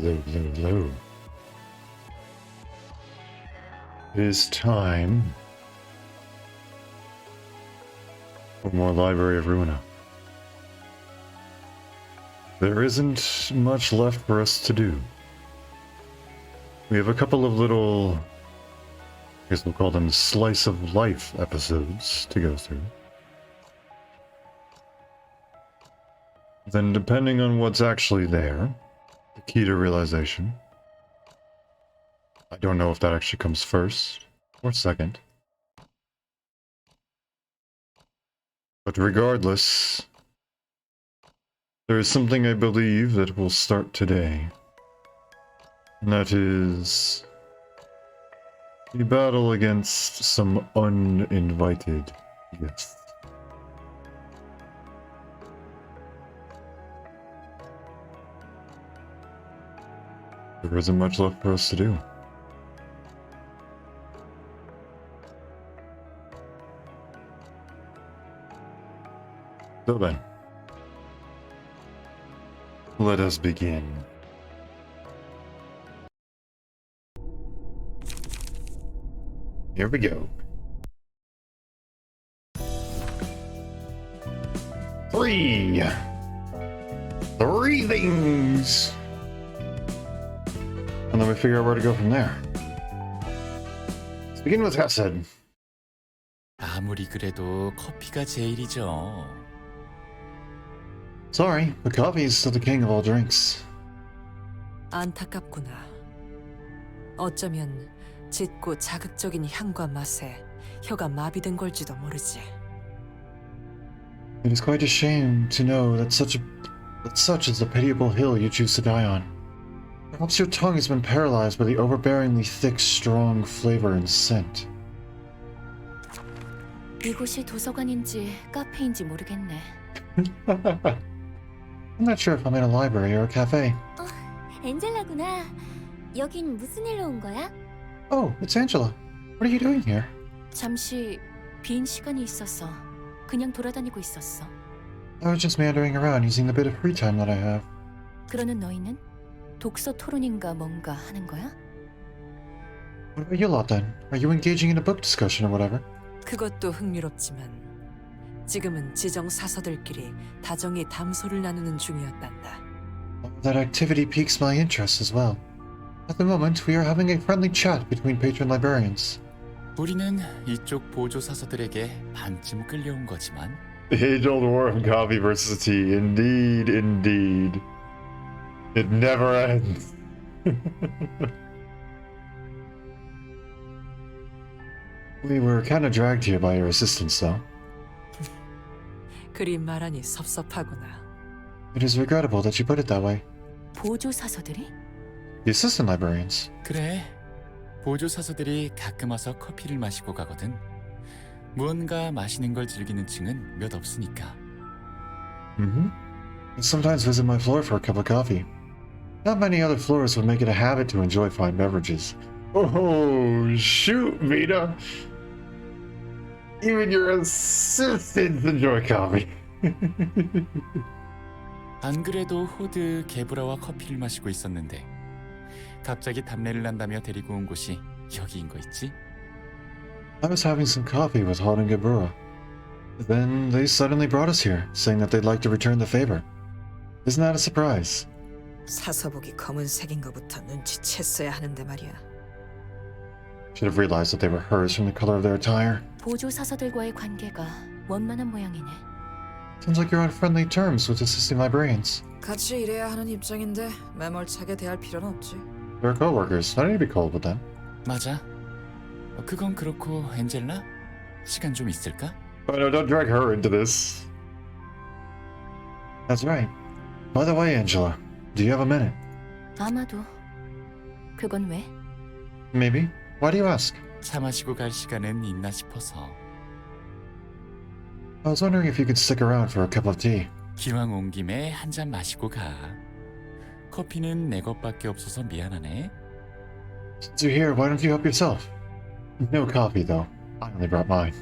Hello. It is time for more Library of Ruina. There isn't much left for us to do. We have a couple of little, I guess we'll call them slice of life episodes to go through. Then depending on what's actually there, the key to realization. I don't know if that actually comes first or second. But regardless, there is something I believe that will start today. And that is the battle against some uninvited guests. There isn't much left for us to do. So then, let us begin. Here we go. Three things! And then we figure out where to go from there. Let's begin with Hesed. 아무리 그래도 커피가 제일이죠. Sorry, but coffee is still the king of all drinks. 안타깝구나. 어쩌면 짙고 자극적인 향과 맛에 혀가 마비된 걸지도 모르지. It is quite a shame to know that such is the pitiable hill you choose to die on. Perhaps your tongue has been paralyzed by the overbearingly thick, strong flavor and scent. 이곳이 도서관인지 카페인지 모르겠네. I'm not sure if I'm in a library or a cafe. 엔젤라구나. 여긴 무슨 일로 온 거야? Oh, it's Angela. What are you doing here? 잠시 빈 시간이 있어서 그냥 돌아다니고 있었어. I was just meandering around using the bit of free time that I have. 그러는 너희는 독서 토론인가 뭔가 하는 거야? What about you lot then? Are you engaging in a book discussion or whatever? 그것도 흥미롭지만 지금은 지정 사서들끼리 다정히 담소를 나누는 중이었단다. That activity piques my interest as well. At the moment, we are having a friendly chat between patron librarians. 우리는 이쪽 보조 사서들에게 반쯤 끌려온 거지만. Age-old war of coffee versus tea. Indeed, indeed. It never ends. We were kind of dragged here by your assistants, though. 그리 말하니 섭섭하구나. It is regrettable that you put it that way. 보조 사서들이? The assistant librarians. 그래. 보조 사서들이 가끔 와서 커피를 마시고 가거든. 무언가 마시는 걸 즐기는 층은 몇 없으니까. Mm-hmm. I sometimes visit my floor for a cup of coffee. Not many other floors would make it a habit to enjoy fine beverages. Oh, shoot, Vita! Even your assistants enjoy coffee. 안 그래도 호드 게브라와 커피를 마시고 있었는데 갑자기 답례를 난다며 데리고 온 곳이 여기인 거 있지? I was having some coffee with Hod and Gebura. Then they suddenly brought us here, saying that they'd like to return the favor. Isn't that a surprise? 사서복이 검은색인 것부터 눈치챘어야 하는데 말이야. Should have realized that they were hers from the color of their attire. 보조 사서들과의 관계가 원만한 모양이네. Seems like you're on friendly terms with assisting librarians. 같이 일해야 하는 입장인데 매몰차게 대할 필요는 없지. They're co-workers. I need to be cold with them. 맞아. 그건 그렇고 엔젤라? 시간 좀 있을까? Oh no, don't drag her into this. That's right. By the way, Angela, do you have a minute? 아마도. 그건 왜? Maybe. Why do you ask? 차 마시고 갈 시간은 있나 싶어서. I was wondering if you could stick around for a cup of tea. 기왕 온 김에 한 잔 마시고 가. 커피는 내 것밖에 없어서 미안하네. Since you're here, why don't you help yourself? No coffee, though. I only brought mine.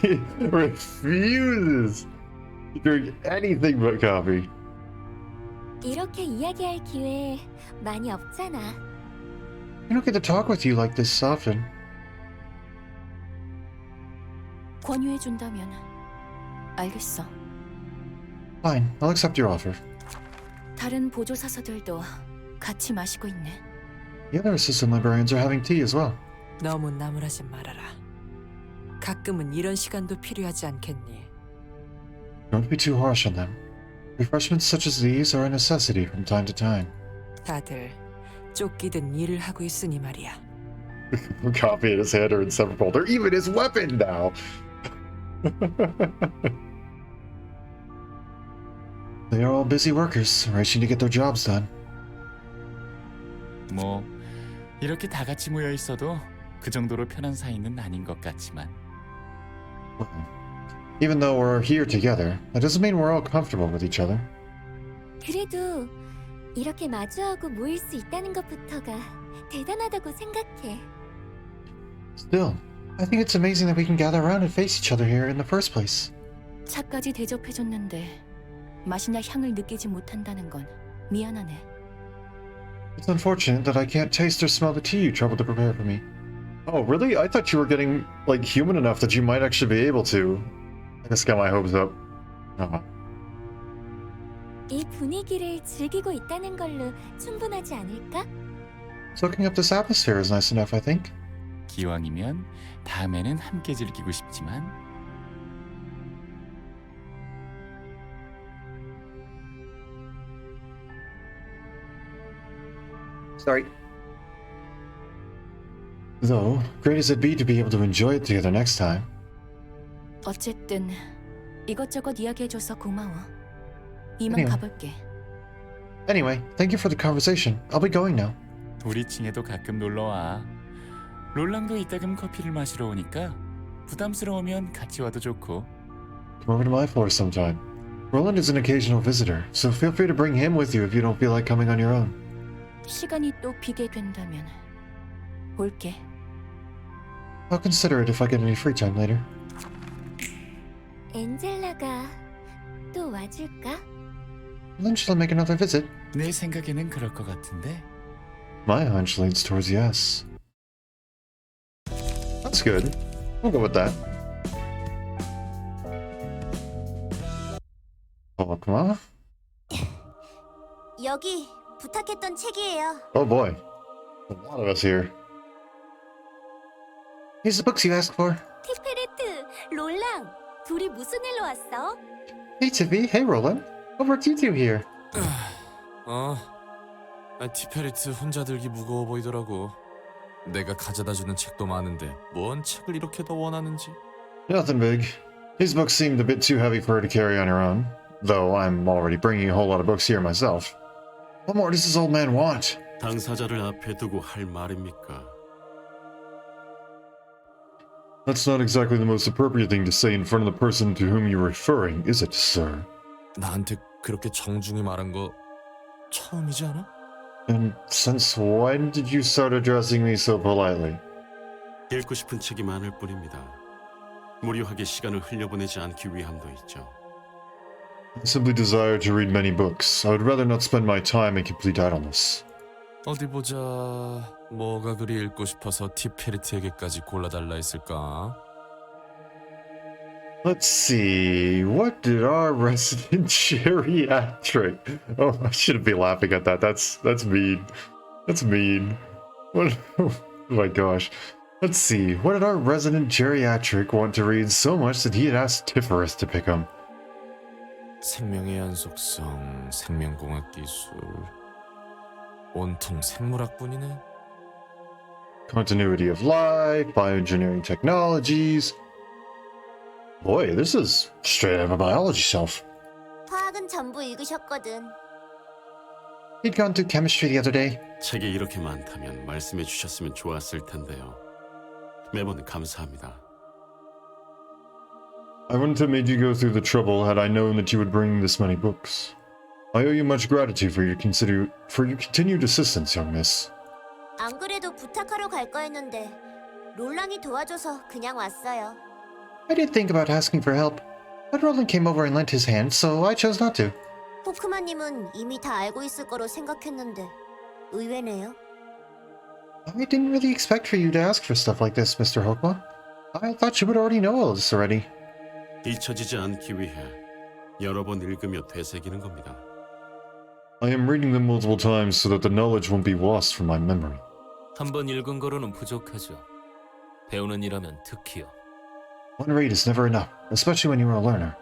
He refuses to drink anything but coffee. 이렇게 이야기할 기회 많이 없잖아. I don't get to talk with you like this often. 권유해준다면 알겠어. Fine, I'll accept your offer. 다른 보조 사서들도 같이 마시고 있네. The other assistant librarians are having tea as well. 너무 나무라지 말아라. 가끔은 이런 시간도 필요하지 않겠니? Don't be too harsh on them. Refreshments such as these are a necessity from time to time. 다들 쫓기든 일을 하고 있으니 말이야. Copy in his hand are inseparable. They're even his weapon now. They are all busy workers, racing to get their jobs done. 뭐 이렇게 다 같이 모여 있어도 그 정도로 편한 사이는 아닌 것 같지만 Even though we're here together, that doesn't mean we're all comfortable with each other. 그래도 이렇게 마주하고 모일 수 있다는 것부터가 대단하다고 생각해. Still, I think it's amazing that we can gather around and face each other here in the first place. 차까지 대접해줬는데 맛이나 향을 느끼지 못한다는 건 미안하네. It's unfortunate that I can't taste or smell the tea you troubled to prepare for me. Oh, really? I thought you were getting, like, human enough that you might actually be able to. I just got my hopes up. 이 분위기를 즐기고 있다는 걸로 충분하지 않을까? Soaking up this atmosphere is nice enough, I think. 기왕이면 다음에는 함께 즐기고 싶지만 Sorry. Though, great as it'd be to be able to enjoy it together next time. 어쨌든 이것저것 이야기해줘서 고마워. 이만 아니요. 가볼게. Anyway, thank you for the conversation. I'll be going now. 우리 층에도 가끔 놀러와. 롤랑도 이따금 커피를 마시러 오니까 부담스러우면 같이 와도 좋고. Come over to my floor sometime. Roland is an occasional visitor, so feel free to bring him with you if you don't feel like coming on your own. 시간이 또 비게 된다면 올게. I'll consider it if I get any free time later. 엔젤라가 또 와줄까? Then she'll make another visit. 내 생각에는 그럴 것 같은데. My hunch leads towards yes. That's good. We'll go with that. Oh, come on. 여기 부탁했던 책이에요. Oh boy. A lot of us here. Here's the books you asked for. 티페레트, 롤랑, 둘이 무슨 일로 왔어? Hey Tiffy, hey Roland. What brought you two here? 티페리트 혼자 들기 무거워 보이더라고. 내가 가져다주는 책도 많은데 뭔 책을 이렇게 더 원하는지. Nothing big. His books seemed a bit too heavy for her to carry on her own, though I'm already bringing a whole lot of books here myself. What more does this old man want? 당사자를 앞에 두고 할 말입니까? That's not exactly the most appropriate thing to say in front of the person to whom you're referring, is it, sir? 나한테 그렇게 정중히 말한 거 처음이지 않아? And since when did you start addressing me so politely? 읽고 싶은 책이 많을 뿐입니다. 무료하게 시간을 흘려보내지 않기 위함도 있죠. I simply desire to read many books. I would rather not spend my time in complete idleness. 어디 보자. 뭐가 그리 읽고 싶어서 티페리트에게까지 골라달라 했을까? Let's see. What did our resident geriatric? Oh, I shouldn't be laughing at that. That's mean. That's mean. What? Oh my gosh. Let's see. What did our resident geriatric want to read so much that he had asked Tiferus to pick him? 생명의 연속성, 생명공학 기술, 온통 생물학뿐이네. Continuity of life, bioengineering technologies. Boy, this is straight out of a biology shelf. 화학은 전부 읽으셨거든. He'd gone through chemistry the other day. 책이 이렇게 많다면 말씀해 주셨으면 좋았을 텐데요. 매번 감사합니다. I wouldn't have made you go through the trouble had I known that you would bring this many books. I owe you much gratitude for your continued assistance, young miss. 안 그래도 부탁하러 갈 거였는데 롤랑이 도와줘서 그냥 왔어요. I did think about asking for help, but Roland came over and lent his hand, so I chose not to. 호크만님은 이미 다 알고 있을 거로 생각했는데 의외네요. I didn't really expect for you to ask for stuff like this, Mr. Hokma. I thought you would already know all this already. 잊혀지지 않기 위해 여러 번 읽으며 되새기는 겁니다. I am reading them multiple times so that the knowledge won't be lost from my memory. 한 번 읽은 거로는 부족하죠. 배우는 일하면 특히요. One read is never enough, especially when you are a learner.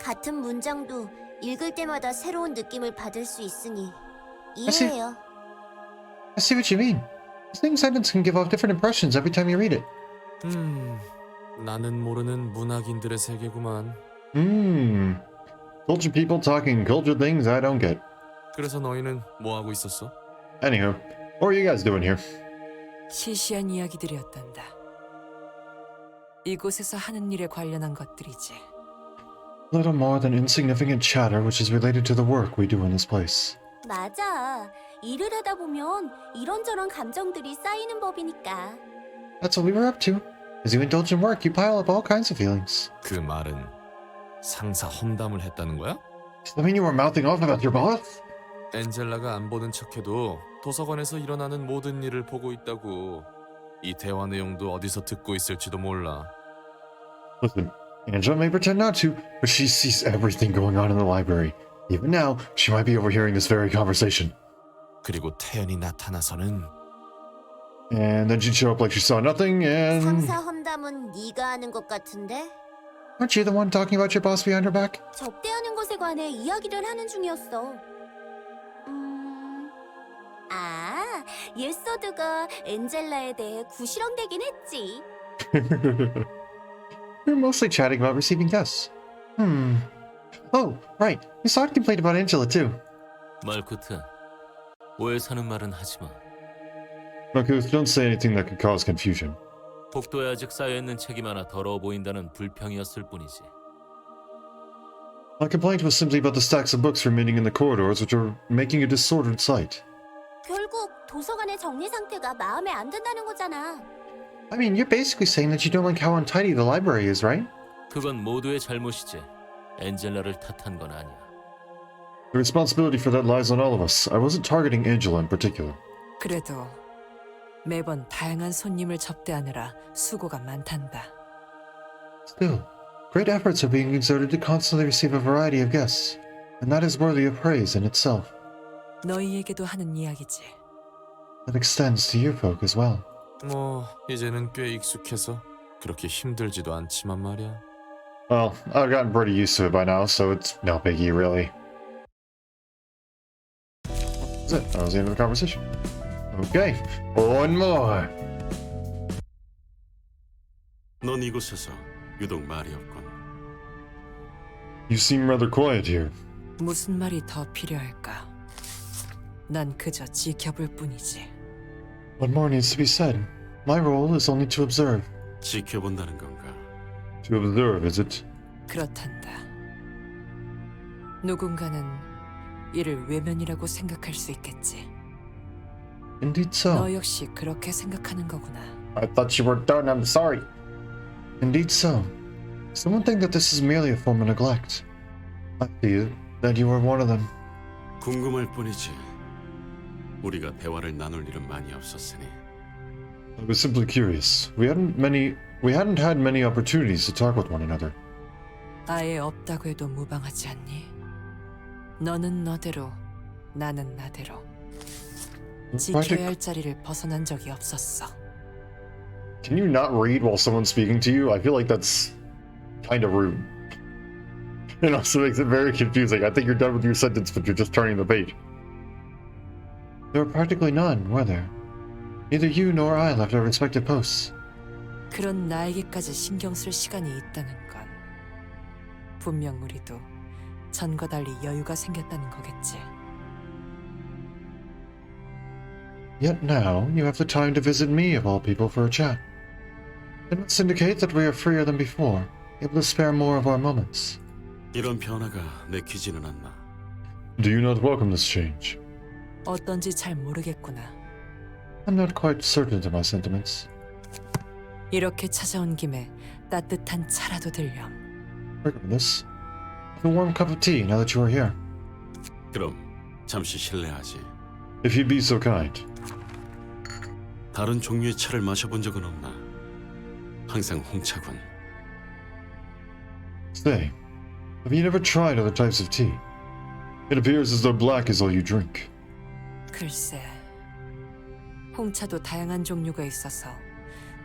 같은 문장도 읽을 때마다 새로운 느낌을 받을 수 있으니 see. 이해해요. I see what you mean. The same sentence can give off different impressions every time you read it. 나는 모르는 문학인들의 세계구만. Cultured people talking cultured things I don't get. 그래서 너희는 뭐 하고 있었어? Anywho, what are you guys doing here? 시시한 이야기들이었단다. 이곳에서 하는 일에 관련한 것들이지. Little more than insignificant chatter which is related to the work we do in this place. 맞아. 일을 하다 보면 이런저런 감정들이 쌓이는 법이니까. That's what we were up to. As you indulge in work, you pile up all kinds of feelings. 그 말은 상사 험담을 했다는 거야? Does that mean you were mouthing off about your boss? 엔젤라가 안 보는 척해도 도서관에서 일어나는 모든 일을 보고 있다고. 이 대화 내용도 어디서 듣고 있을지도 몰라. Listen, Angela may pretend not to, but she sees everything going on in the library. Even now, she might be overhearing this very conversation. 그리고 태연이 나타나서는 And then she'd show up like she saw nothing, and... 상사 험담은 네가 하는 것 같은데? Aren't you the one talking about your boss behind her back? 접대하는 것에 관해 이야기를 하는 중이었어. 예서드가 엔젤라에 대해 구시렁대긴 했지. We were mostly chatting about receiving guests. Oh, right. You saw it complained about Angela, too. 말쿠트, 오해 사는 말은 하지 마. Marcus, don't say anything that could cause confusion. 복도에 아직 쌓여있는 책이 많아 더러워 보인다는 불평이었을 뿐이지. My complaint was simply about the stacks of books remaining in the corridors, which are making a disordered sight. 결국 도서관의 정리 상태가 마음에 안 든다는 거잖아. I mean, you're basically saying that you don't like how untidy the library is, right? 그건 모두의 잘못이지. 엔젤라를 탓한 건 아니야. The responsibility for that lies on all of us. I wasn't targeting Angela in particular. 그래도 매번 다양한 손님을 접대하느라 수고가 많단다. Still, great efforts are being exerted to constantly receive a variety of guests, and that is worthy of praise in itself. 너희에게도 하는 이야기지. That extends to your folk as well. 뭐 이제는 꽤 익숙해서 그렇게 힘들지도 않지만 말이야. Well, I've gotten pretty used to it by now, so it's no biggie, really. That's it. That was the end of the conversation. Okay, one more. 넌 이곳에서 유독 말이 없군. You seem rather quiet here. 무슨 말이 더 필요할까? 난 그저 지켜볼 뿐이지. What more needs to be said? My role is only to observe. 지켜본다는 건가? To observe, is it? 그렇단다. 누군가는 이를 외면이라고 생각할 수 있겠지. Indeed so. 너 역시 그렇게 생각하는 거구나. I thought you were done. I'm sorry. Indeed so. Some would think that this is merely a form of neglect. I feel that you are one of them. 궁금할 뿐이지. 우리가 대화를 나눌 일은 많이 없었으니. I was simply curious. We hadn't had many opportunities to talk with one another. 아예 없다고 해도 무방하지 않니? 너는 너대로, 나는 나대로. 지켜야 할 자리를 벗어난 적이 없었어. Can you not read while someone's speaking to you? I feel like that's kind of rude. It also makes it very confusing. I think you're done with your sentence, but you're just turning the page. There were practically none, were there? Neither you nor I left our respective posts. 그런 나에게까지 신경 쓸 시간이 있다는 건 분명 우리도 전과 달리 여유가 생겼다는 거겠지. Yet now, you have the time to visit me, of all people, for a chat. It must indicate that we are freer than before, able to spare more of our moments. 이런 변화가 내키지는 않나. Do you not welcome this change? 어떤지 잘 모르겠구나. I'm not quite certain of my sentiments. 이렇게 찾아온 김에 따뜻한 차라도 들렴. Regardless, have a warm cup of tea now that you are here. 그럼 잠시 실례하지. If you'd be so kind. 다른 종류의 차를 마셔본 적은 없나? 항상 홍차군. Say, have you never tried other types of tea? It appears as though black is all you drink. 글쎄, 홍차도 다양한 종류가 있어서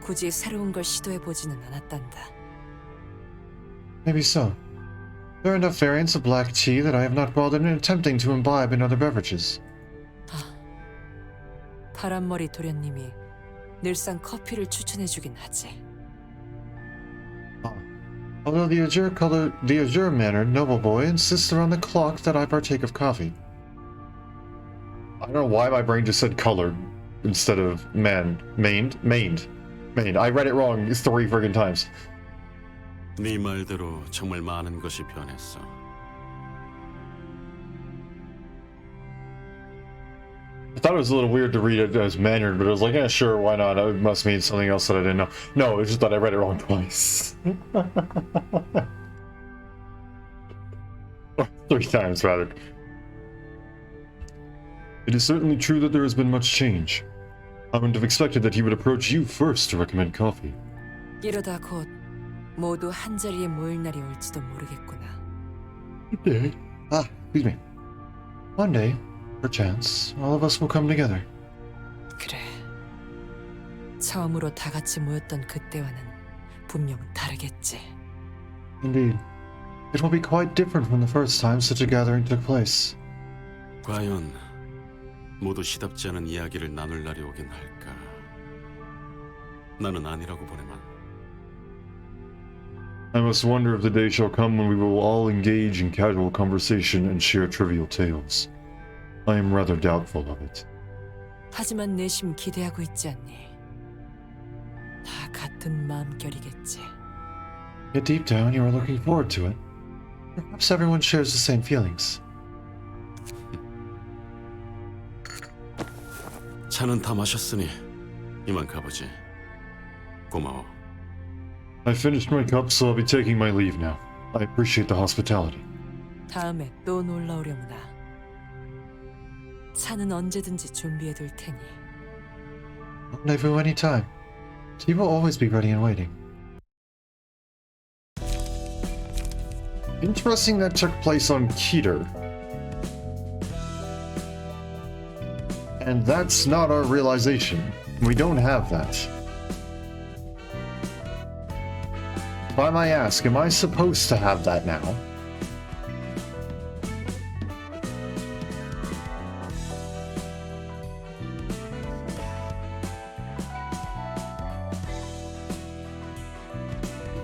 굳이 새로운 걸 시도해보지는 않았단다. Maybe so. There are enough variants of black tea that I have not bothered in attempting to imbibe in other beverages. 파란머리 도련님이 늘상 커피를 추천해주긴 하지. Although the azure-mannered noble boy insists around the clock that I partake of coffee. I don't know why my brain just said colored instead of maned. I read it wrong 3 friggin' times. 네 말대로 정말 많은 것이 변했어. I thought it was a little weird to read it as mannered, but I was like, yeah, sure, why not? It must mean something else that I didn't know. No, it's just that I read it wrong twice. 3 times, rather. It is certainly true that there has been much change. I wouldn't have expected that he would approach you first to recommend coffee. 이러다 곧 모두 한자리에 모일 날이 올지도 모르겠구나. Day. Excuse me. One day, perchance, all of us will come together. 그래. 처음으로 다 같이 모였던 그때와는 분명 다르겠지. Indeed. It will be quite different from the first time such a gathering took place. 과연 모두 시답지 않은 이야기를 나눌 날이 오긴 할까? 나는 아니라고 보내만. I must wonder if the day shall come when we will all engage in casual conversation and share trivial tales. I am rather doubtful of it. 하지만 내심 기대하고 있지 않니? 다 같은 마음결이겠지. Yet deep down you are looking forward to it. Perhaps everyone shares the same feelings. 차는 다 마셨으니 이만 가보지. 고마워. I finished my cup, so I'll be taking my leave now. I appreciate the hospitality. 다음에 또 놀러 오려무나. 차는 언제든지 준비해둘 테니. Rendezvous anytime. Tea will always be ready and waiting. Interesting that took place on Keter. And that's not our realization. We don't have that. If I may ask, am I supposed to have that now?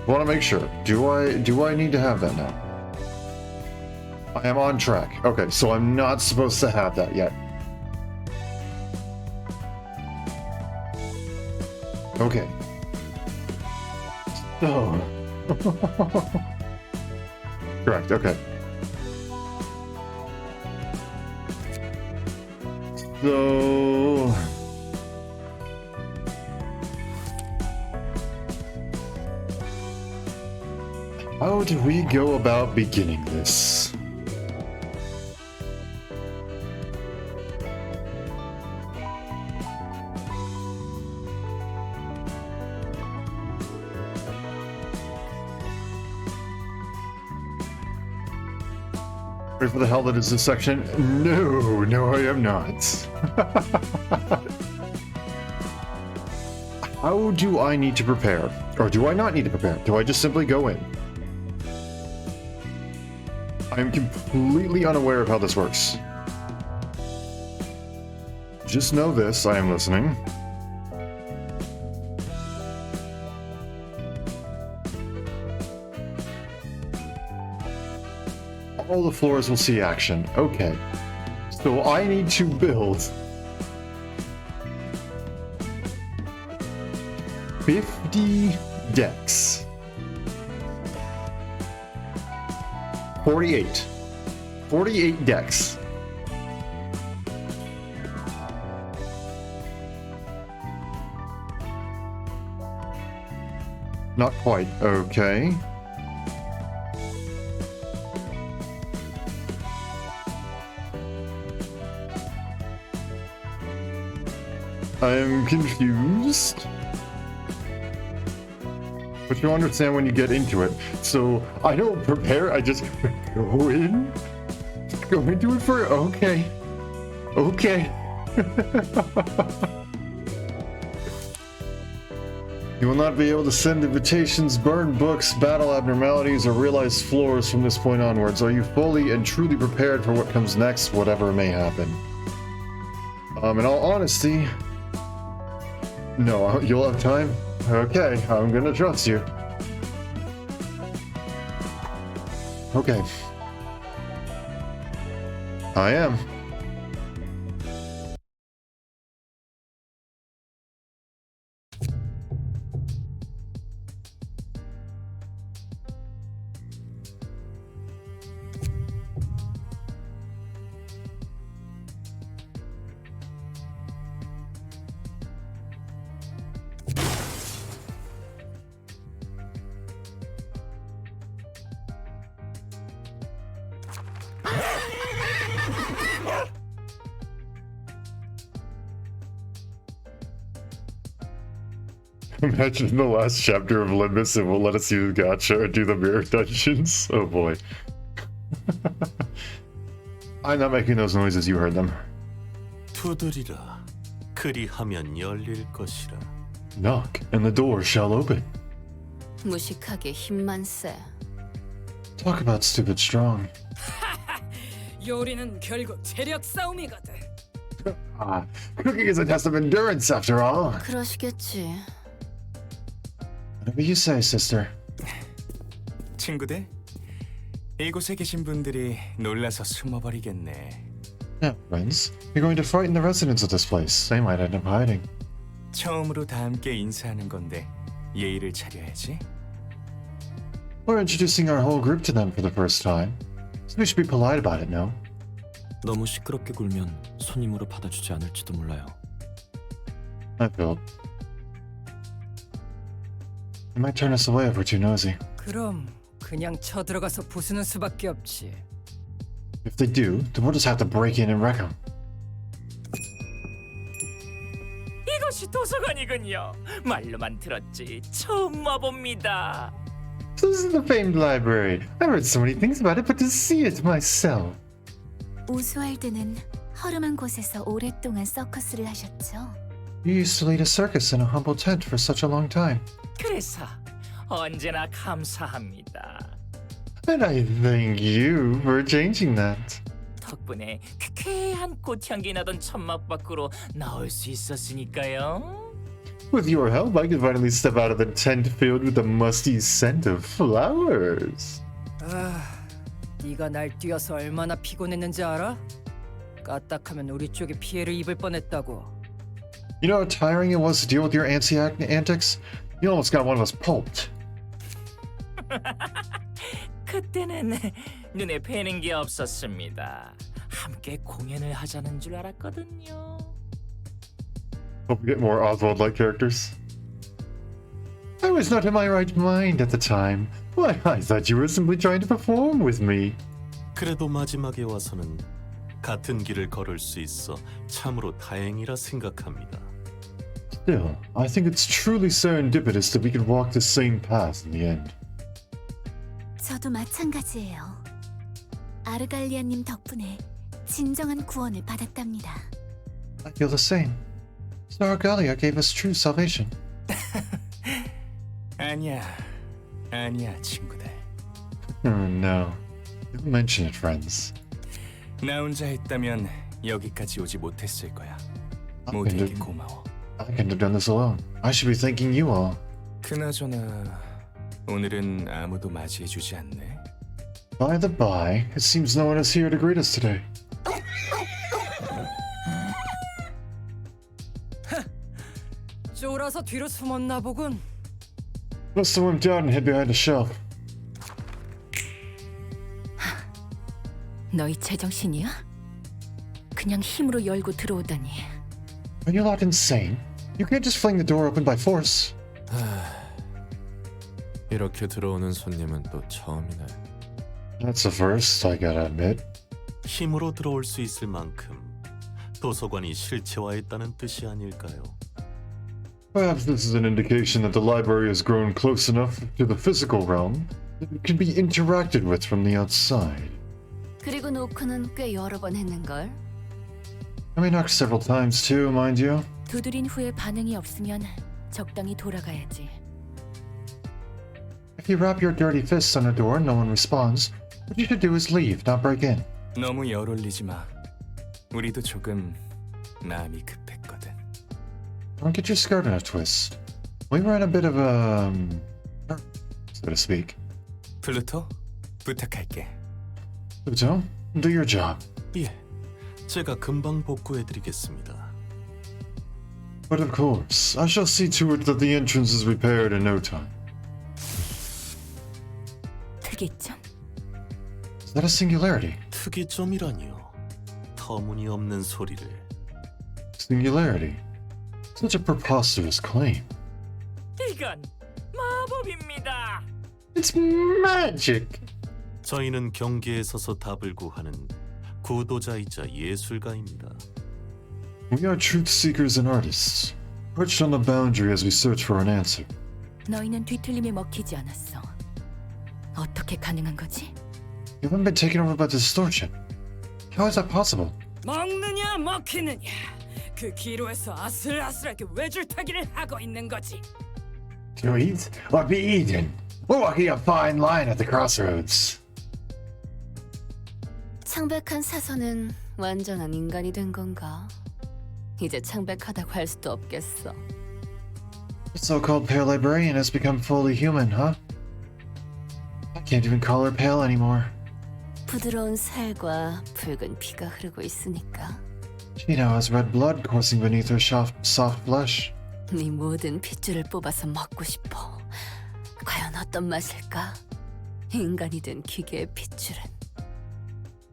Want to make sure. Do I need to have that now? I am on track. Okay, so I'm not supposed to have that yet. Okay. So. Correct, okay. So. How do we go about beginning this? Ready for the hell that is this section? No, I am not. How do I need to prepare? Or do I not need to prepare? Do I just simply go in? I am completely unaware of how this works. Just know this, I am listening. All the floors will see action. Okay. So I need to build 50 decks. 48. 48 decks. Not quite. Okay. I'm confused. But you'll understand when you get into it. So I don't prepare, I just go in. Go into it for okay. Okay. You will not be able to send invitations, burn books, battle abnormalities, or realize floors from this point onwards. Are you fully and truly prepared for what comes next, whatever may happen? In all honesty, no. You'll have time? Okay, I'm gonna trust you. Okay. I am. Imagine the last chapter of Limbus and we'll let us use gacha or do the mirror dungeons. Oh boy. I'm not making those noises, you heard them. 두드리라. 그리하면 열릴 것이라. Knock, and the door shall open. 무식하게 힘만 세. Talk about stupid strong. 요리는 결국 체력 싸움이거든. Ah, cooking is a test of endurance after all. 그러시겠지. Whatever you say, sister. 친구들, 이곳에 계신 분들이 놀라서 숨어버리겠네. Yeah, friends. You're going to frighten the residents of this place. They might end up hiding. 처음으로 다 함께 인사하는 건데 예의를 차려야지. We're introducing our whole group to them for the first time. So we should be polite about it, no? 너무 시끄럽게 굴면 손님으로 받아주지 않을지도 몰라요. I feel. They might turn us away if we're too nosy. 그럼 그냥 쳐들어가서 부수는 수밖에 없지. If they do, then we'll just have to break in and wreck them. 이것이 도서관이군요. 말로만 들었지 처음 와봅니다. This is the famed library. I've heard so many things about it, but to see it myself. 오스왈드는 허름한 곳에서 오랫동안 서커스를 하셨죠. You used to lead a circus in a humble tent for such a long time. 그래서 언제나 감사합니다. And I thank you for changing that. 덕분에 쾌쾌한 꽃향기 나던 천막 밖으로 나올 수 있었으니까요. With your help, I could finally step out of the tent filled with the musty scent of flowers. 아, 네가 날 뛰어서 얼마나 피곤했는지 알아? 까딱하면 우리 쪽에 피해를 입을 뻔했다고. You know how tiring it was to deal with your antsy antics? You almost got one of us pulped. 그때는 눈에 뵈는 게 없었습니다. 함께 공연을 하자는 줄 알았거든요. Hope we get more Oswald-like characters. I was not in my right mind at the time. Why, I thought you were simply trying to perform with me. 그래도 마지막에 와서는 같은 길을 걸을 수 있어 참으로 다행이라 생각합니다. Still, I think it's truly serendipitous that we could walk the same path in the end. 저도 마찬가지예요. 아르갈리아님 덕분에 진정한 구원을 받았답니다. I feel the same. Star Galia gave us true salvation. 아니야, 친구들. Oh no. Don't mention it, friends. 나 혼자 했다면 여기까지 오지 못했을 거야. I 모두에게 couldn't 고마워. have done this alone. I should be thanking you all. 그나저나 오늘은 아무도 맞이해주지 않네. By the by, it seems no one is here to greet us today. 쫄아서 뒤로 숨었나 보군. Must have went out and hid behind a shelf. 너희 제정신이야? 그냥 힘으로 열고 들어오다니. Are you lot insane? You can't just fling the door open by force. 이렇게 들어오는 손님은 또 처음이네. That's the first, I gotta admit. 힘으로 들어올 수 있을 만큼 도서관이 실체화했다는 뜻이 아닐까요? Perhaps this is an indication that the library has grown close enough to the physical realm that it can be interacted with from the outside. 그리고 노크는 꽤 여러 번 했는걸. I mean, knocked several times too, mind you. 두드린 후에 반응이 없으면 적당히 돌아가야지. If you wrap your dirty fists on a door and no one responds, what you should do is leave, not break in. 너무 열 올리지 마. 우리도 조금 마음이 급했거든. Don't get your skirt in a twist. We were in a bit of a... so to speak. 플루토, 부탁할게. Pluto, do your job. 예, 제가 금방 복구해드리겠습니다. But of course, I shall see to it that the entrance is repaired in no time. 특이점? Is that a singularity? 특이점이라니요. 터무니없는 소리를. Singularity? Such a preposterous claim. 이건 마법입니다. It's magic! 저희는 경계에 서서 답을 구하는 구도자이자 예술가입니다. We are truth seekers and artists, perched on the boundary as we search for an answer. 너희는 뒤틀림에 먹히지 않았어. 어떻게 가능한 거지? You haven't been taken over by distortion. How is that possible? 먹느냐 먹히느냐 그 기로에서 아슬아슬하게 외줄타기를 하고 있는 거지. To eat or be eaten? We're walking a fine line at the crossroads. 창백한 사선은 완전한 인간이 된 건가? 이제 창백하다고 할 수도 없겠어. The so-called pale librarian has become fully human, huh? I can't even call her pale anymore. 부드러운 살과 붉은 피가 흐르고 있으니까. She now has red blood coursing beneath her soft flesh. 네 모든 핏줄을 뽑아서 먹고 싶어. 과연 어떤 맛일까? 인간이 된 기계의 핏줄은.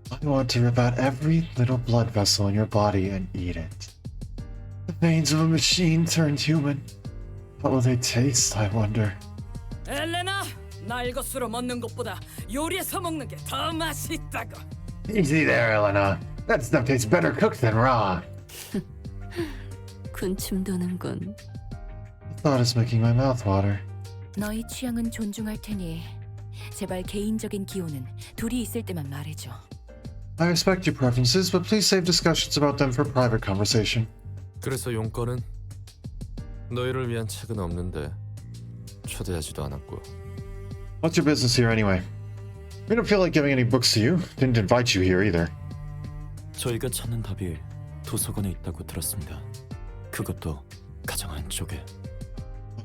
I want to rip out every little blood vessel in your body and eat it. The veins of a machine turned human. What will they taste, I wonder? 엘레나, 날 것으로 먹는 것보다 요리해서 먹는 게 더 맛있다고. Easy there, Elena. That stuff tastes better cooked than raw. 군침 도는군. The thought is making my mouth water. 너희 취향은 존중할 테니 제발 개인적인 기호는 둘이 있을 때만 말해줘. I respect your preferences, but please save discussions about them for private conversation. 그래서 용건은? 너희를 위한 책은 없는데 초대하지도 않았고. What's your business here anyway? We don't feel like giving any books to you. Didn't invite you here either. 저희가 찾는 답이 도서관에 있다고 들었습니다. 그것도 가장 안쪽에.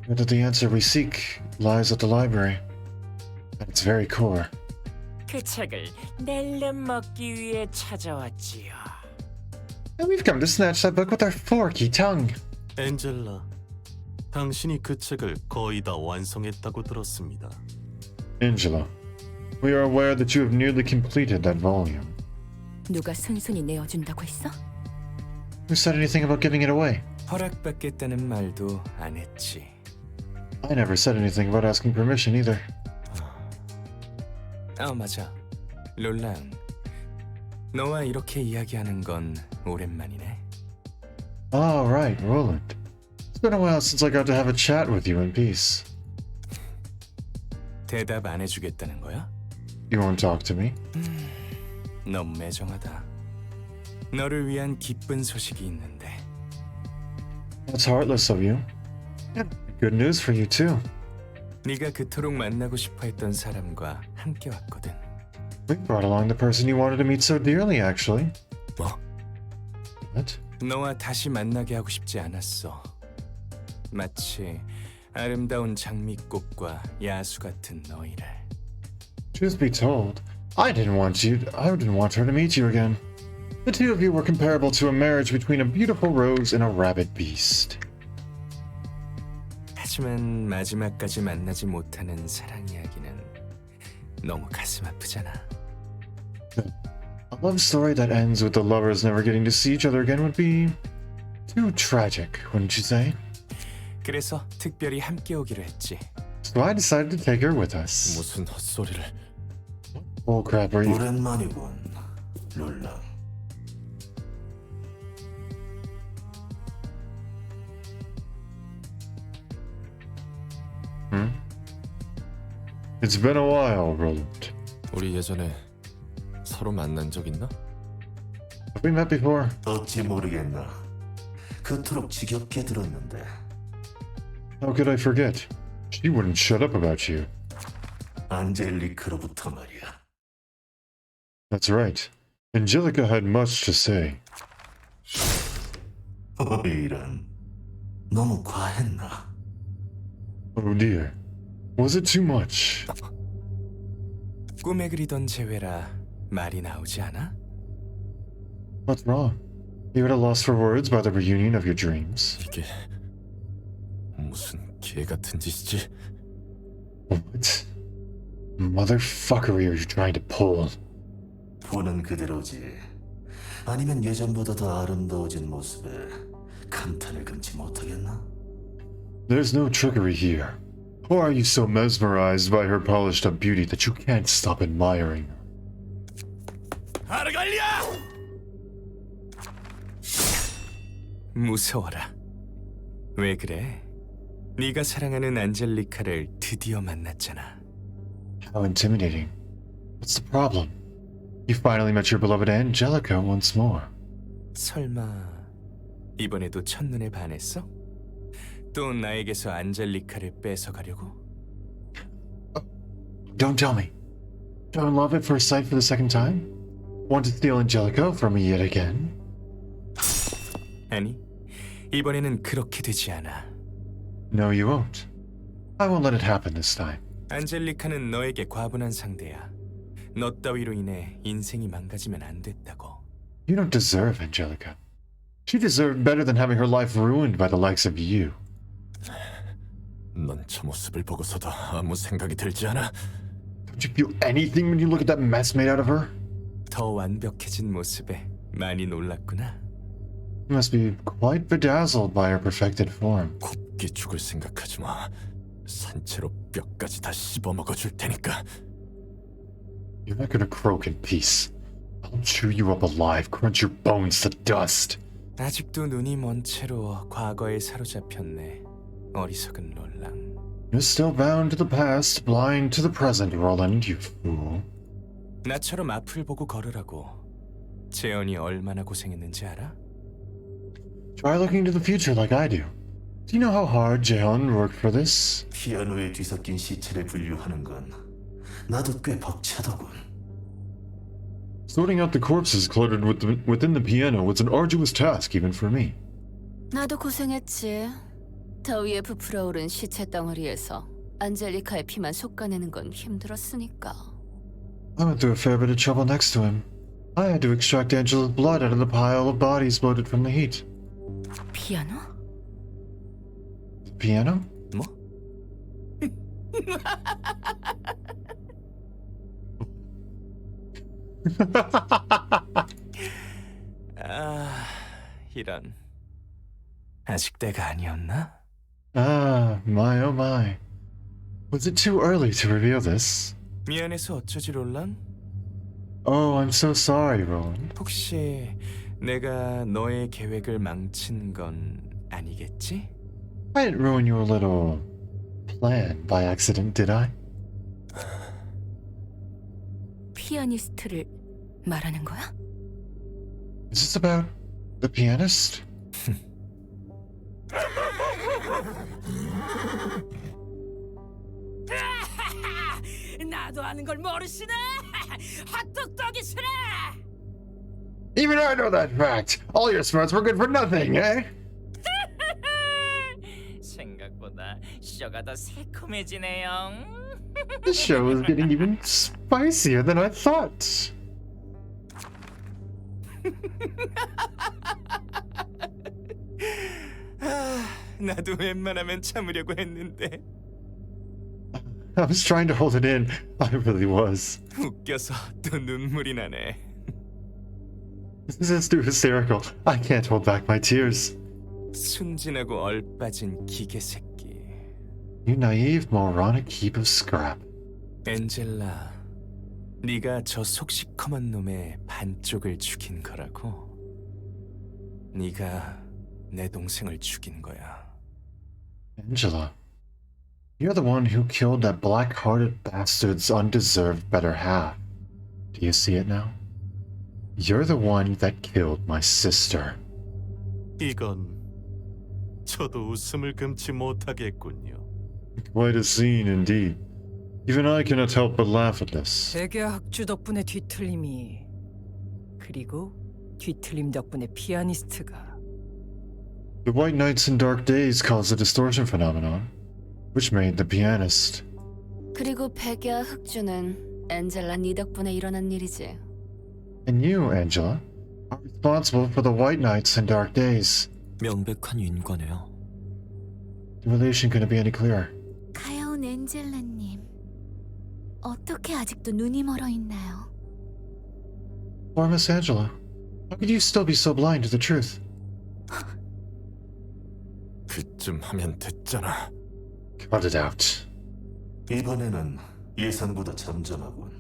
That the answer we seek lies at the library. At its very core. 그 책을 낼름 먹기 위해 찾아왔지요. And we've come to snatch that book with our forky tongue. 엔젤라, 당신이 그 책을 거의 다 완성했다고 들었습니다. Angela, we are aware that you have nearly completed that volume. 누가 순순히 내어준다고 했어? Who said anything about giving it away? 허락받겠다는 말도 안 했지. I never said anything about asking permission either. 맞아. 롤랑. 너와 이렇게 이야기하는 건 오랜만이네. Oh, right, Roland. It's been a while since I got to have a chat with you in peace. 대답 안 해주겠다는 거야? You won't talk to me? 너무 매정하다. 너를 위한 기쁜 소식이 있는데. That's heartless of you. And good news for you too. 네가 그토록 만나고 싶어했던 사람과 함께 왔거든. We brought along the person you wanted to meet so dearly, actually. 뭐? What? 너와 다시 만나게 하고 싶지 않았어. 마치 아름다운 장미꽃과 야수 같은 너희를. Truth be told, I didn't want her to meet you again. The two of you were comparable to a marriage between a beautiful rose and a rabid beast. 하지만 마지막까지 만나지 못하는 사랑 이야기는 너무 가슴 아프잖아. A love story that ends with the lovers never getting to see each other again would be too tragic, wouldn't you say? 그래서 특별히 함께 오기로 했지. So I decided to take her with us. 무슨 헛소리를. Oh crap, are you? 오랜만이군, 롤라. It's been a while, Roland. 우리 예전에 서로 만난 적 있나? Have we met before? 어찌 모르겠나. 그토록 지겹게 들었는데. How could I forget? She wouldn't shut up about you. 안젤리크로부터 말이야. That's right. Angelica had much to say. 이런. 너무 과했나? Oh dear. Was it too much? 꿈에 그리던 재회라 말이 나오지 않아? What's wrong? You at a loss for words by the reunion of your dreams? 이게 무슨 개 같은 짓이지? What motherfuckery are you trying to pull? 보는 그대로지. 아니면 예전보다 더 아름다워진 모습에 감탄을 금치 못하겠나? There's no trickery here. Or are you so mesmerized by her polished up beauty that you can't stop admiring her? 아르갈리아! 무서워라. 왜 그래? 네가 사랑하는 안젤리카를 드디어 만났잖아. How intimidating. What's the problem? You finally met your beloved Angelica once more. 설마 이번에도 첫눈에 반했어? 또 나에게서 안젤리카를 뺏어가려고? Don't tell me. Fell in love at first sight for the second time? Want to steal Angelica from me yet again? 아니, 이번에는 그렇게 되지 않아. No, you won't. I won't let it happen this time. 안젤리카는 너에게 과분한 상대야. 너 따위로 인해 인생이 망가지면 안 됐다고. You don't deserve Angelica. She deserved better than having her life ruined by the likes of you. 넌 저 모습을 보고서도 아무 생각이 들지 않아? Don't you feel anything when you look at that mess made out of her? 더 완벽해진 모습에 많이 놀랐구나. You must be quite bedazzled by her perfected form. 곱게 죽을 생각하지 마. 산채로 뼈까지 다 씹어먹어 줄 테니까. You're not gonna croak in peace. I'll chew you up alive, crunch your bones to dust. 아직도 눈이 먼 채로 과거에 사로잡혔네. 어리석은 롤랑. You're still bound to the past, blind to the present, Roland, you fool. 나처럼 앞을 보고 걸으라고. 재현이 얼마나 고생했는지 알아? Try looking to the future like I do. Do you know how hard Jeon worked for this? 피아노에 뒤섞인 시체를 분류하는 건 나도 꽤 벅차더군. Sorting out the corpses cluttered within the piano was an arduous task even for me. 나도 고생했지. 더위에 부풀어 오른 시체 덩어리에서 안젤리카의 피만 솎아내는 건 힘들었으니까. I went through a fair bit of trouble next to him. I had to extract Angela's blood out of the pile of bodies bloated from the heat. 피아노? The piano? 뭐? 아, 이런. 아직 때가 아니었나? Ah, my oh my. Was it too early to reveal this? 미안해서 어쩌지 롤랑? Oh, I'm so sorry, Roland. 혹시 내가 너의 계획을 망친 건 아니겠지? I didn't ruin your little plan by accident, did I? 피아니스트를 말하는 거야? Is this about the pianist? 나도 아는 걸 모르시네. 헛똑똑이시네. Even I know that fact. All your smarts were good for nothing, eh? 생각보다 쇼가 더 새콤해지네요. This show is getting even spicier than I thought. 나도 웬만하면 참으려고 했는데 I was trying to hold it in. I really was. 웃겨서 또 눈물이 나네. This is too hysterical. I can't hold back my tears. 순진하고 얼빠진 기계 새끼. You naive, moronic heap of scrap. 엔젤라, 네가 저 속시커먼 놈의 반쪽을 죽인 거라고. 네가 내 동생을 죽인 거야. Angela, You're the one who killed that black-hearted bastard's undeserved better half. Do you see it now? You're the one that killed my sister. 이건 저도 웃음을 금치 못하겠군요. Quite a scene indeed. Even I cannot help but laugh at this. 백야 학주 덕분에 뒤틀림이, 그리고 뒤틀림 덕분에 피아니스트가. The White Knights in Dark Days caused the distortion phenomenon, which made the pianist. 그리고 백야 흑주는 엔젤라 네 덕분에 일어난 일이지. And you, Angela, are responsible for the White Knights in Dark Days. 명백한 인과네요. The relation couldn't be any clearer. 가여운 엔젤라님, 어떻게 아직도 눈이 멀어 있나요? Poor Miss Angela. How could you still be so blind to the truth? 그쯤 하면 됐잖아. Cut it out. 이번에는 예상보다 잠잠하군.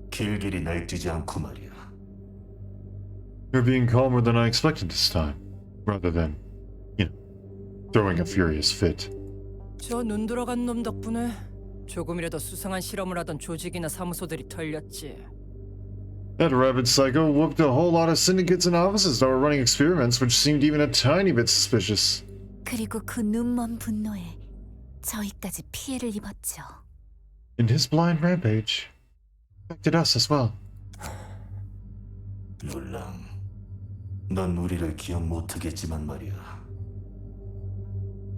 길길이 날뛰지 않고 말이야. You're being calmer than I expected this time, rather than, throwing a furious fit. 저 눈 돌아간 놈 덕분에 조금이라도 수상한 실험을 하던 조직이나 사무소들이 털렸지. That rabid psycho whooped a whole lot of syndicates and offices that were running experiments which seemed even a tiny bit suspicious. 그리고 그 눈먼 분노에 저희까지 피해를 입었죠. And his blind rampage affected us as well. 롤랑, 넌 우리를 기억 못하겠지만 말이야.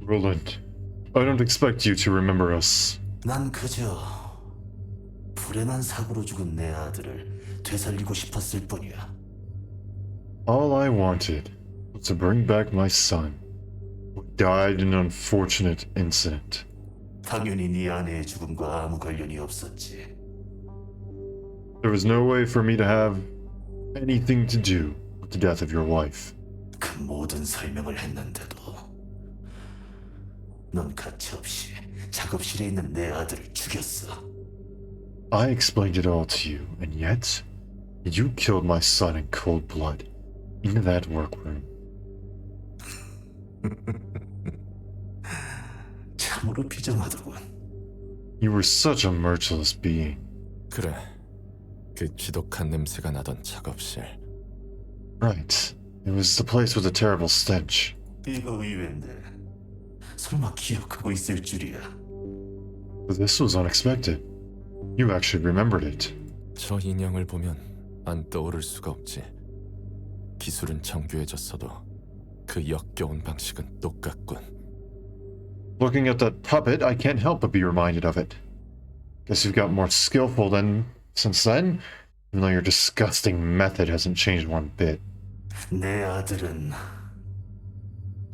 Roland, I don't expect you to remember us. 난 그저 불행한 사고로 죽은 내 아들을 되살리고 싶었을 뿐이야. All I wanted was to bring back my son, who died in an unfortunate incident. 당연히 네 아내의 죽음과 아무 관련이 없었지. There was no way for me to have anything to do with the death of your wife. 그 모든 설명을 했는데도 넌 가차없이 작업실에 있는 내 아들을 죽였어. I explained it all to you, and yet, you killed my son in cold blood, in that workroom. 참으로 비정하더군. You were such a merciless being. 그래. 그 지독한 냄새가 나던 작업실. Right. It was the place with a terrible stench. 이거 의외인데 설마 기억하고 있을 줄이야. But this was unexpected. You actually remembered it. 저 인형을 보면 안 떠오를 수가 없지. 기술은 정교해졌어도 그 역겨운 방식은 똑같군. Looking at that puppet, I can't help but be reminded of it. Guess you've got more skillful than since then, even though your disgusting method hasn't changed one bit. 내 아들은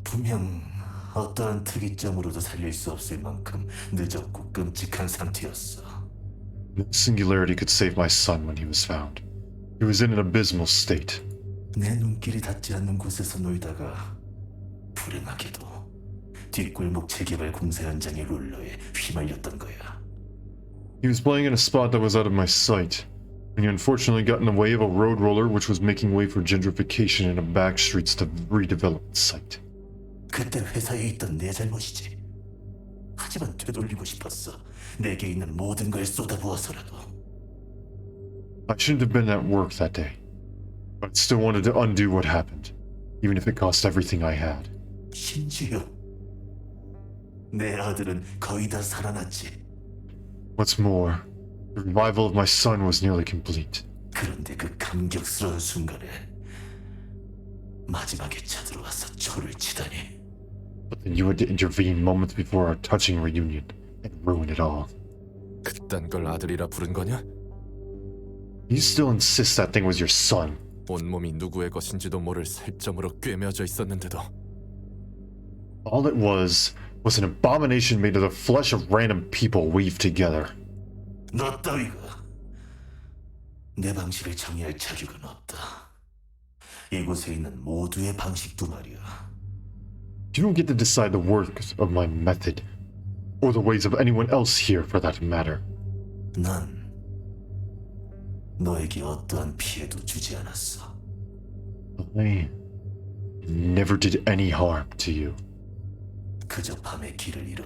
분명 어떠한 특이점으로도 살릴 수 없을 만큼 늦었고 끔찍한 상태였어. No singularity could save my son when he was found. He was in an abysmal state. 내 눈길이 닿지 않는 곳에서 놀다가 불행하게도 뒷골목 재개발 공사 현장의 롤러에 휘말렸던 거야. He was playing in a spot that was out of my sight, and he unfortunately got in the way of a road roller which was making way for gentrification in a back streets to redevelop the site. 그때 회사에 있던 내 잘못이지. 하지만 되돌리고 싶었어. 내게 있는 모든 걸 쏟아부어서라도. I shouldn't have been at work that day, but I still wanted to undo what happened, even if it cost everything I had. 심지어 내 아들은 거의 다 살아났지. What's more, the revival of my son was nearly complete. 그런데 그 감격스러운 순간에 마지막에 쳐들어와서 초를 치다니. But then you had to intervene moments before our touching reunion and ruin it all. 그딴 걸 아들이라 부른 거냐? You still insist that thing was your son. 온몸이 누구의 것인지도 모를 살점으로 꿰매져 있었는데도. All it was an abomination made of the flesh of random people weaved together. 너 따위가 내 방식을 정의할 자격은 없다. 이곳에 있는 모두의 방식도 말이야. You don't get to decide the work of my method, or the ways of anyone else here for that matter. 난 너에게 어떠한 피해도 주지 않았어. I never did any harm to you. 그저 밤에 길을 잃어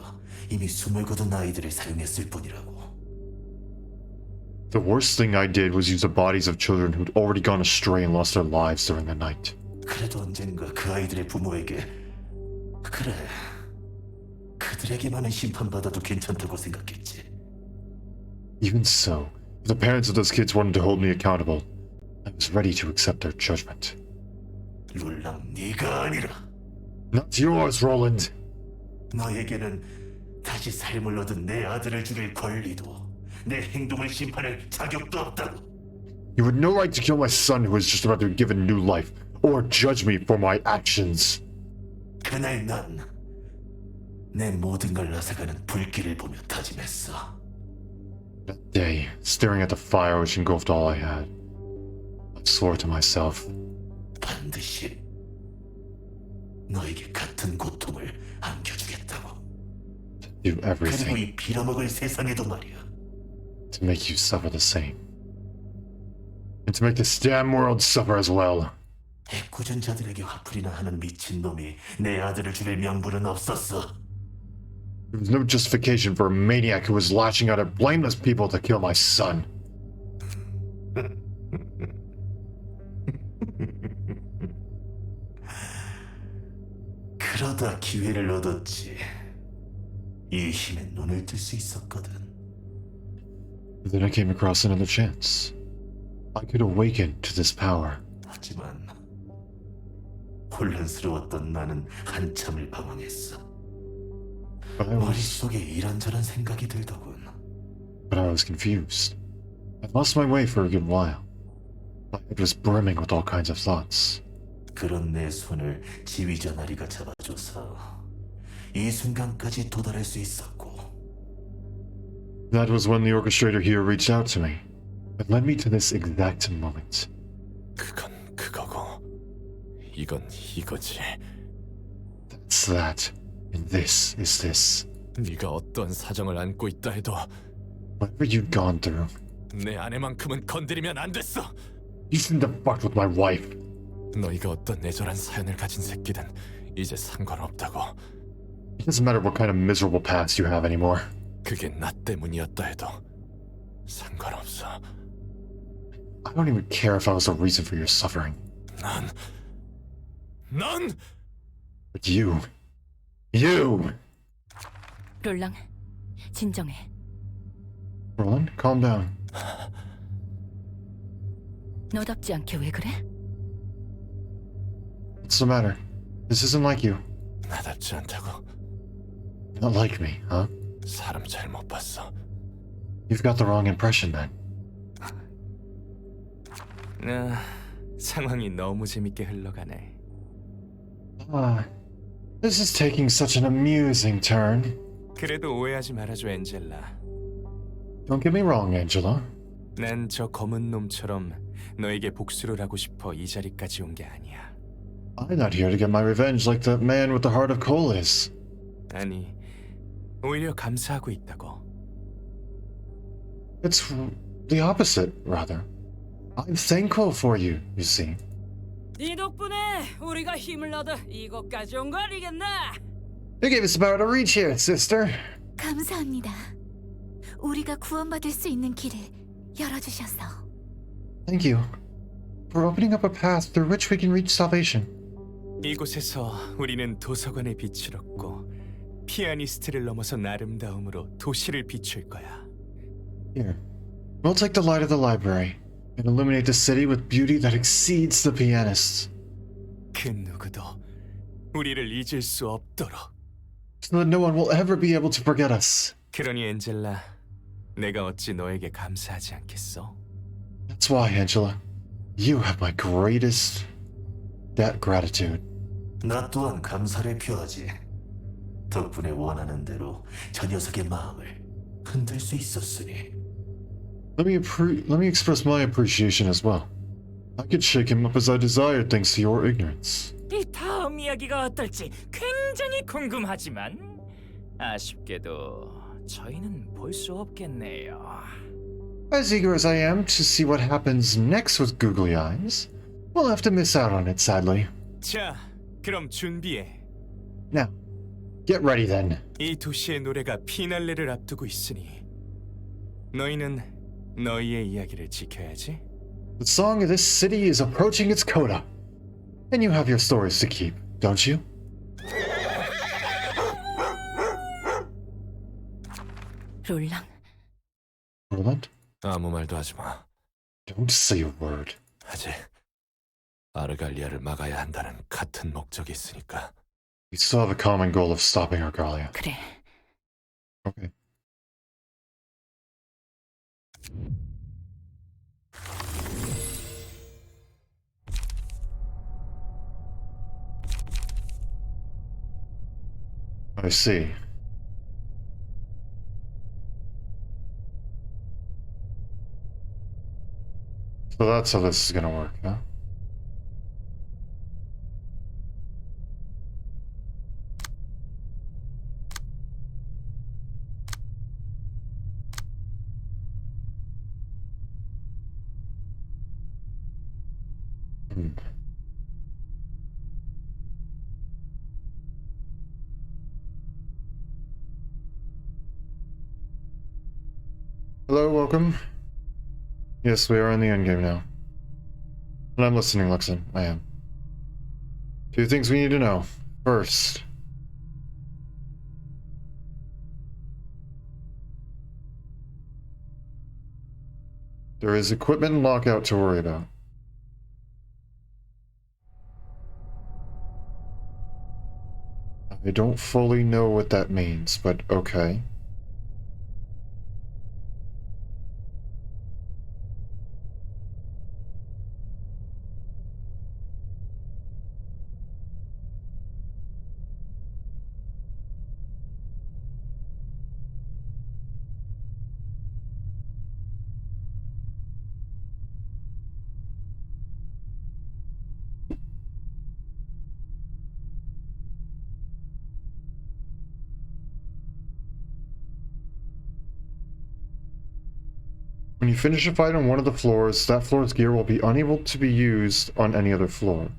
이미 숨을 거둔 아이들을 사용했을 뿐이라고. The worst thing I did was use the bodies of children who'd already gone astray and lost their lives during the night. 그래도 언젠가 그 아이들의 부모에게 그래 그들에게만은 심판받아도 괜찮다고 생각했지. Even so, if the parents of those kids wanted to hold me accountable, I was ready to accept their judgment. 룰랑 네가 아니라 Not yours, Roland. 너에게는 다시 삶을 얻은 내 아들을 죽일 권리도 내 행동을 심판할 자격도 없다고. You had no right to kill my son who was just about to be given new life, or judge me for my actions. 그날 난 내 모든 걸 앗아가는 불길을 보며 다짐했어. That day, staring at the fire which engulfed all I had, I swore to myself, 반드시 너에게 같은 고통을 안겨주겠다고. do 그리고 everything 이 빌어먹을 세상에도 말이야. to make you suffer the same. And to make this damn world suffer as well. 애꿎은 자들에게 화풀이나 하는 미친놈이 내 아들을 죽일 명분은 없었어. There was no justification for a maniac who was lashing out at blameless people to kill my son. 그러다 기회를 얻었지. 이 힘에 눈을 뜰 수 있었거든. Then I came across another chance. I could awaken to this power. 하지만 혼란스러웠던 나는 한참을 방황했어. 머릿속에 이런저런 생각이 들더군. But I was confused. I lost my way for a good while. My head was brimming with all kinds of thoughts. 그런 내 손을 지휘자 나리가 잡아줘서 이 순간까지 도달할 수 있었고. That was when the orchestrator here reached out to me. It led me to this exact moment. 그건 그거고 이건 이거지. That's that. And this is this. 네가 어떤 사정을 안고 있다 해도 Whatever you've gone through, 내 아내만큼은 건드리면 안 됐어. you shouldn't have fucked with my wife. 너희가 어떤 내절한 사연을 가진 새끼든 이제 상관없다고. It doesn't matter what kind of miserable past you have anymore. 그게 나 때문이었다 해도 상관없어. I don't even care if I was the reason for your suffering. 넌 But you. 롤랑, 진정해. Roland, calm down. 너답지 않게 왜 그래? What's the matter? This isn't like you. 나답지 않다고. Not like me, huh? 사람 잘못 봤어. You've got the wrong impression then. 상황이 너무 재밌게 흘러가네. This is taking such an amusing turn. 그래도 오해하지 말아줘, 엔젤라. Don't get me wrong, Angela. 난 저 검은 놈처럼 너에게 복수를 하고 싶어 이 자리까지 온 게 아니야. I'm not here to get my revenge like the man with the heart of coal is. 아니, 오히려 감사하고 있다고. It's the opposite, rather. I'm thankful for you, you see. 네 덕분에 우리가 힘을 얻어 이곳까지 온 거 아니겠나? You gave us the power to reach here, sister. 감사합니다. 우리가 구원받을 수 있는 길을 열어주셔서. Thank you for opening up a path through which we can reach salvation. 이곳에서 우리는 도서관의 빛을 얻고 피아니스트를 넘어선 아름다움으로 도시를 비출 거야. Here, we'll take the light of the library and illuminate the city with beauty that exceeds the pianists, 그 누구도 우리를 잊을 수 없도록. so that no one will ever be able to forget us. 그러니 엔젤라, 내가 어찌 너에게 감사하지 않겠어? That's why, Angela, you have my greatest gratitude. 나 또한 감사를 표하지. 덕분에 원하는 대로 저 녀석의 마음을 흔들 수 있었으니. Let me express my appreciation as well. I could shake him up as I desired thanks to your ignorance. 이 다음 이야기가 어떨지 굉장히 궁금하지만 아쉽게도 저희는 볼 수 없겠네요. As eager as I am to see what happens next with googly eyes, we'll have to miss out on it, sadly. 자, 그럼 준비해. Now, Get ready then. 이 도시의 노래가 피날레를 앞두고 있으니 너희는 너희의 이야기를 지켜야지. The song of this city is approaching its coda. And you have your stories to keep, don't you? 롤랑, Roland? 아무 말도 하지 마. Don't say a word. 아직 아르갈리아를 막아야 한다는 같은 목적이 있으니까. We still have a common goal of stopping Argalia. 그래. Okay. I see. So that's how this is gonna work, huh? Hmm. Hello, welcome. Yes, we are in the endgame now. And I'm listening, Luxon. I am. Two things we need to know. First, there is equipment and lockout to worry about. I don't fully know what that means, but okay. When you finish a fight on one of the floors, that floor's gear will be unable to be used on any other floor.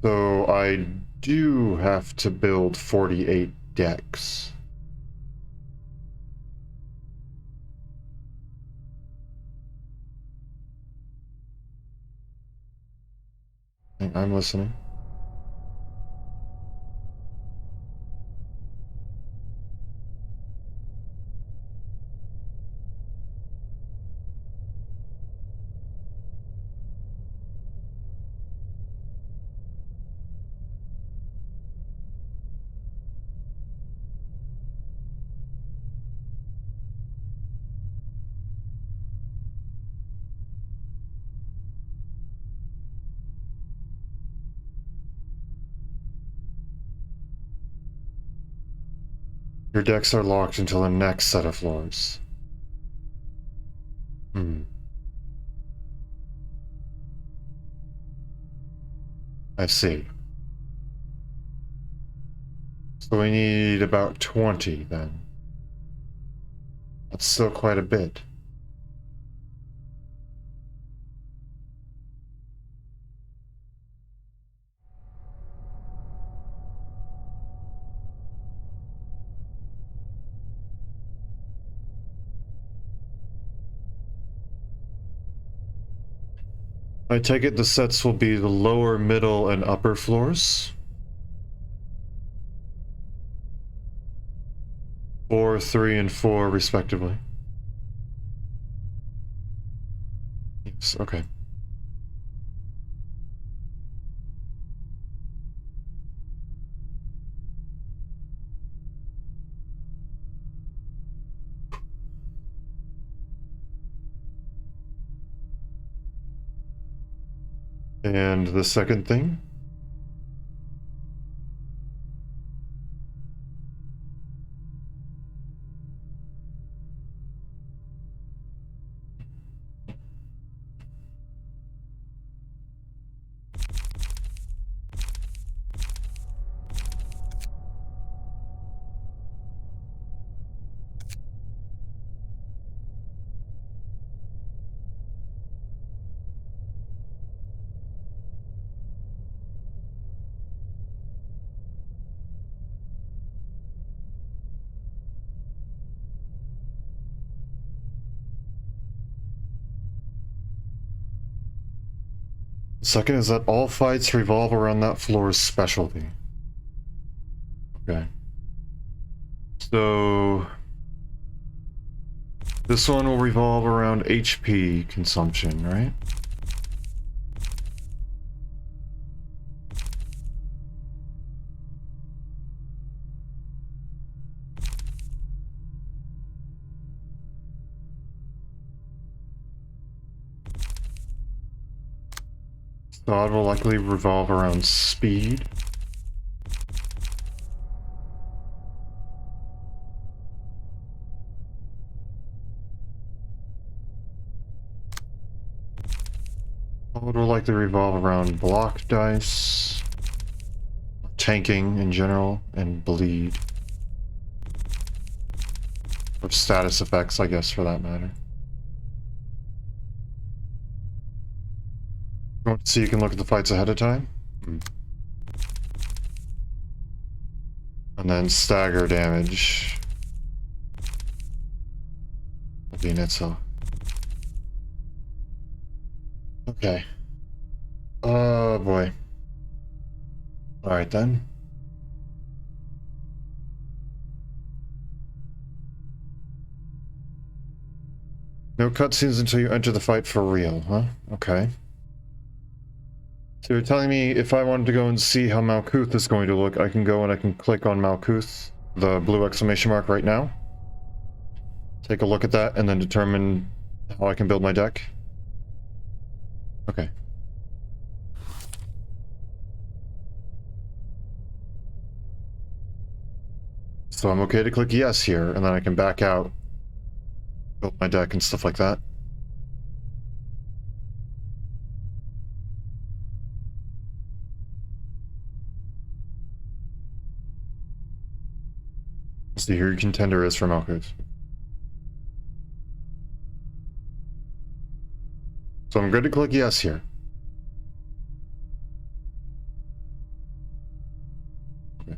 So I do have to build 48 decks. I'm listening. Your decks are locked until the next set of floors. I see. So we need about 20 then. That's still quite a bit. I take it the sets will be the lower, middle, and upper floors? 4, 3, and 4, respectively. Yes, okay. And the second thing? Second is that all fights revolve around that floor's specialty. Okay. So this one will revolve around HP consumption, right? Thought will likely revolve around speed. Thought will likely revolve around block dice, tanking in general, and bleed. Or status effects, I guess, for that matter. You want to see you can look at the fights ahead of time? And then stagger damage. That'd be an itself. Okay. Oh boy. Alright then. No cutscenes until you enter the fight for real, huh? Okay. So you're telling me if I wanted to go and see how Malkuth is going to look, I can go and I can click on Malkuth, the blue exclamation mark right now. Take a look at that and then determine how I can build my deck. Okay. So I'm okay to click yes here, and then I can back out, build my deck and stuff like that. Let's see who your contender is for Malkuth. So I'm good to click yes here. Okay.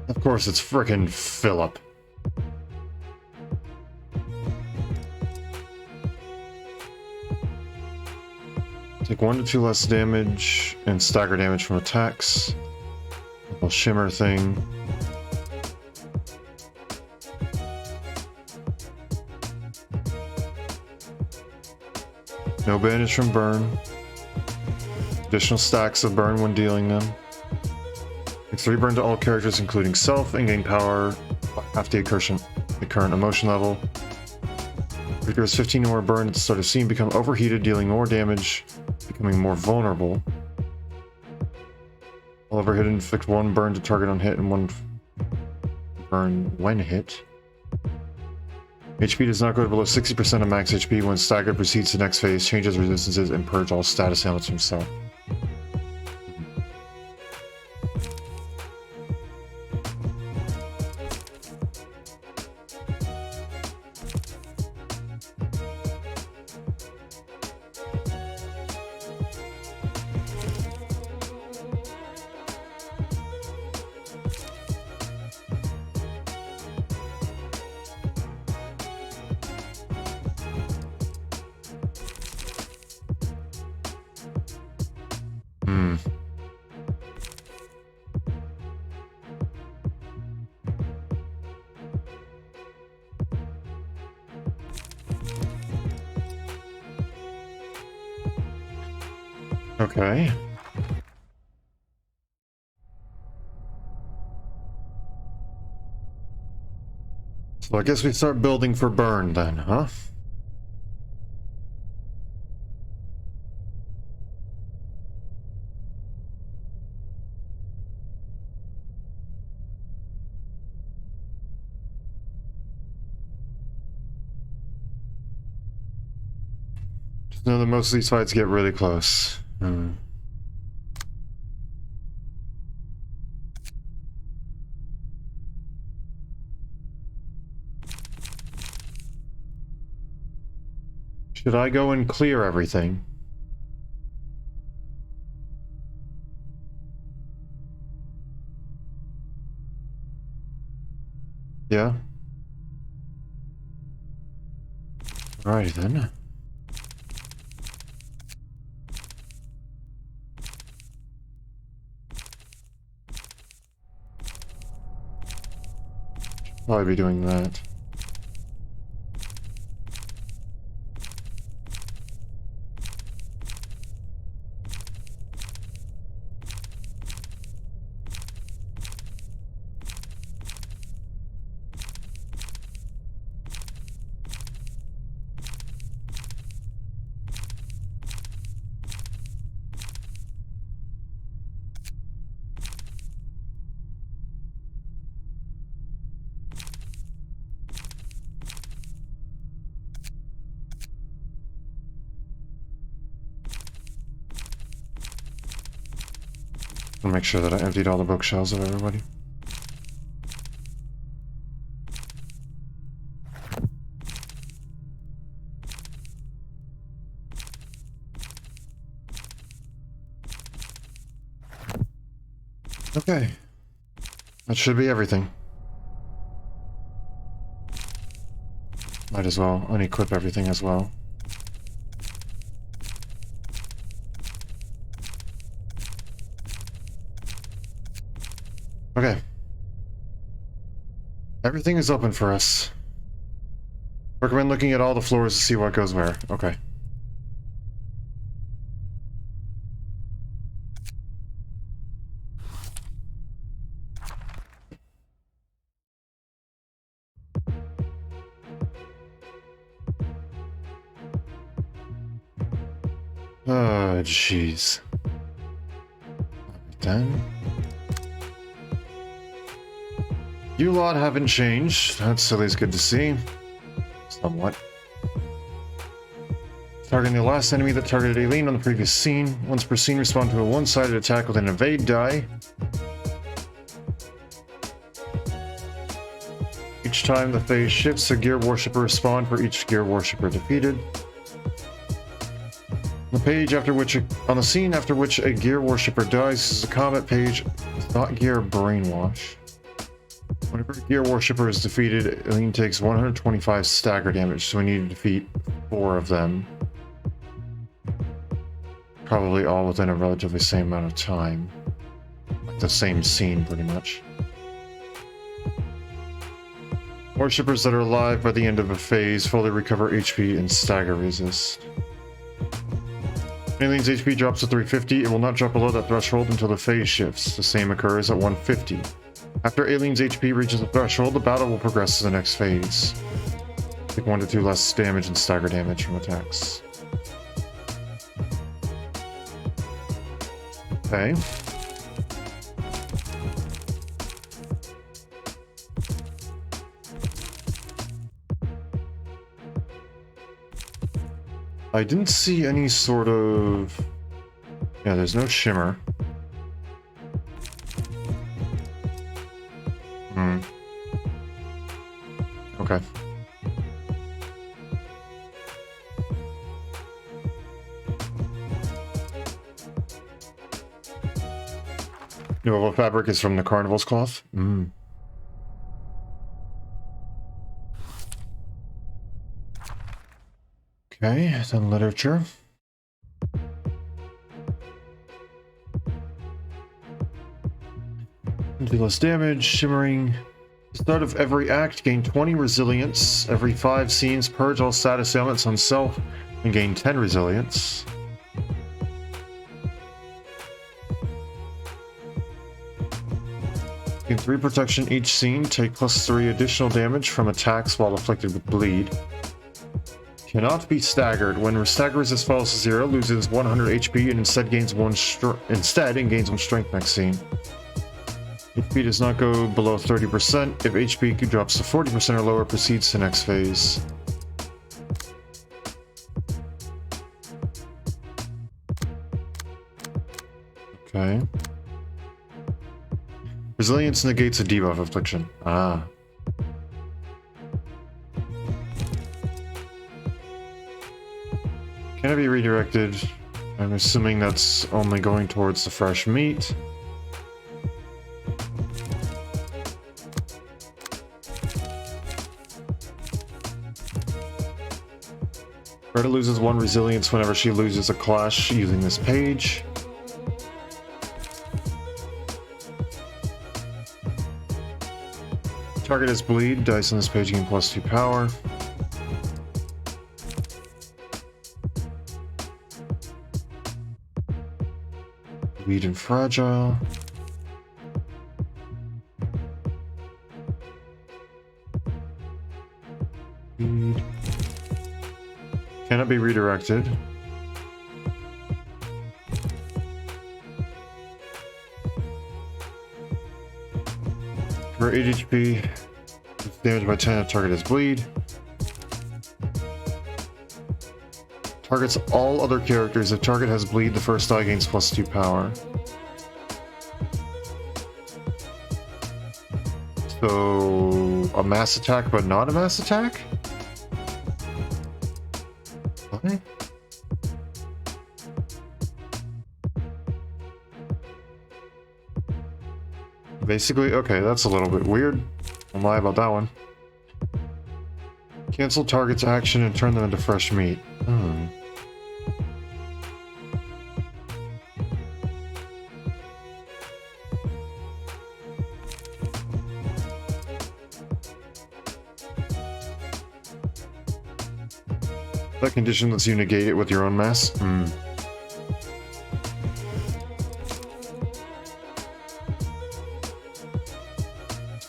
Of course, it's frickin' Philip. Take 1 to 2 less damage and stagger damage from attacks. A shimmer thing. No banish from burn. Additional stacks of burn when dealing them. Take 3 burn to all characters including self and gain power half the current emotion level. Creatures 15 or more burn at the start of scene become overheated, dealing more damage, becoming more vulnerable. All overheated, inflict 1 burn to target on hit and 1 burn when hit. HP does not go below 60% of max HP. When staggered, proceeds to the next phase, changes resistances, and purge all status ailments from self. Okay. So I guess we start building for burn then, huh? Just know that most of these fights get really close. Should I go and clear everything? Yeah. Alrighty then. Probably be doing that. I'll make sure that I emptied all the bookshelves of everybody. Okay. That should be everything. Might as well unequip everything as well. Okay. Everything is open for us. Recommend looking at all the floors to see what goes where. Okay. Oh, jeez. Then. You lot haven't changed. That's at least good to see. Somewhat. Targeting the last enemy that targeted Aileen on the previous scene. Once per scene, respond to a one-sided attack with an evade die. Each time the phase shifts, a gear worshipper respawn for each gear worshipper defeated. The page after which on the scene after which a gear worshipper dies is a comment page. Thought gear brainwash. Whenever a gear worshipper is defeated, Aileen takes 125 stagger damage, so we need to defeat 4 of them. Probably all within a relatively same amount of time. Like the same scene, pretty much. Worshippers that are alive by the end of a phase fully recover HP and stagger resist. When Aileen's HP drops to 350, it will not drop below that threshold until the phase shifts. The same occurs at 150. After Aileen's HP reaches the threshold, the battle will progress to the next phase. Take 1 to 2 less damage and stagger damage from attacks. Okay. I didn't see any sort of... Yeah, there's no shimmer. Okay. No, what fabric is from the carnival's cloth? Okay, then literature. Do less damage, shimmering. Start of every act, gain 20 resilience. Every 5 scenes, purge all status ailments on self and gain 10 resilience. Gain 3 protection each scene, take +3 additional damage from attacks while afflicted with bleed. Cannot be staggered. When stagger resist falls to 0, loses 100 HP and instead gains 1 strength next scene. HP does not go below 30%. If HP drops to 40% or lower, proceeds to next phase. Okay. Resilience negates a debuff affliction. Ah. Can it be redirected? I'm assuming that's only going towards the fresh meat. Target loses 1 resilience whenever she loses a clash using this page. Target has bleed. Dice on this page gain +2 power. Bleed and fragile. Bleed. Cannot be redirected. For 8 HP, it's damaged by 10 if target has bleed. Targets all other characters. If target has bleed, the first die gains +2 power. So, a mass attack, but not a mass attack? What? Basically, okay, that's a little bit weird. Don't lie about that one. Cancel target's action and turn them into fresh meat. That condition lets you negate it with your own mass?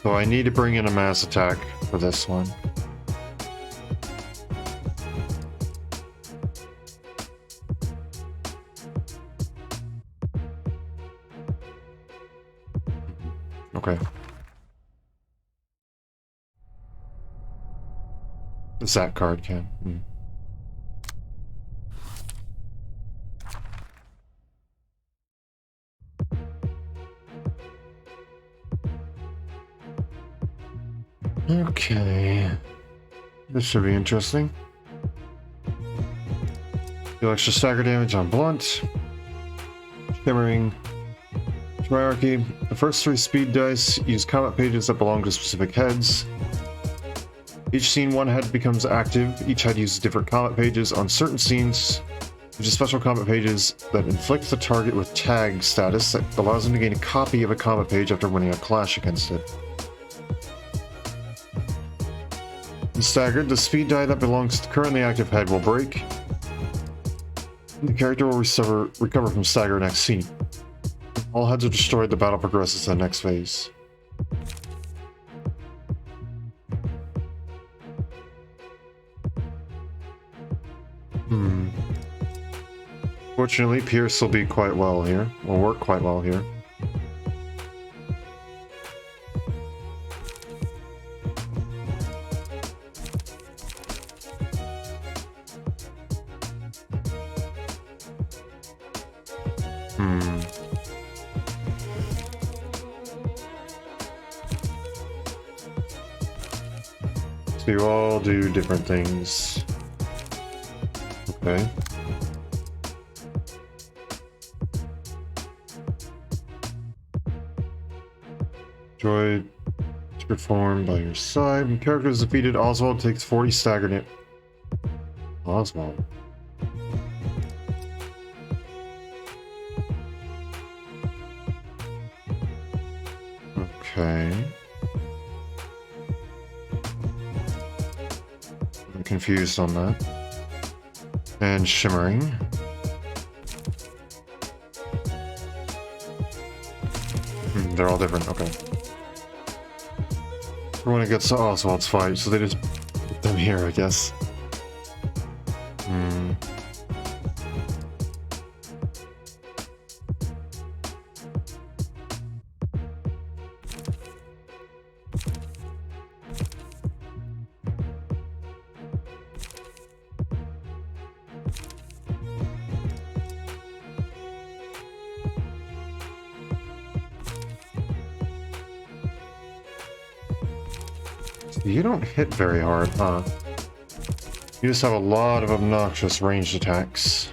So I need to bring in a mass attack for this one. Okay. The Zat card can. Okay. This should be interesting. Deal extra stagger damage on blunt. Shimmering. Hierarchy. The first 3 speed dice use combat pages that belong to specific heads. Each scene, 1 head becomes active. Each head uses different combat pages on certain scenes, which is special combat pages that inflict the target with tag status that allows them to gain a copy of a combat page after winning a clash against it. In staggered, the speed die that belongs to the currently active head will break. The character will recover from stagger next scene. All heads are destroyed, the battle progresses to the next phase. Fortunately, Pierce will be quite well here. Will work quite well here. So you all do different things. Okay. Droid to perform by your side. When character is defeated, Oswald takes 40 staggered hit. Oswald. Okay. I'm confused on that. And shimmering. They're all different, okay. When it gets to Oswald's fight, so they just put them here, I guess. You don't hit very hard, huh? You just have a lot of obnoxious ranged attacks.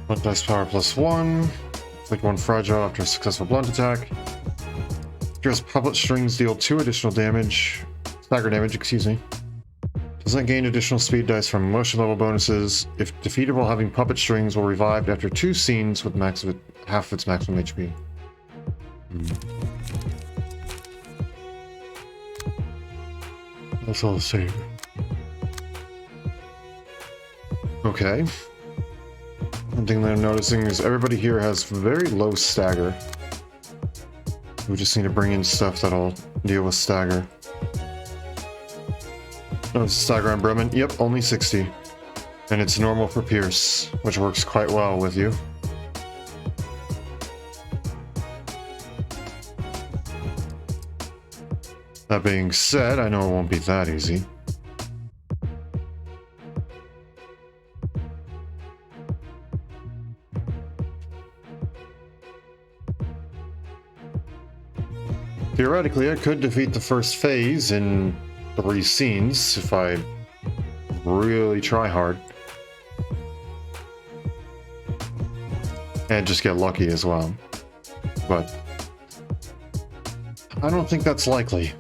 One dice power +1. Like one fragile after a successful blunt attack. Trigger's puppet strings deal 2 additional damage. Stagger damage, excuse me. Does not gain additional speed dice from emotion level bonuses. If defeated while having puppet strings, will revive after 2 scenes with half of its maximum HP. That's all the same. Okay. One thing that I'm noticing is everybody here has very low stagger. We just need to bring in stuff that'll deal with stagger. Oh, stagger on Bremen? Yep, only 60. And it's normal for Pierce, which works quite well with you. That being said, I know it won't be that easy. Theoretically, I could defeat the first phase in 3 scenes if I really try hard. And just get lucky as well. But I don't think that's likely.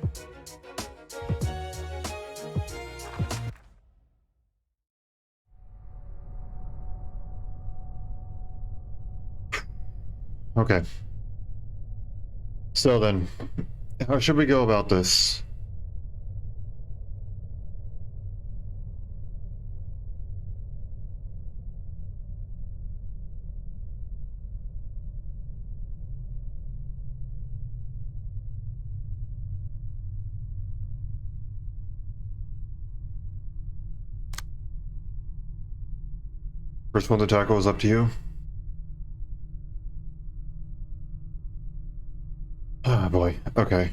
Okay. So then, how should we go about this? First one to tackle is up to you. Ah, boy. Okay.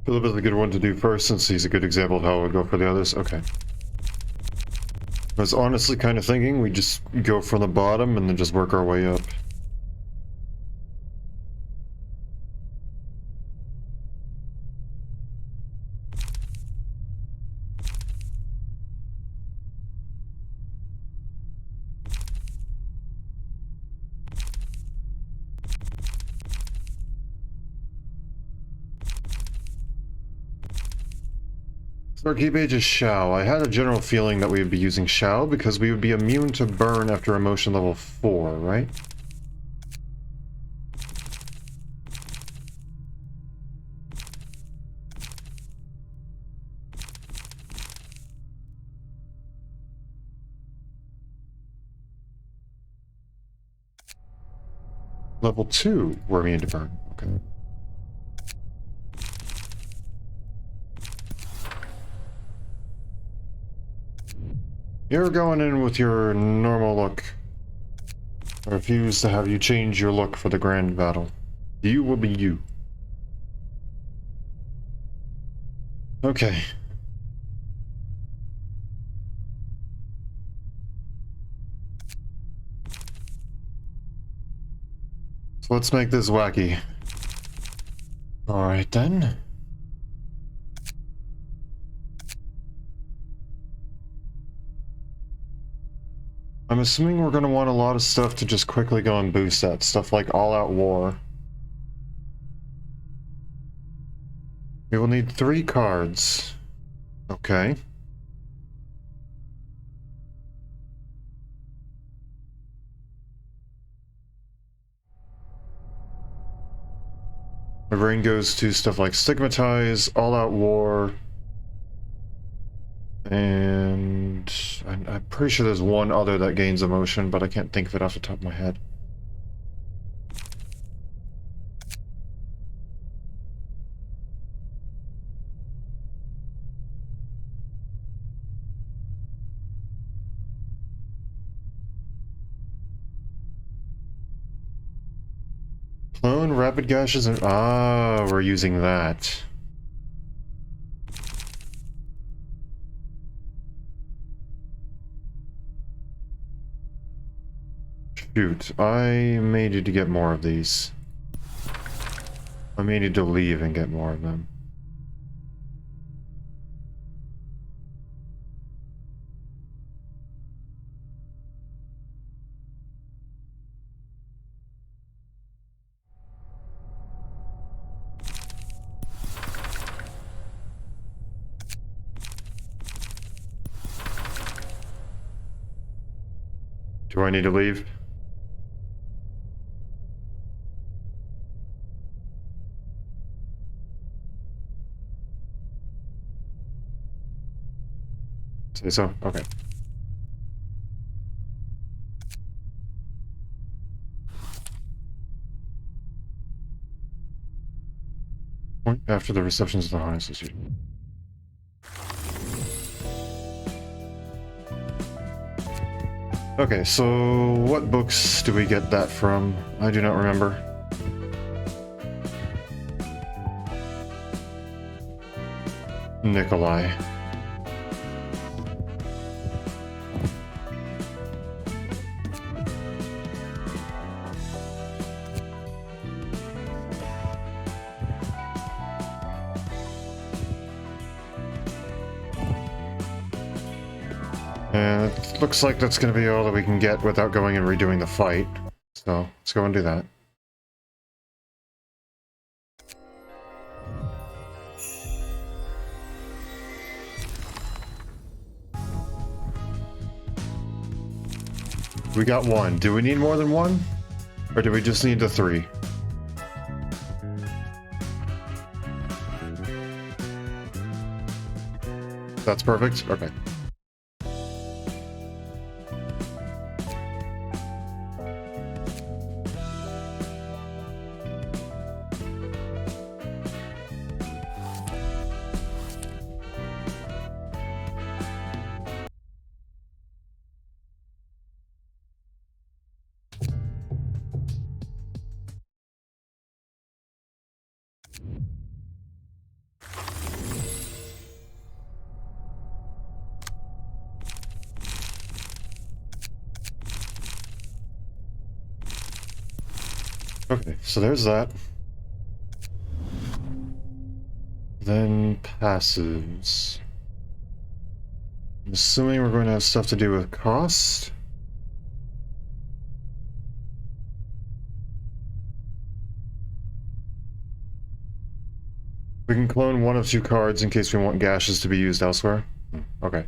Philip is a good one to do first, since he's a good example of how I would go for the others. Okay. I was honestly kind of thinking we just go from the bottom and then just work our way up. Our key page is Shao. I had a general feeling that we would be using Shao because we would be immune to burn after emotion level 4, right? Level 2, we're immune to burn. Okay. You're going in with your normal look. I refuse to have you change your look for the grand battle. You will be you. Okay. So let's make this wacky. Alright then. I'm assuming we're going to want a lot of stuff to just quickly go and boost that. Stuff like all-out war. We will need 3 cards. Okay. My brain goes to stuff like Stigmatize, All-Out War, and I'm pretty sure there's one other that gains emotion, but I can't think of it off the top of my head. Clone rapid gashes and we're using that. Shoot, I may need to get more of these. I may need to leave and get more of them. Do I need to leave? Say so? Okay. Point after the receptions of the Harness Institute. Okay, so what books do we get that from? I do not remember. Nikolai. And it looks like that's going to be all that we can get without going and redoing the fight. So, let's go and do that. We got one. Do we need more than one? Or do we just need the 3? That's perfect? Okay. Okay, so there's that. Then passives. I'm assuming we're going to have stuff to do with cost. We can clone one of 2 cards in case we want gashes to be used elsewhere. Okay.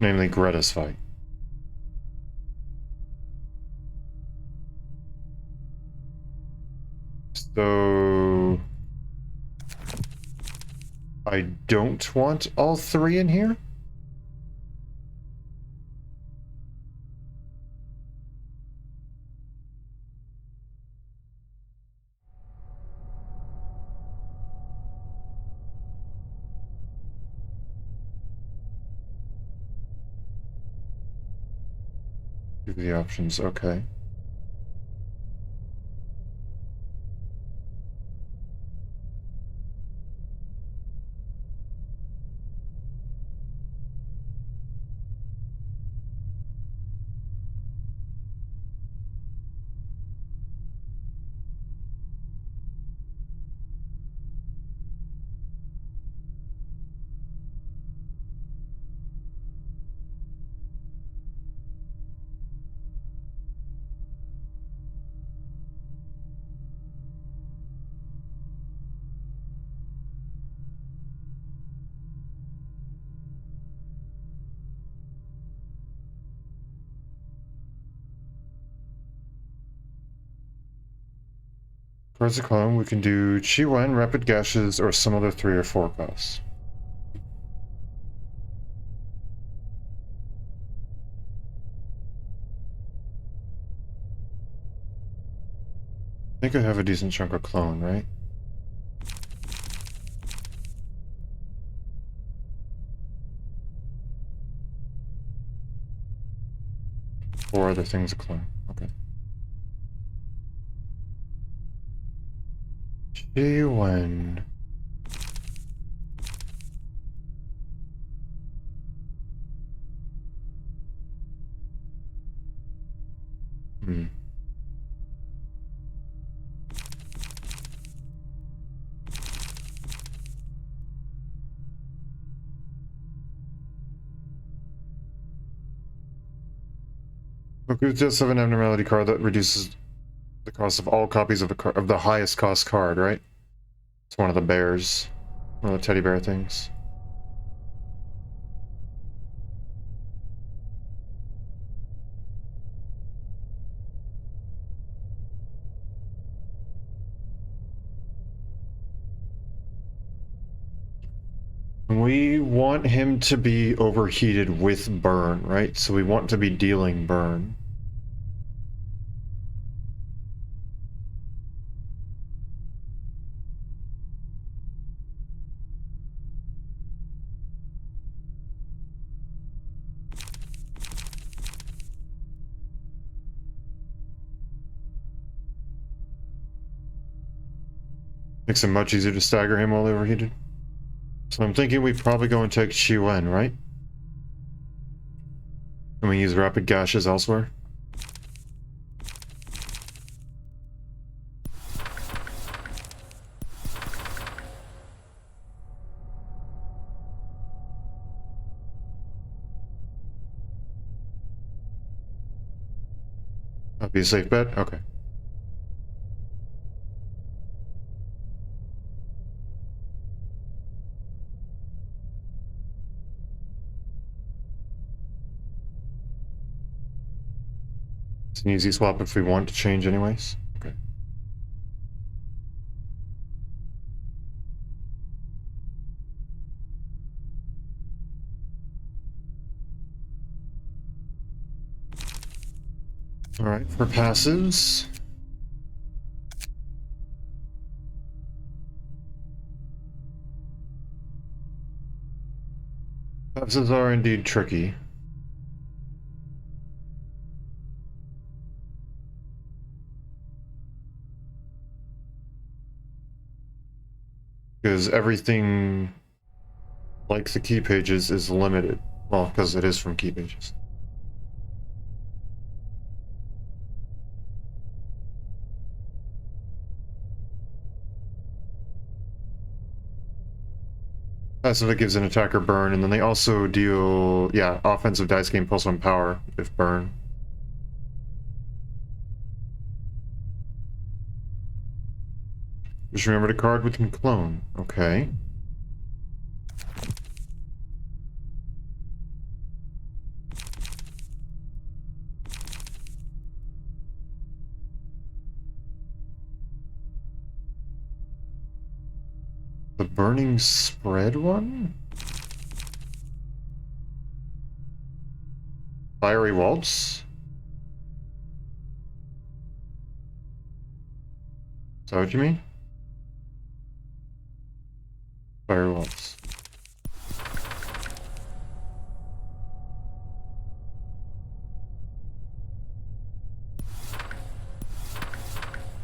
Namely Greta's fight. So I don't want all 3 in here? Give the options, okay. For as a clone, we can do Chiwen, Rapid Gashes, or some other 3 or 4 costs. I think I have a decent chunk of clone, right? 4 other things to clone. Okay. G1. Hmm. Okay, just have an abnormality card that reduces the cost of all copies of the highest cost card, right? It's one of the bears. One of the teddy bear things. We want him to be overheated with burn, right? So we want to be dealing burn. Makes it much easier to stagger him while overheated. So I'm thinking we probably go and take Wen, right? And we use rapid gashes elsewhere. That'd be a safe bet? Okay. It's an easy swap if we want to change anyways. Okay. Alright, for passives. Passives are indeed tricky. Because everything, like the key pages, is limited. Well, because it is from key pages. So that gives an attacker burn, and then they also deal, yeah, offensive dice gain +1 power if burn. Just remember the card we can clone. Okay. The Burning Spread one? Fiery Waltz? Is that what you mean? Fiery Waltz.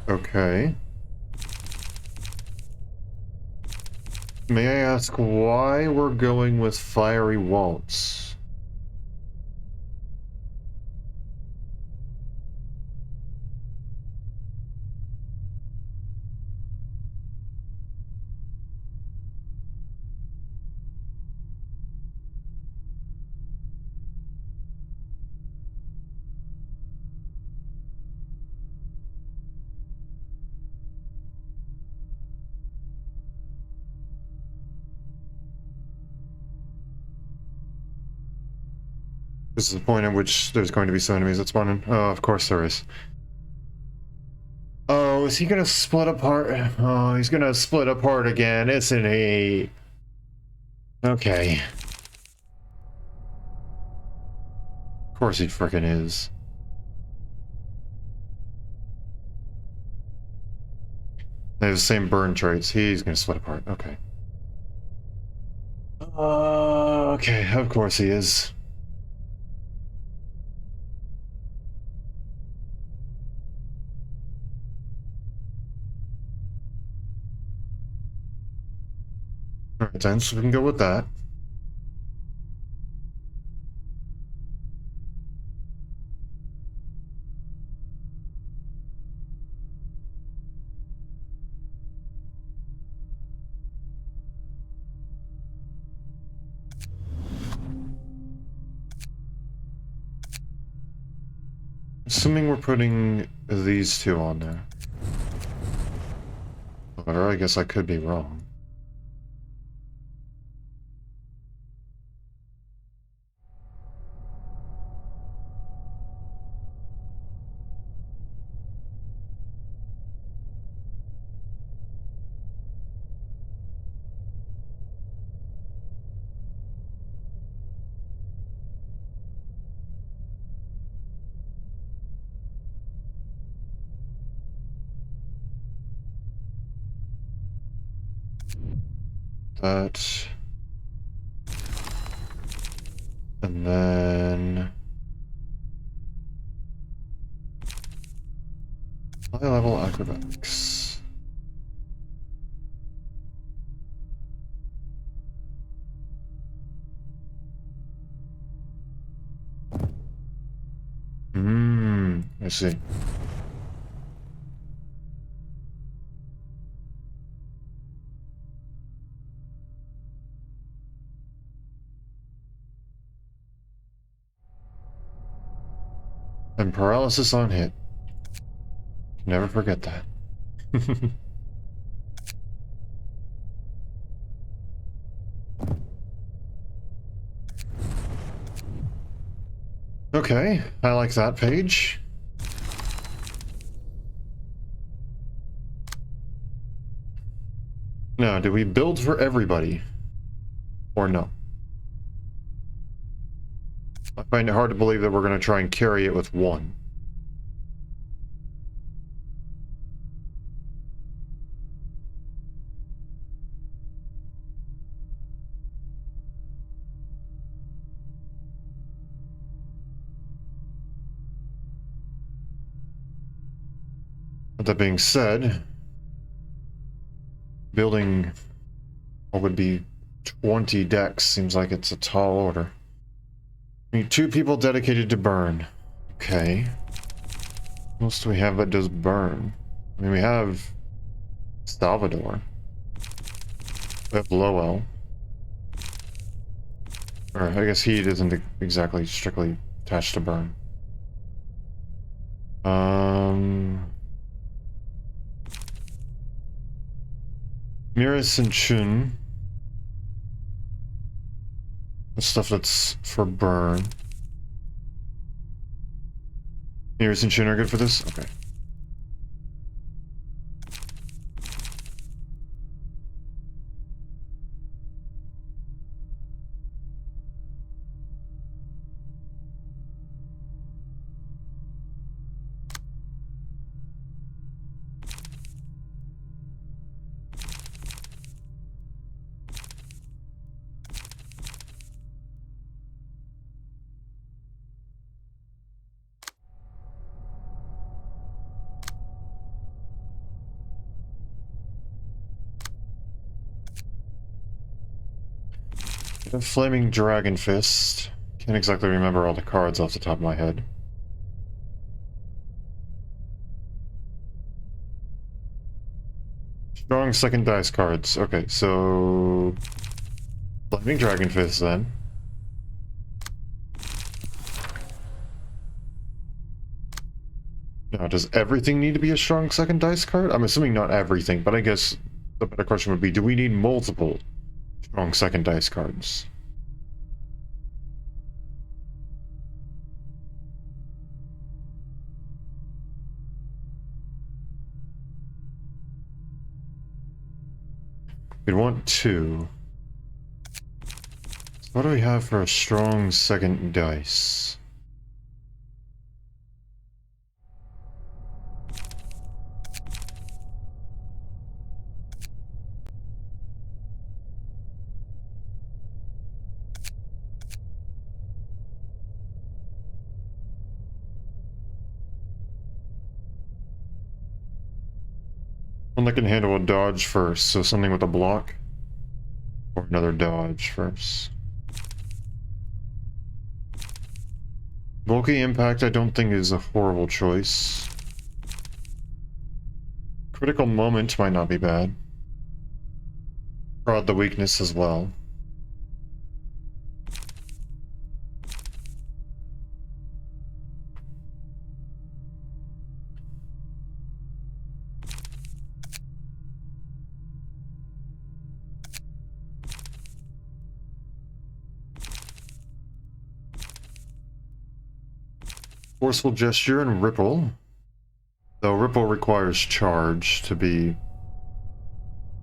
Okay. May I ask why we're going with Fiery Waltz? This is the point at which there's going to be some enemies that spawn in. Oh, of course there is. Oh, is he gonna split apart? Oh, he's gonna split apart again, isn't he? Okay. Of course he frickin' is. They have the same burn traits. He's gonna split apart. Okay. Okay, of course he is. Alright then, so we can go with that. Assuming we're putting these two on there. However, I guess I could be wrong. That. And then high level acrobatics. I see. And paralysis on hit. Never forget that. Okay, I like that page. Now, do we build for everybody? Or no? I find it hard to believe that we're going to try and carry it with one. With that being said, building what would be 20 decks seems like it's a tall order. We need 2 people dedicated to burn. Okay. What else do we have that does burn? I mean, we have Salvador. We have Lowell. Or I guess heat isn't exactly strictly attached to burn. Miras and Chun. The stuff that's for burn. Miras and Chun are good for this? Okay. The Flaming Dragon Fist. Can't exactly remember all the cards off the top of my head. Strong second dice cards. Okay, so Flaming Dragon Fist then. Now, does everything need to be a strong second dice card? I'm assuming not everything, but I guess the better question would be, do we need multiple strong second dice cards? We'd want 2. So what do we have for a strong second dice? One that can handle a dodge first, so something with a block. Or another dodge first. Bulky impact I don't think is a horrible choice. Critical moment might not be bad. Prod the weakness as well. Forceful gesture and ripple. Though ripple requires charge to be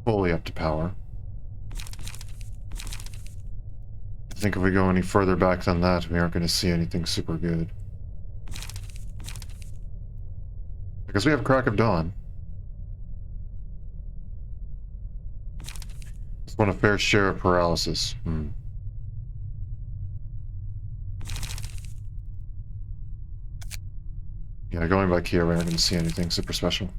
fully up to power. I think if we go any further back than that, we aren't going to see anything super good. Because we have Crack of Dawn. Just want a fair share of paralysis. Yeah, going back here, we're not going to see anything super special.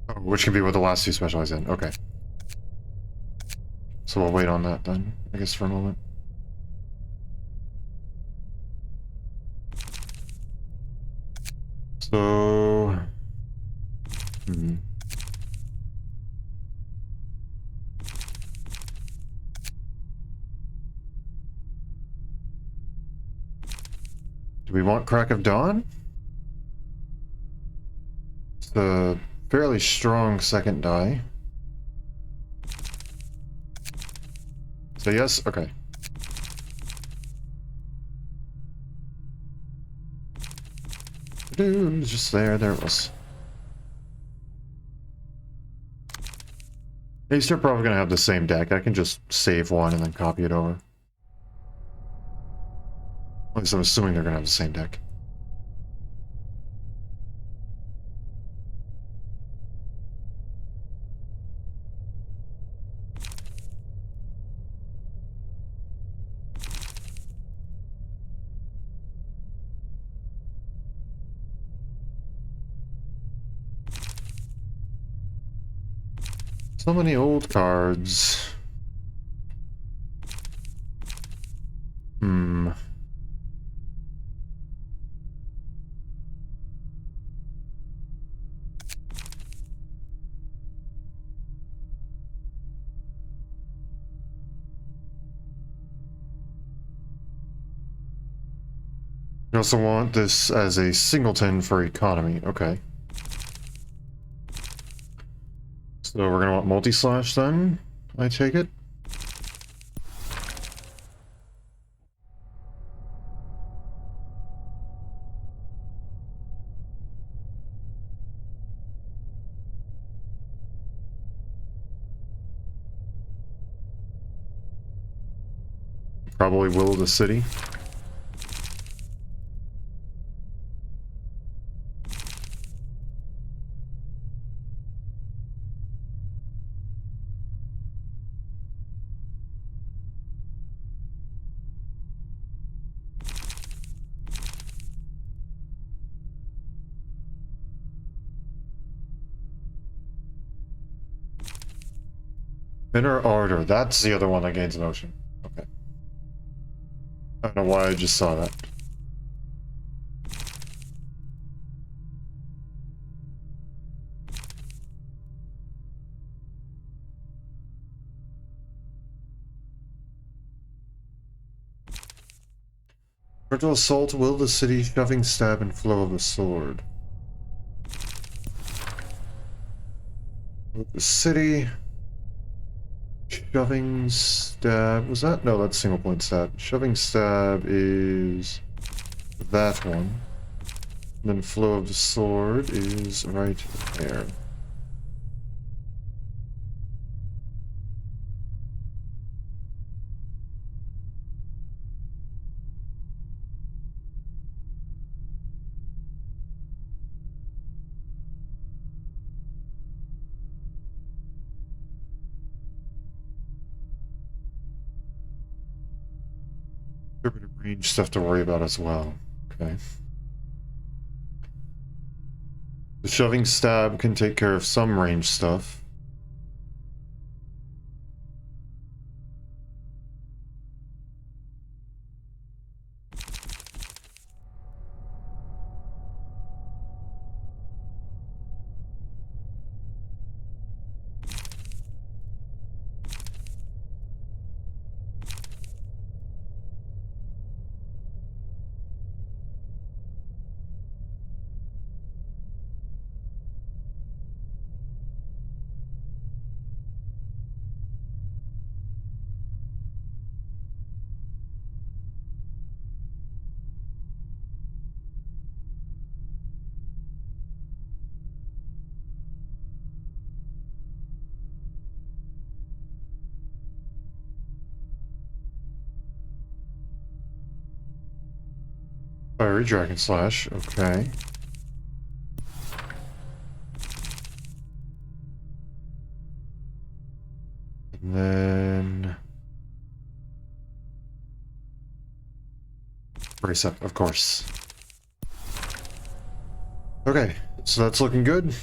Oh, which can be what the last two specialize in. Okay. So we'll wait on that then, I guess, for a moment. So... Do we want Crack of Dawn? It's a fairly strong second die. So yes? Okay. Dude, it's just there. There it was. These are probably going to have the same deck. I can just save one and then copy it over. At least I'm assuming they're going to have the same deck. So many old cards. You also want this as a singleton for economy. Okay. So we're gonna want multi-slash then, I take it? Probably Will the City. Inner Ardor, that's the other one that gains emotion. Okay. I don't know why I just saw that. Brutal Assault, Will the City, Shoving Stab, and Flow of the Sword. Will the City... Shoving Stab, was that? No, that's single point stab. Shoving Stab is that one. Then flow of the sword is right there. A bit of range stuff to worry about as well. Okay. The shoving stab can take care of some range stuff. Fiery Dragon Slash, okay. And then... Brace up, of course. Okay, so that's looking good.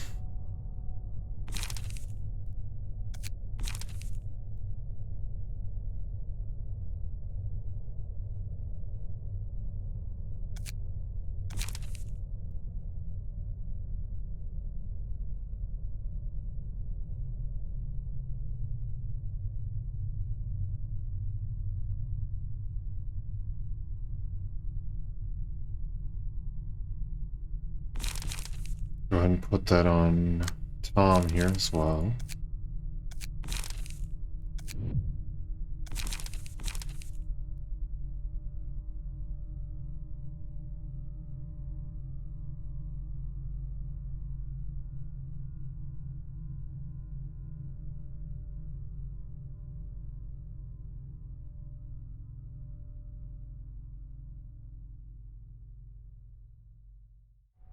Go ahead and put that on Tom here as well.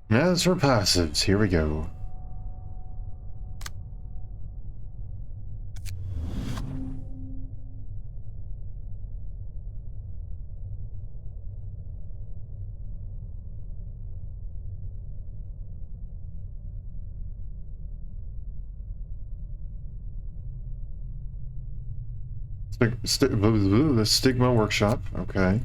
As for passives, here we go. The Stigma Workshop, okay.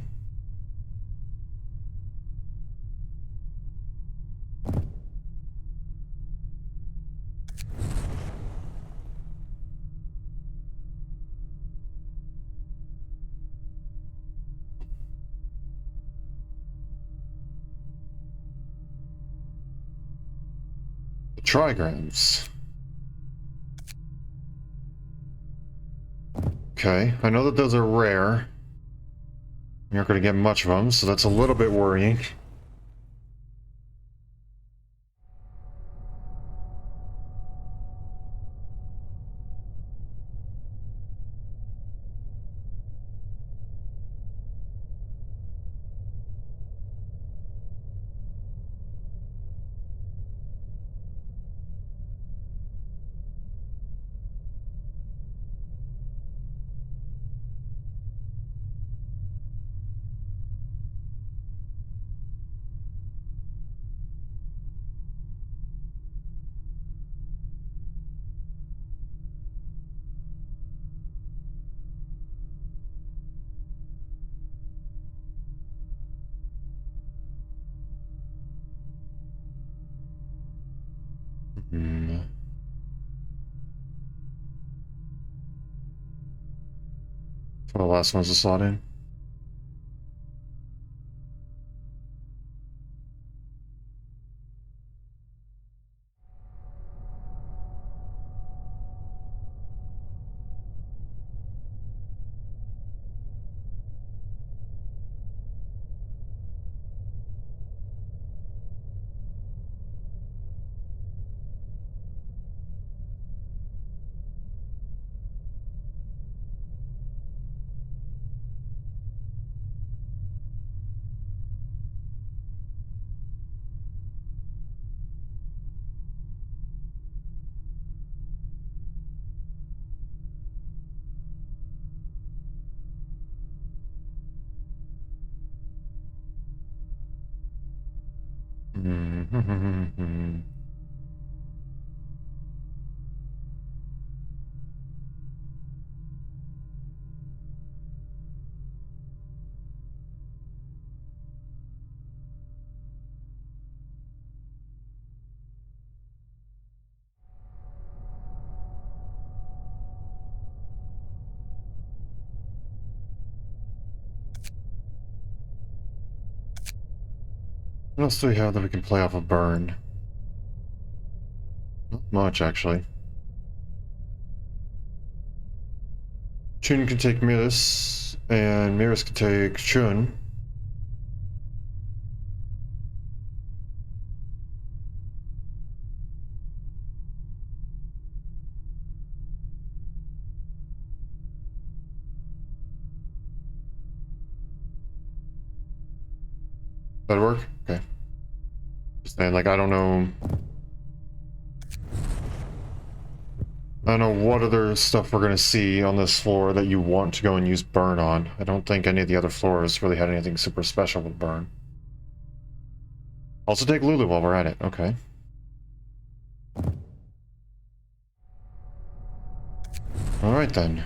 The Trigrams. Okay, I know that those are rare. You're not going to get much of them, so that's a little bit worrying. So the last one's a slot in. What else do we have that we can play off a burn? Not much, actually. Chun can take Miris, and Miris can take Chun. That'd work? Okay. Just saying, like, I don't know what other stuff we're gonna see on this floor that you want to go and use burn on. I don't think any of the other floors really had anything super special with burn. Also take Lulu while we're at it. Okay. Alright then.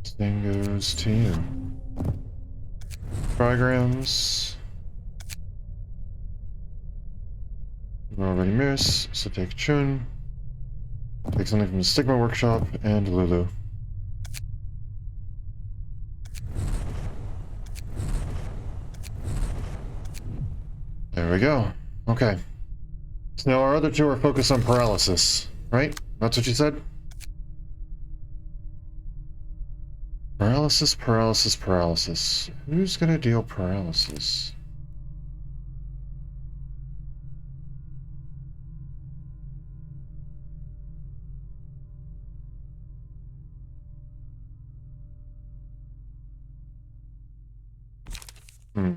This thing goes to you. Trigrams. We're already miss, so take Chun. Take something from the Stigma Workshop and Lulu. There we go. Okay. So now our other two are focused on paralysis, right? That's what you said? Paralysis, paralysis, paralysis. Who's gonna deal paralysis? Hmm.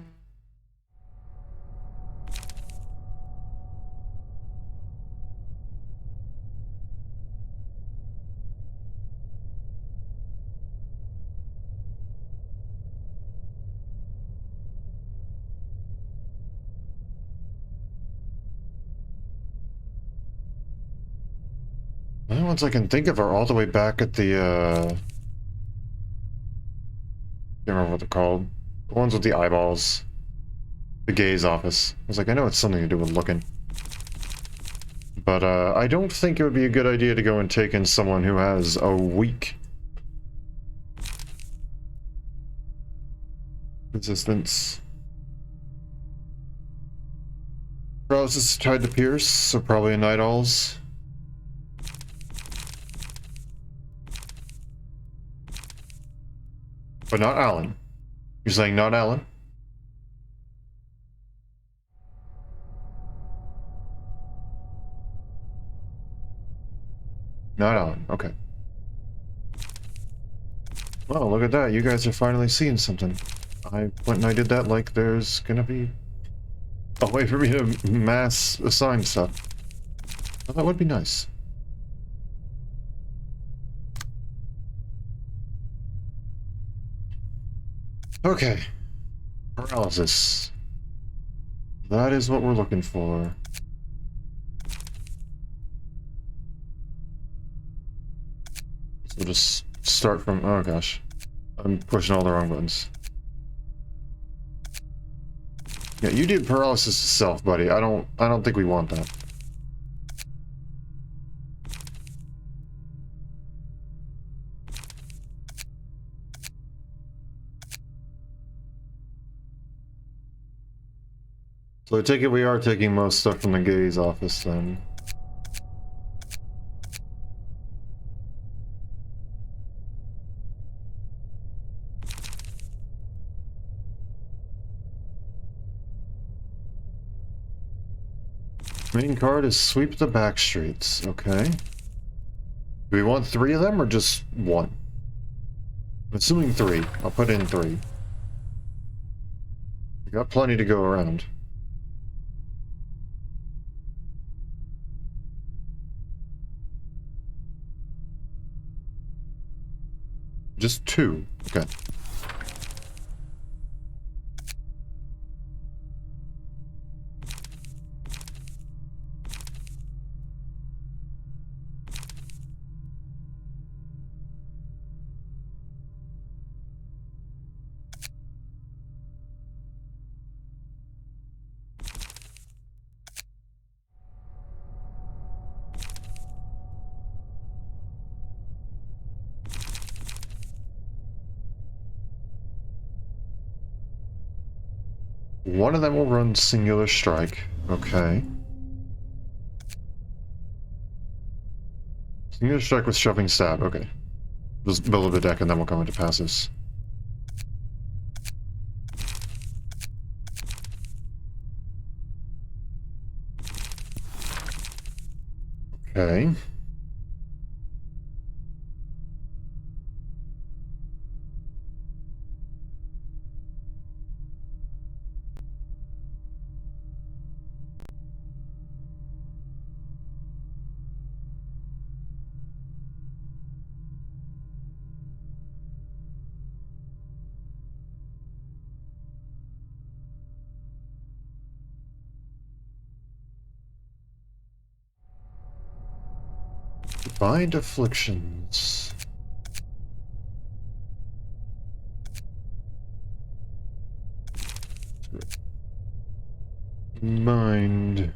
The only ones I can think of are all the way back at the, can't remember what they're called. The ones with the eyeballs. The gaze office. I was like, I know it's something to do with looking. But, I don't think it would be a good idea to go and take in someone who has a weak resistance. Paralysis is tied to Pierce, so probably a Night Owls. But not Alan. You're saying not Alan? Not Alan, okay. Well, look at that. You guys are finally seeing something. I went and I did that like there's gonna be a way for me to mass assign stuff. Well, that would be nice. Okay. Paralysis. That is what we're looking for. So we'll just start from... Oh gosh. I'm pushing all the wrong buttons. Yeah, you did paralysis itself, buddy. I don't think we want that. So I take it we are taking most stuff from the gaze office then. Main card is sweep the back streets. Okay. Do we want 3 of them or just 1? I'm assuming 3. I'll put in 3. We got plenty to go around. Just 2. Okay. One of them will run singular strike. Okay. Singular strike with shoving stab. Okay. Just build a deck and then we'll come into passives. Okay. Bind afflictions. Mind.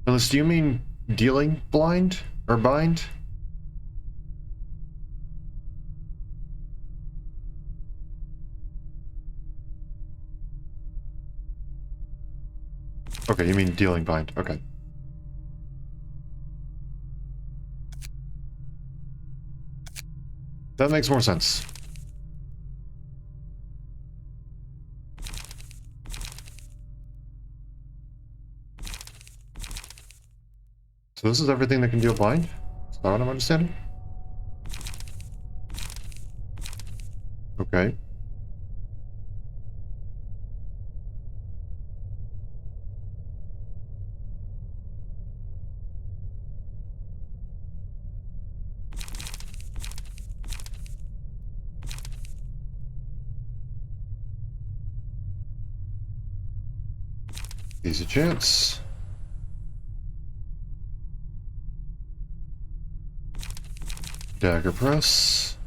Unless, do you mean dealing blind or bind? Okay, you mean dealing bind. Okay. That makes more sense. So this is everything that can deal blind? Is that what I'm understanding? Okay. Easy chance. Dagger press.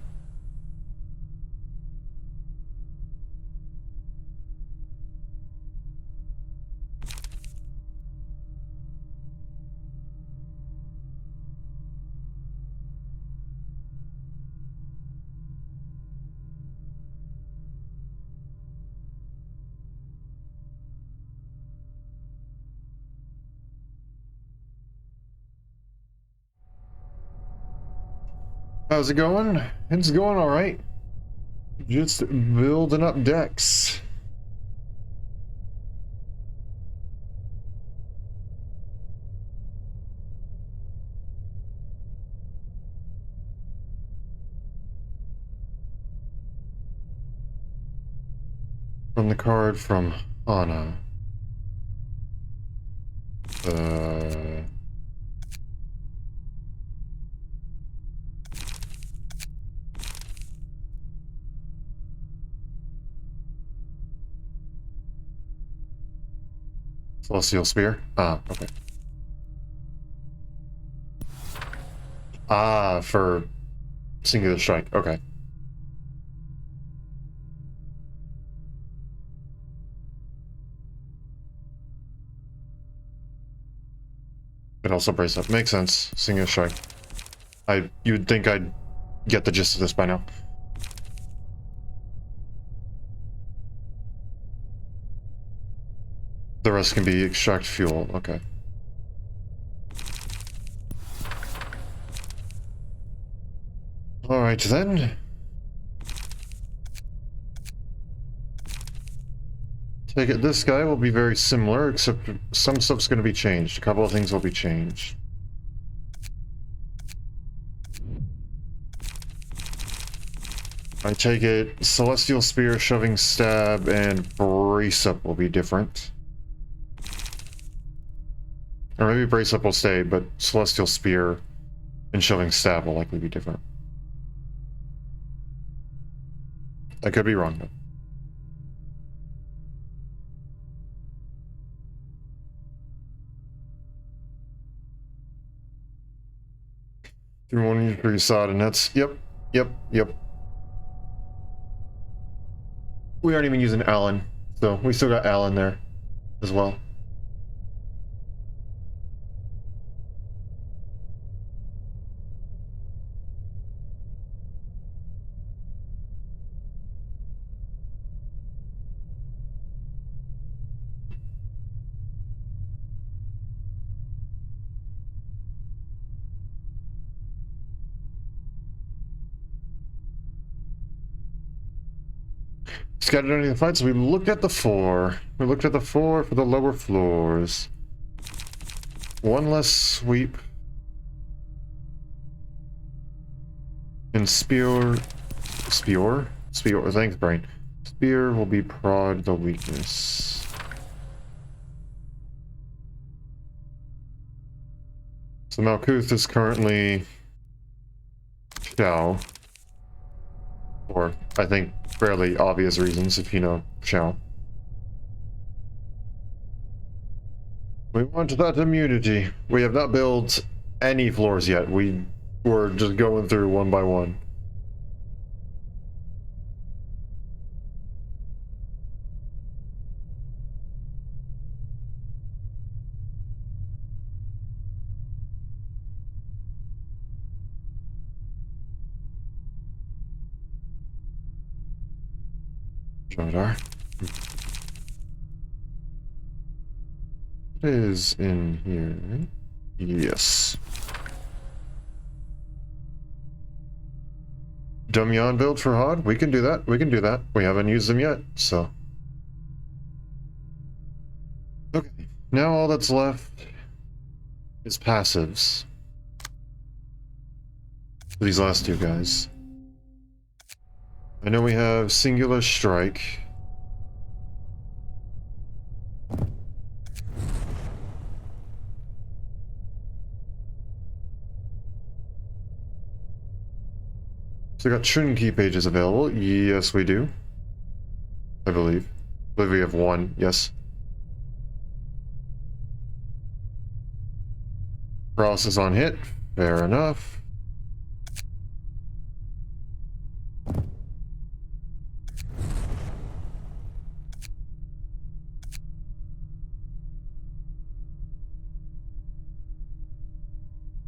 How's it going? It's going all right. Just building up decks. From the card from Anna. Celestial Spear? Ah, okay. Ah, for singular strike. Okay. It also brace up. Makes sense. Singular strike. You'd think I'd get the gist of this by now. The rest can be extract fuel. Okay. Alright then. Take it this guy will be very similar, except some stuff's going to be changed. A couple of things will be changed. I take it Celestial Spear, Shoving Stab, and Brace Up will be different. Or maybe Brace Up will stay, but Celestial Spear and Shoving Stab will likely be different. I could be wrong, though. Through one of your sod and nets. Yep. We aren't even using Alan, so we still got Alan there as well. Scattered underneath the fight, so we looked at the 4. We looked at the 4 for the lower floors. One less sweep. And Spear, thanks, brain. Spear will be prod the weakness. So Malkuth is currently Xiao. For, I think, fairly obvious reasons, if you know Xiao. We want that immunity. We have not built any floors yet. We were just going through one by one. Jodar. It is in here, right? Yes. Dumyon build for Hod? We can do that. We can do that. We haven't used them yet, so. Okay. Now all that's left is passives. For these last two guys. I know we have Singular Strike. So we got Chunki pages available. Yes, we do. I believe. I believe we have one. Yes. Cross is on hit. Fair enough.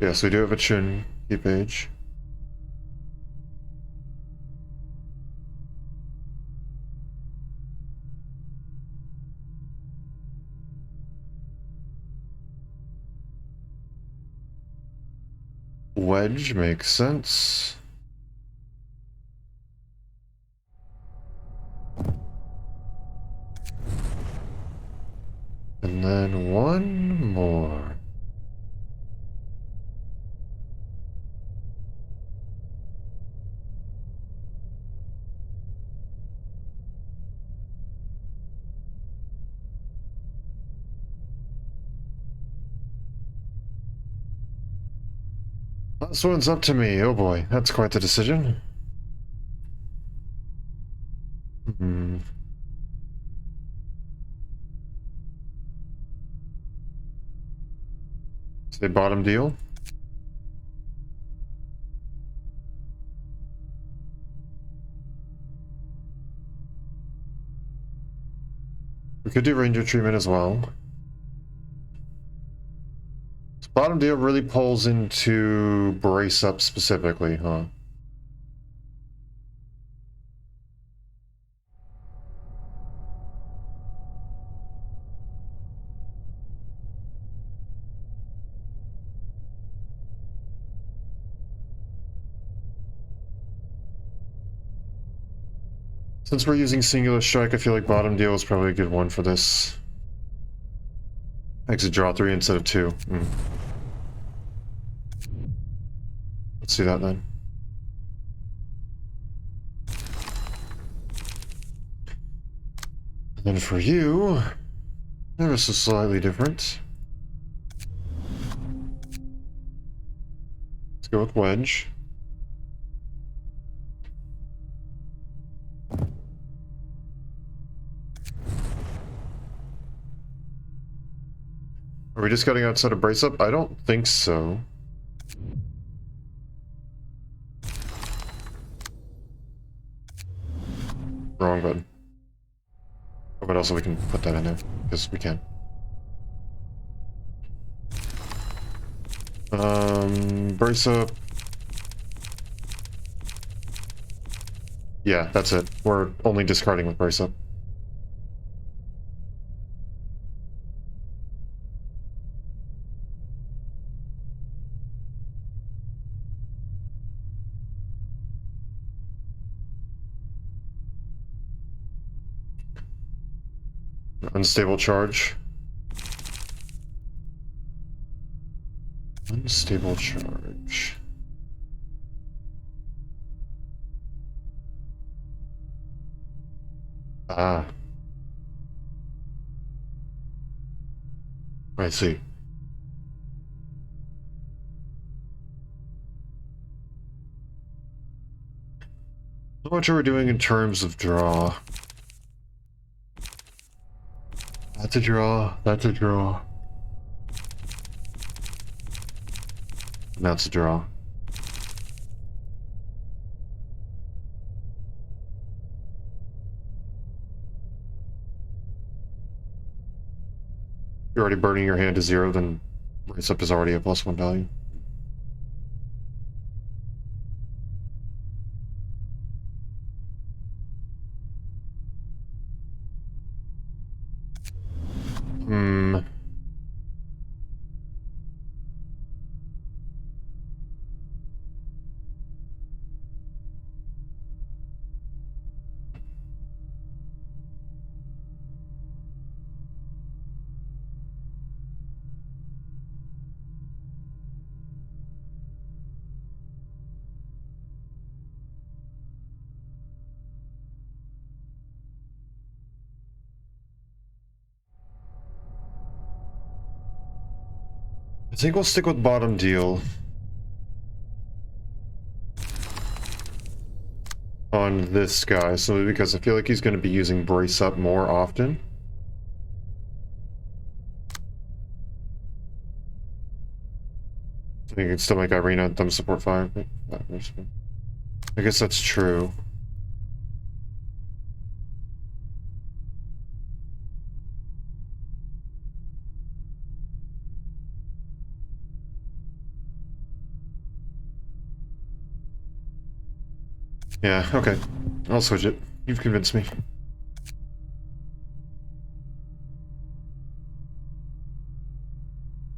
Yes, we do have a Chunki page. Wedge makes sense. And then one more. This one's up to me. Oh boy, that's quite the decision. Say bottom deal. We could do ranger treatment as well. So bottom deal really pulls into brace up specifically, huh? Since we're using Singular Strike, I feel like bottom deal is probably a good one for this. Exit draw 3 instead of 2. Let's see that then. then for you, this is slightly different. Let's go with Wedge. Are we just cutting outside of brace up? I don't think so. Wrong button. Oh, but also we can put that in there, because we can. Brace up. Yeah, that's it. We're only discarding with brace up. Unstable charge. Unstable charge. Ah. I see. How much are we doing in terms of draw? That's a draw. That's a draw. And that's a draw. You're already burning your hand to 0, then brace up is already a +1 value. Hmm. I think we'll stick with bottom deal on this guy, so because I feel like he's going to be using brace up more often. I think you can still make Irina and thumb support 5, but I guess that's true. Yeah, okay. I'll switch it. You've convinced me.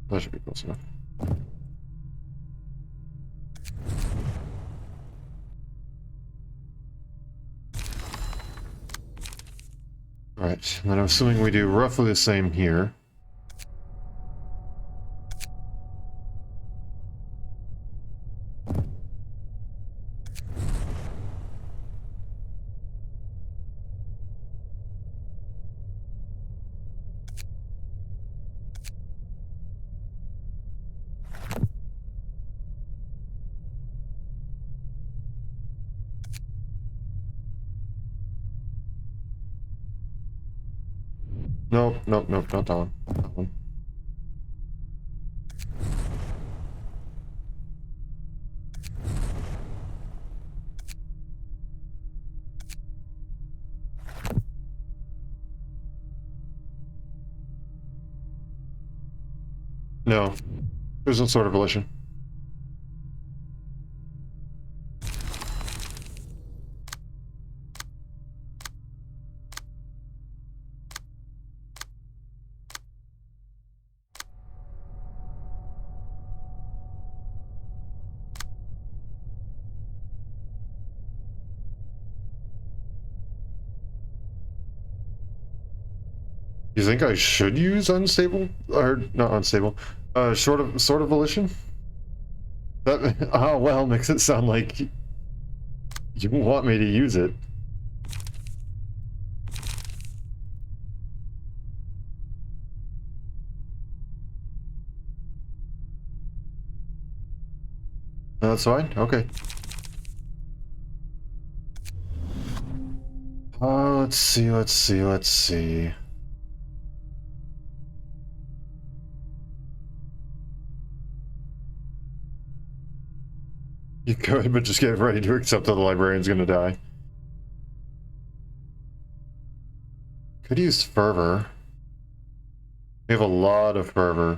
That should be close enough. Alright, and then I'm assuming we do roughly the same here. Nope, nope, nope, not that one. That one. No. There's some sort of volition. You think I should use unstable? Or not unstable. Sort of volition? That oh well makes it sound like you want me to use it. That's fine. Okay. Let's see. Let's see. Let's see. You could, but just get ready to accept that the librarian's gonna die. Could use fervor. We have a lot of fervor.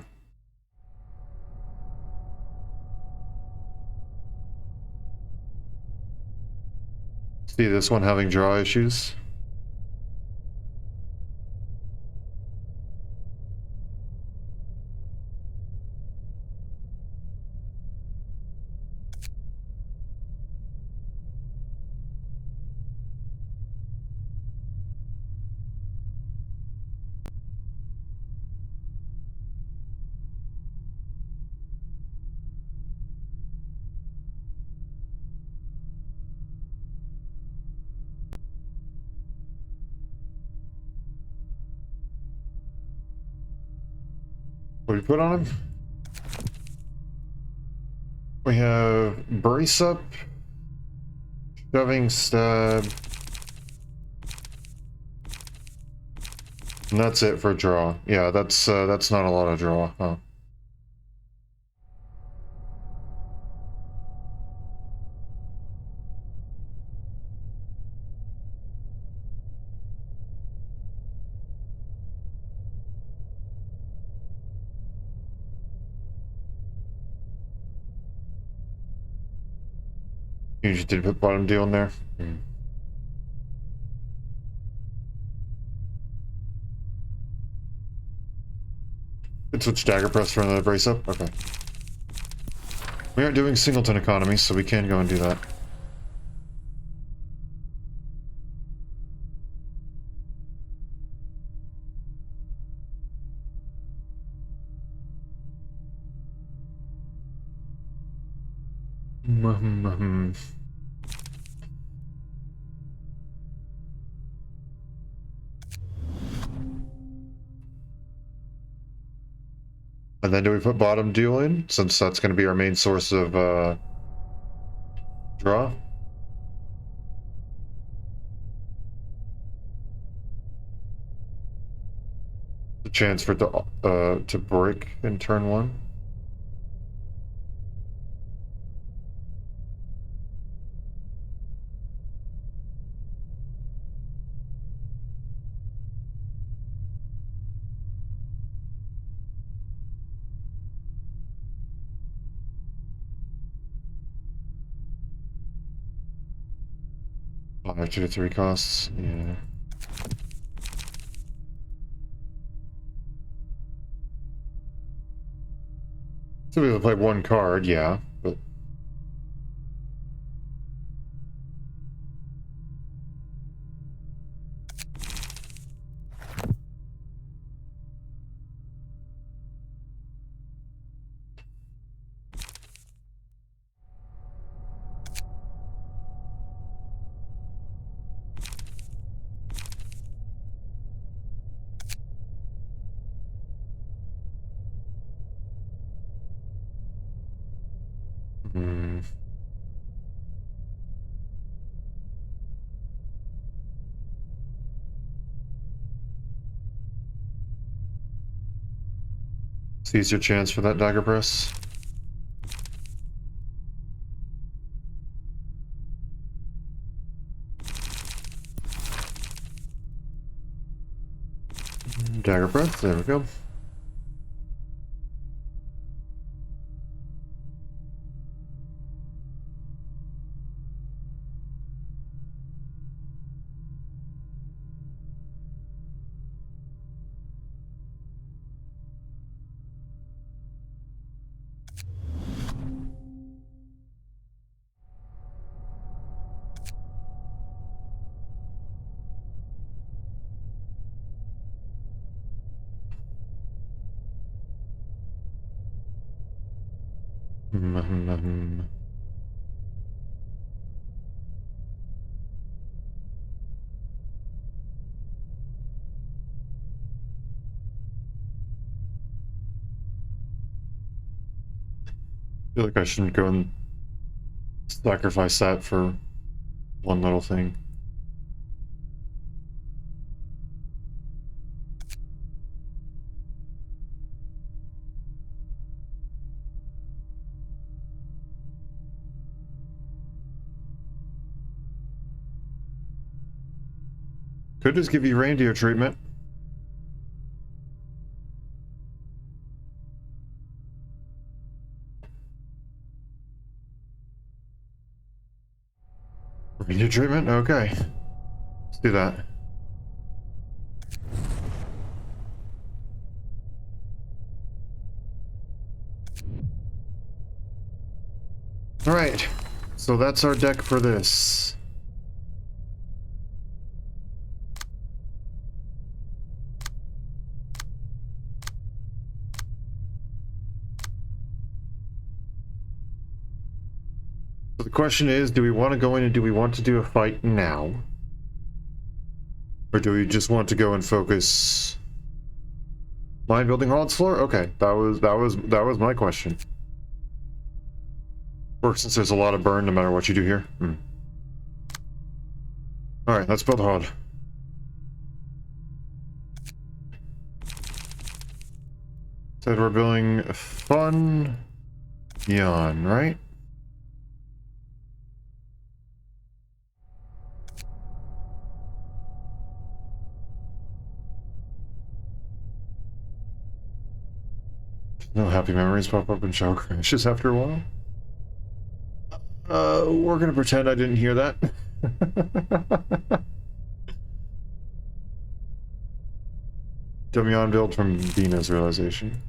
See this one having draw issues? What do we put on him? We have brace up, shoving, stab, and that's it for draw. Yeah, that's not a lot of draw. Huh. You just did put bottom deal in there. Could switch dagger press for another brace up. Okay. We aren't doing singleton economy, so we can go and do that. And then do we put bottom deal in, since that's going to be our main source of draw? The chance for it to break in turn one. Oh, 2 to 3 costs. Yeah. So we have to play one card, yeah, but hmm. Seize your chance for that dagger press. Dagger press, there we go. I feel like I shouldn't go in sacrifice that for one little thing. Could just give you reindeer treatment. Reindeer treatment? Okay. Let's do that. Alright. So that's our deck for this. So the question is, do we want to go in and do we want to do a fight now? Or do we just want to go and focus mind building hall floor? Okay, that was my question. Or since there's a lot of burn no matter what you do here. Alright, let's build hard. Said we're building fun yawn, right? No happy memories pop up in shower crashes after a while. We're gonna pretend I didn't hear that. Dumyon build from Dina's realization.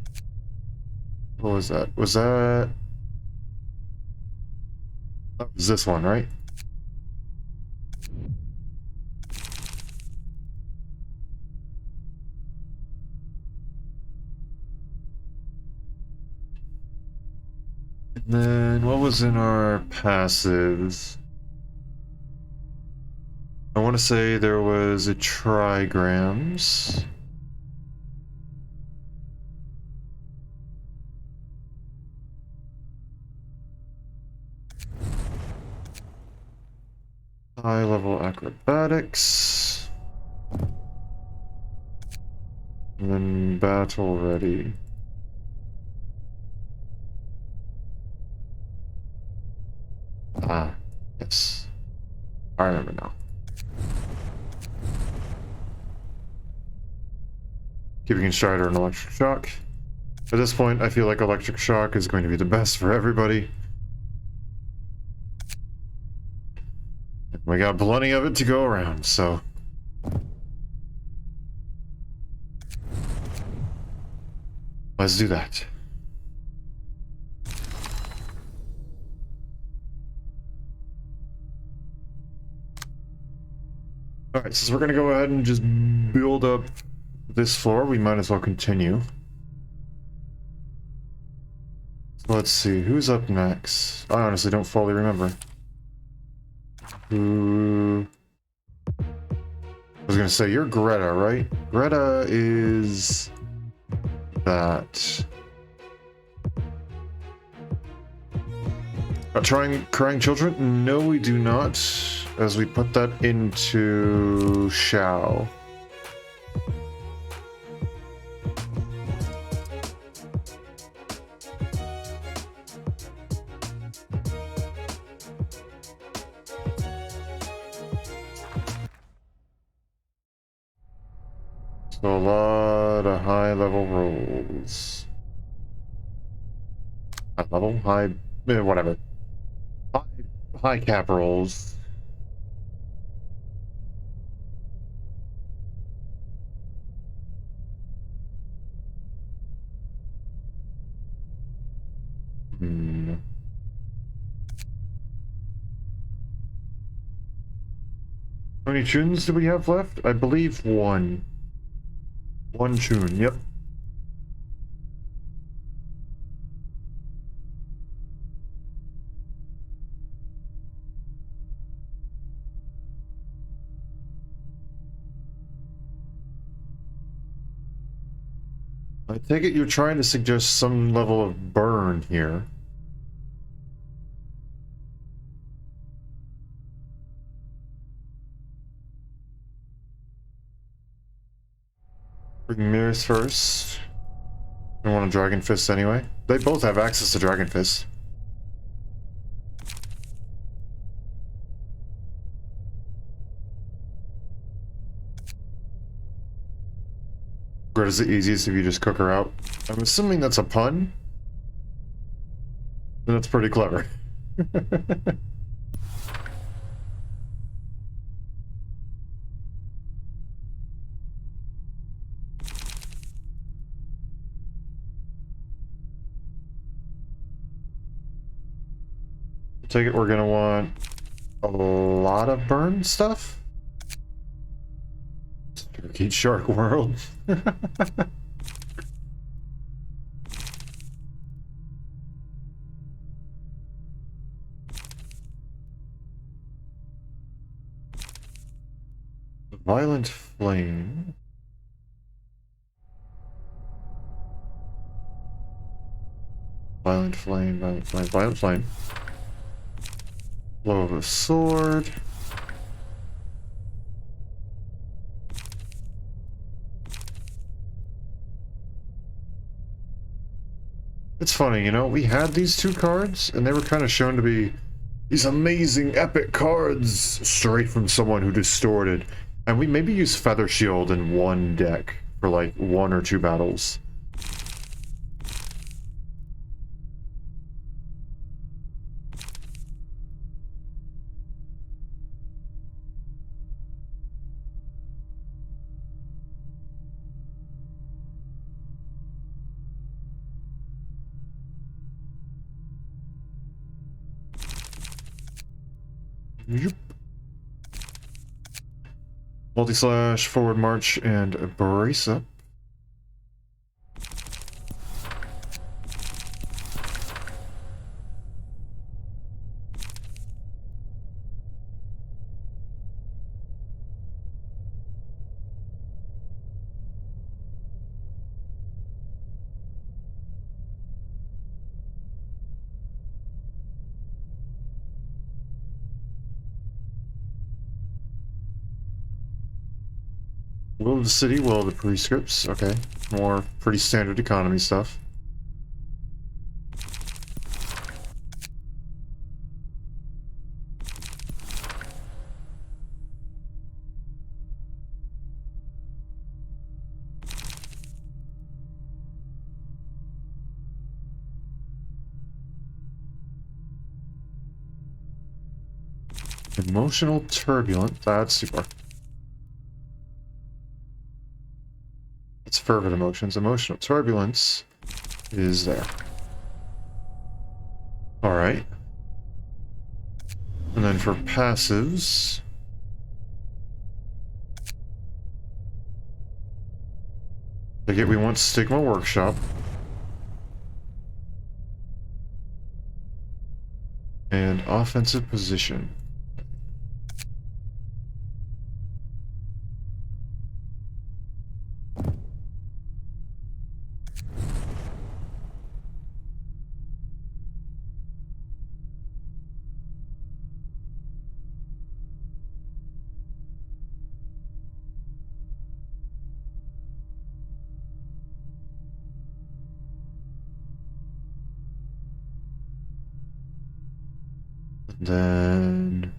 What was that? Was that... That was this one, right? And then what was in our passives? I want to say there was a trigrams. High level acrobatics. And then battle ready. Ah, yes. I remember now. Keeping in Strider and Electric Shock. At this point, I feel like Electric Shock is going to be the best for everybody. We got plenty of it to go around, so... Let's do that. Alright, since we're gonna go ahead and just build up this floor, we might as well continue. So let's see, who's up next? I honestly don't fully remember. Who... I was gonna say, you're Greta, right? Greta is... that... Crying children? No, we do not. As we put that into Shao. So a lot of high level rolls. High level? High... whatever. High cap rolls. How many tunes do we have left? I believe one. One tune, yep. I take it you're trying to suggest some level of burn here. Bring mirrors first. I want a Dragon Fist anyway. They both have access to Dragon Fist. Greta's the easiest if you just cook her out. I'm assuming that's a pun. And that's pretty clever. Take it we're gonna want a lot of burn stuff. Turkey Shark World. Violent Flame. Violent Flame, Violent Flame, Violent Flame. Blow of a sword. It's funny, you know, we had these two cards, and they were kind of shown to be these amazing, epic cards straight from someone who distorted. And we maybe use Feather Shield in one deck for like 1 or 2 battles. Yep. Multi-slash, forward march, and brace up. Will of the city, will of the prescripts. Okay, more pretty standard economy stuff. Emotional turbulence. That's super. It's fervent emotions. Emotional turbulence is there. Alright. And then for passives... Again, we want Stigma Workshop. And offensive position. Then...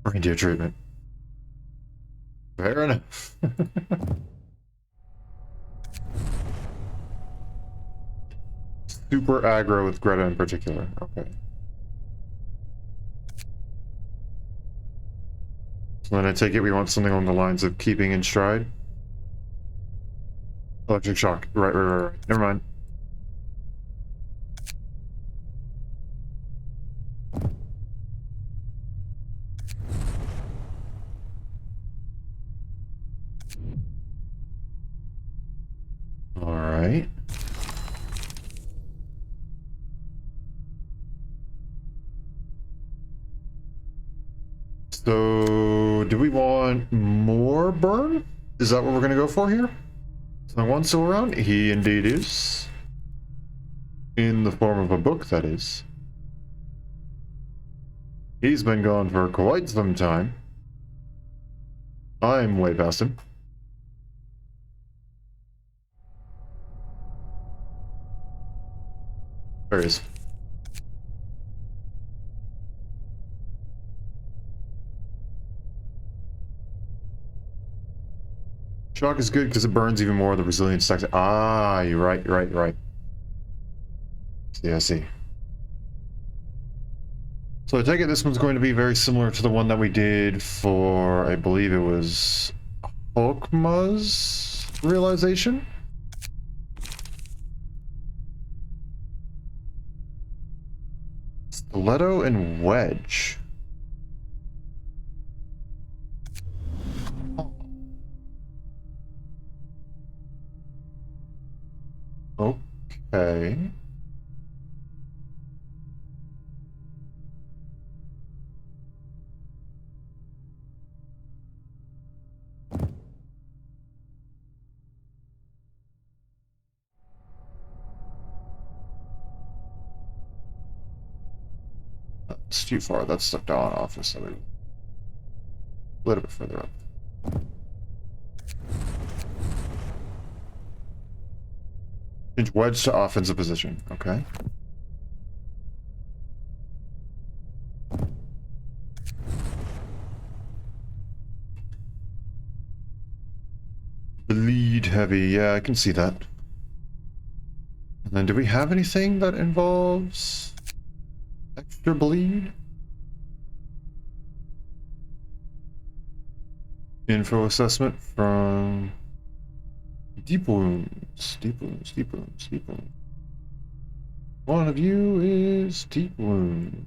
Reindeer treatment. Fair enough. Super aggro with Greta in particular. Okay. So then I take it we want something along the lines of keeping in stride. Electric shock. Right. Never mind. Alright. So, do we want more burn? Is that what we're going to go for here? So one still around? He indeed is. In the form of a book, that is. He's been gone for quite some time. I'm way past him. There he is. Shock is good because it burns even more. The resilience stacks. Ah, you're right, you're right, you're right. See, I see. So I take it this one's going to be very similar to the one that we did for, I believe it was Hokma's realization? Stiletto and Wedge. Okay. That's too far. That's the Dawn office. A little bit further up. Change Wedge to offensive position. Okay. Bleed heavy. Yeah, I can see that. And then do we have anything that involves extra bleed? Info assessment from deep wounds. Deep wounds, deep wounds, deep wounds. One of you is deep wound.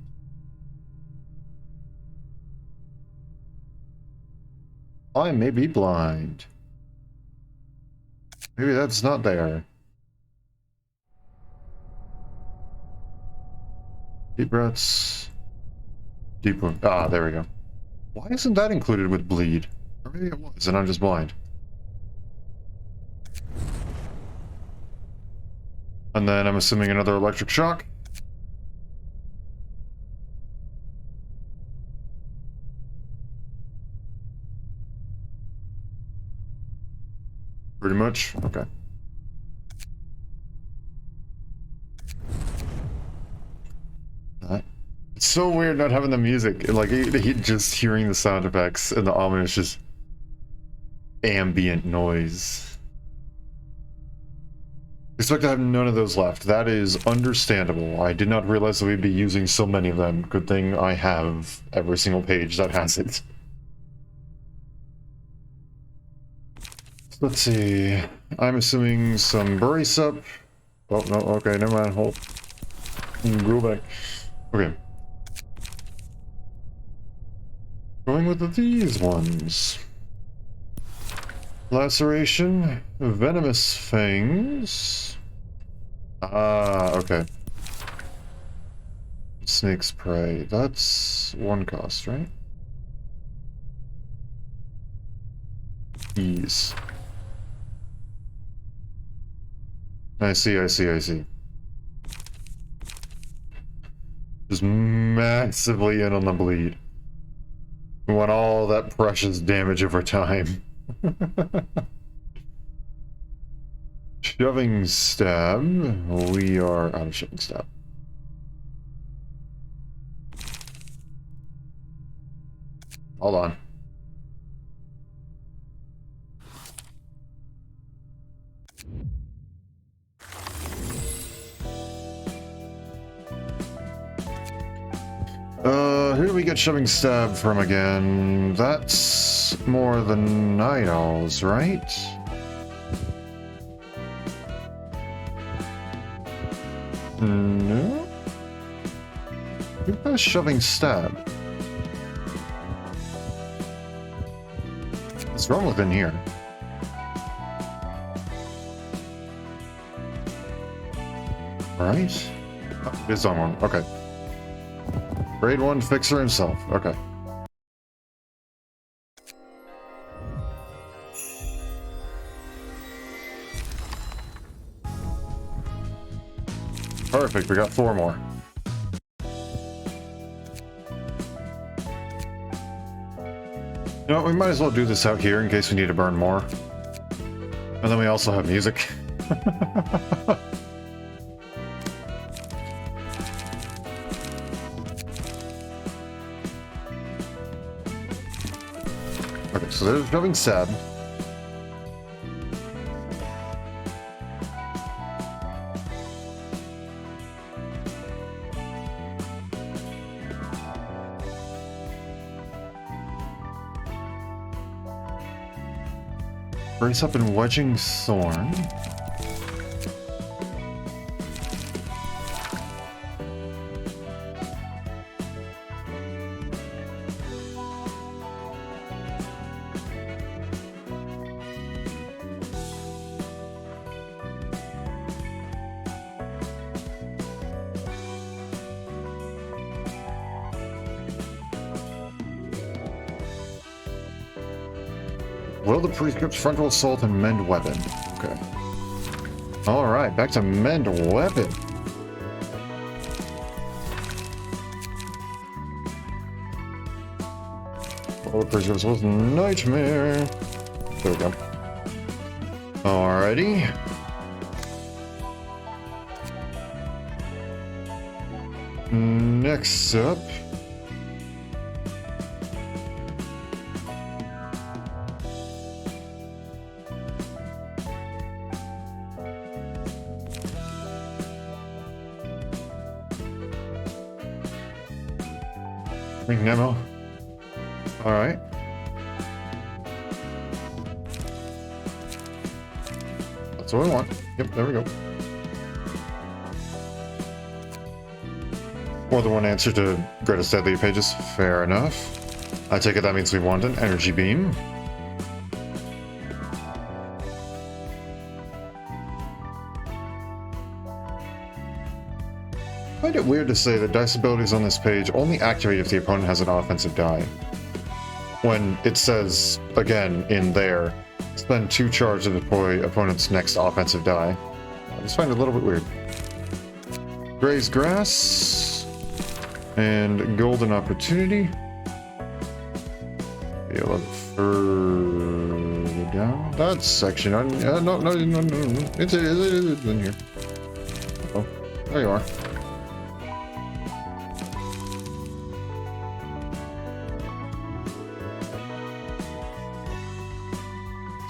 I may be blind. Maybe that's not there. Deep breaths. Deep wound. Ah, there we go. Why isn't that included with bleed? Or maybe it was, and I'm just blind. And then I'm assuming another electric shock. Pretty much. Okay. It's so weird not having the music. Like, just hearing the sound effects and the ominous just ambient noise. Expect to have none of those left. That is understandable. I did not realize that we'd be using so many of them. Good thing I have every single page that has it. Let's see. I'm assuming some brace up. Oh, no, okay, never mind. Hold. Go back. Okay. Going with these ones. Laceration, venomous fangs. Ah, okay. Snake's prey. That's one cost, right? Ease. I see, I see, I see. Just massively in on the bleed. We want all that precious damage over time. Shoving stab. We are out of shoving stab. Hold on. Who do we get shoving stab from again? That's more the Night Owls, right? No? Who has shoving stab? What's wrong with in here? Alright. Oh, it is on one. Okay. Grade 1 fixer himself. Okay. Perfect, we got 4 more. You know, we might as well do this out here in case we need to burn more. And then we also have music. Okay, so there's nothing sad. Brace up and wedging thorn. Will the prescript frontal assault and mend weapon. Okay. Alright, back to mend weapon. Will the prescript assault nightmare. There we go. Alrighty. Next up. Drinking ammo. Alright. That's what I want. Yep, there we go. More than one answer to greatest deadly pages. Fair enough. I take it that means we want an energy beam. I find it weird to say that dice abilities on this page only activate if the opponent has an offensive die. When it says, again, in there, spend 2 charge to deploy opponent's next offensive die. I just find it a little bit weird. Grazed grass. And golden opportunity. Be a little further down. That section. No. It's in here. Oh, there you are.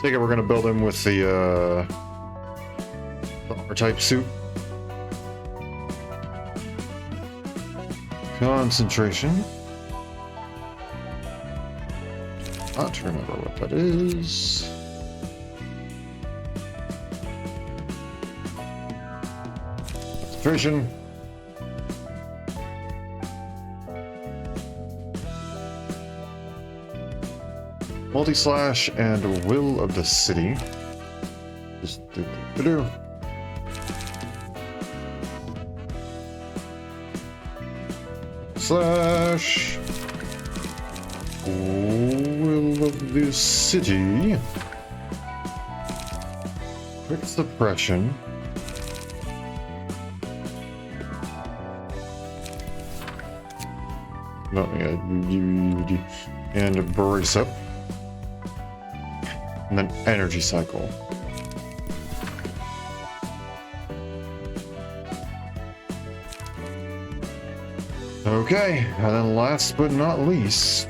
Take it we're gonna build him with the armor type suit. Concentration. Not remember what that is. Concentration. Multi-slash and will of the city. Just do. Slash will of the city. Quick suppression. No, and brace up. And then energy cycle. Okay, and then last but not least,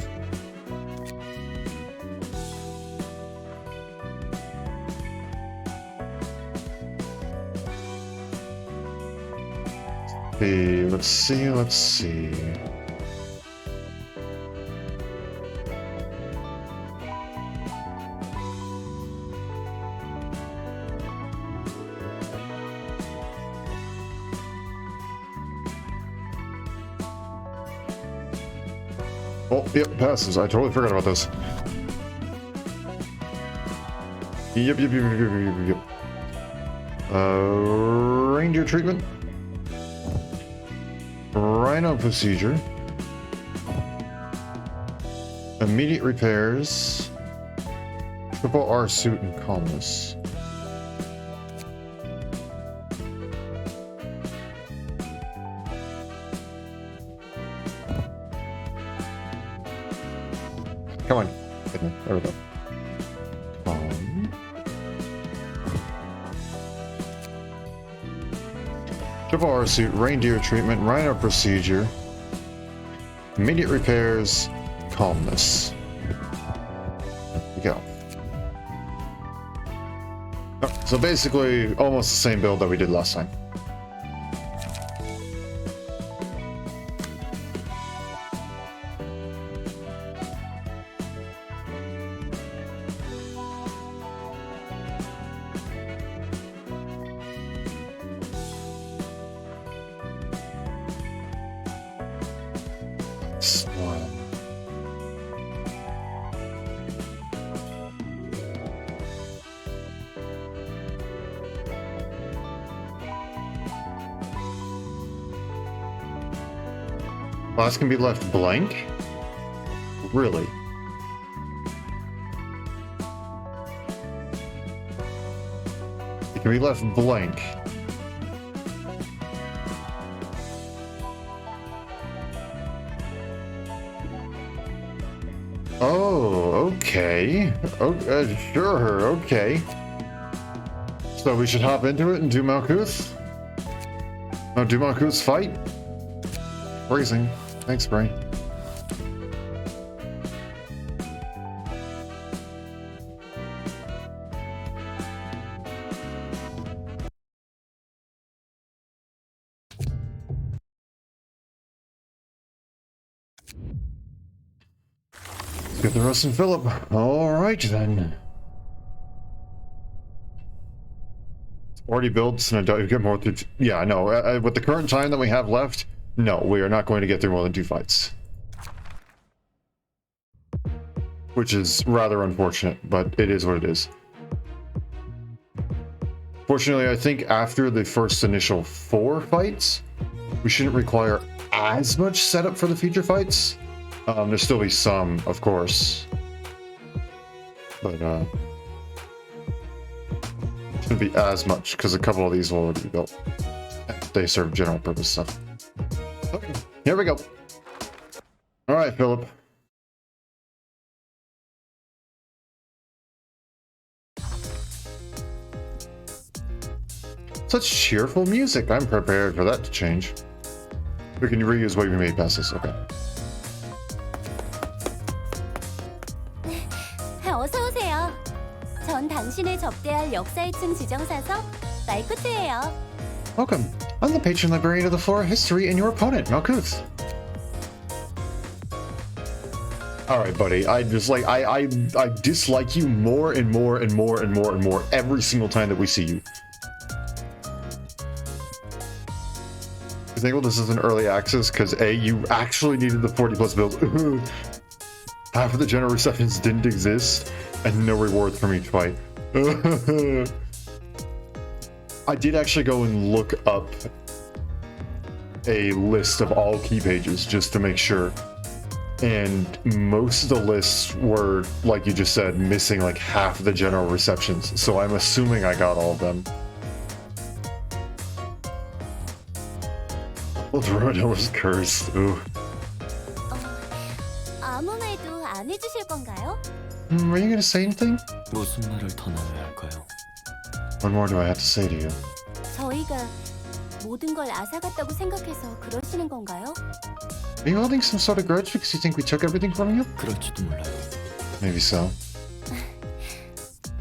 let's see. Oh, yep, passes. I totally forgot about this. Yep. Reindeer treatment. Rhino procedure. Immediate repairs. Triple R suit and calmness. Come on. There we go. Chivalry suit, reindeer treatment, rhino procedure, immediate repairs, calmness. There we go. Oh, so basically, almost the same build that we did last time. Class can be left blank? Really? It can be left blank. Oh, okay. Sure, okay. So we should hop into it and do Malkuth? No, do Malkuth's fight? Freezing. Thanks, Brain. Let's get the Russ and Philip. Alright then. It's already built and I get more through. Yeah, I know. With the current time that we have left, no, we are not going to get through more than 2 fights. Which is rather unfortunate, but it is what it is. Fortunately, I think after the first initial 4 fights, we shouldn't require as much setup for the future fights. There'll still be some, of course. But, shouldn't be as much, because a couple of these will already be built. They serve general purpose stuff. Okay, here we go. Alright, Philip. Such cheerful music. I'm prepared for that to change. We can reuse what we made past this. Okay. 어서 오세요. 전 당신을 접대할 역사 2층 지정사서 마이코트예요. Welcome. I'm the patron librarian of the Flora History and your opponent, Malkuth. Alright, buddy. I just like I dislike you more and more and more and more and more every single time that we see you. I think this is an early access because A, you actually needed the 40 plus build. Half of the general receptions didn't exist, and no rewards from each fight. I did actually go and look up a list of all key pages just to make sure. And most of the lists were, like you just said, missing like half the general receptions. So I'm assuming I got all of them. Well, Ruina was cursed. Ooh. 아무 말도 안 해주실 건가요? Are you gonna say anything? 무슨 말을 더 나눠야 할까요? What more do I have to say to you? 저희가 모든 걸 앗아갔다고 생각해서 그러시는 건가요? Are you holding some sort of grudge because you think we took everything from you? 그럴지도 몰라요. Maybe so.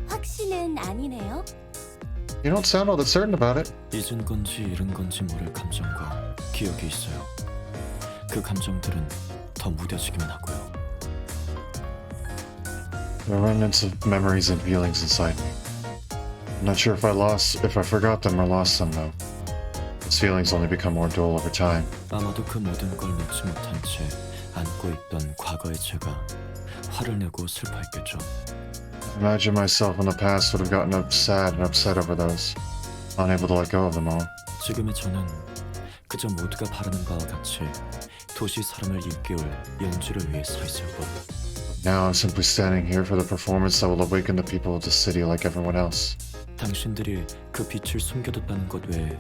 확신은 아니네요. You don't sound all that certain about it. 잊은 건지 잃은 건지 모를 감정과 기억이 있어요. 그 감정들은 더 무뎌지기만 하고요. There are remnants of memories and feelings inside me. I'm not sure if I forgot them or lost them though. Those feelings only become more dull over time. 아마도 그 모든 걸 놓지 못한 채 안고 있던 과거의 제가 화를 내고 슬퍼했겠죠. Imagine myself in the past would have gotten sad and upset over those, unable to let go of them all. 지금의 저는 그저 모두가 바라는 바와 같이 도시 사람을 일깨울 연주를 위해 서 있을 뿐. Now I'm simply standing here for the performance that will awaken the people of the city like everyone else. 당신들이 그 빛을 숨겨뒀다는 것 외에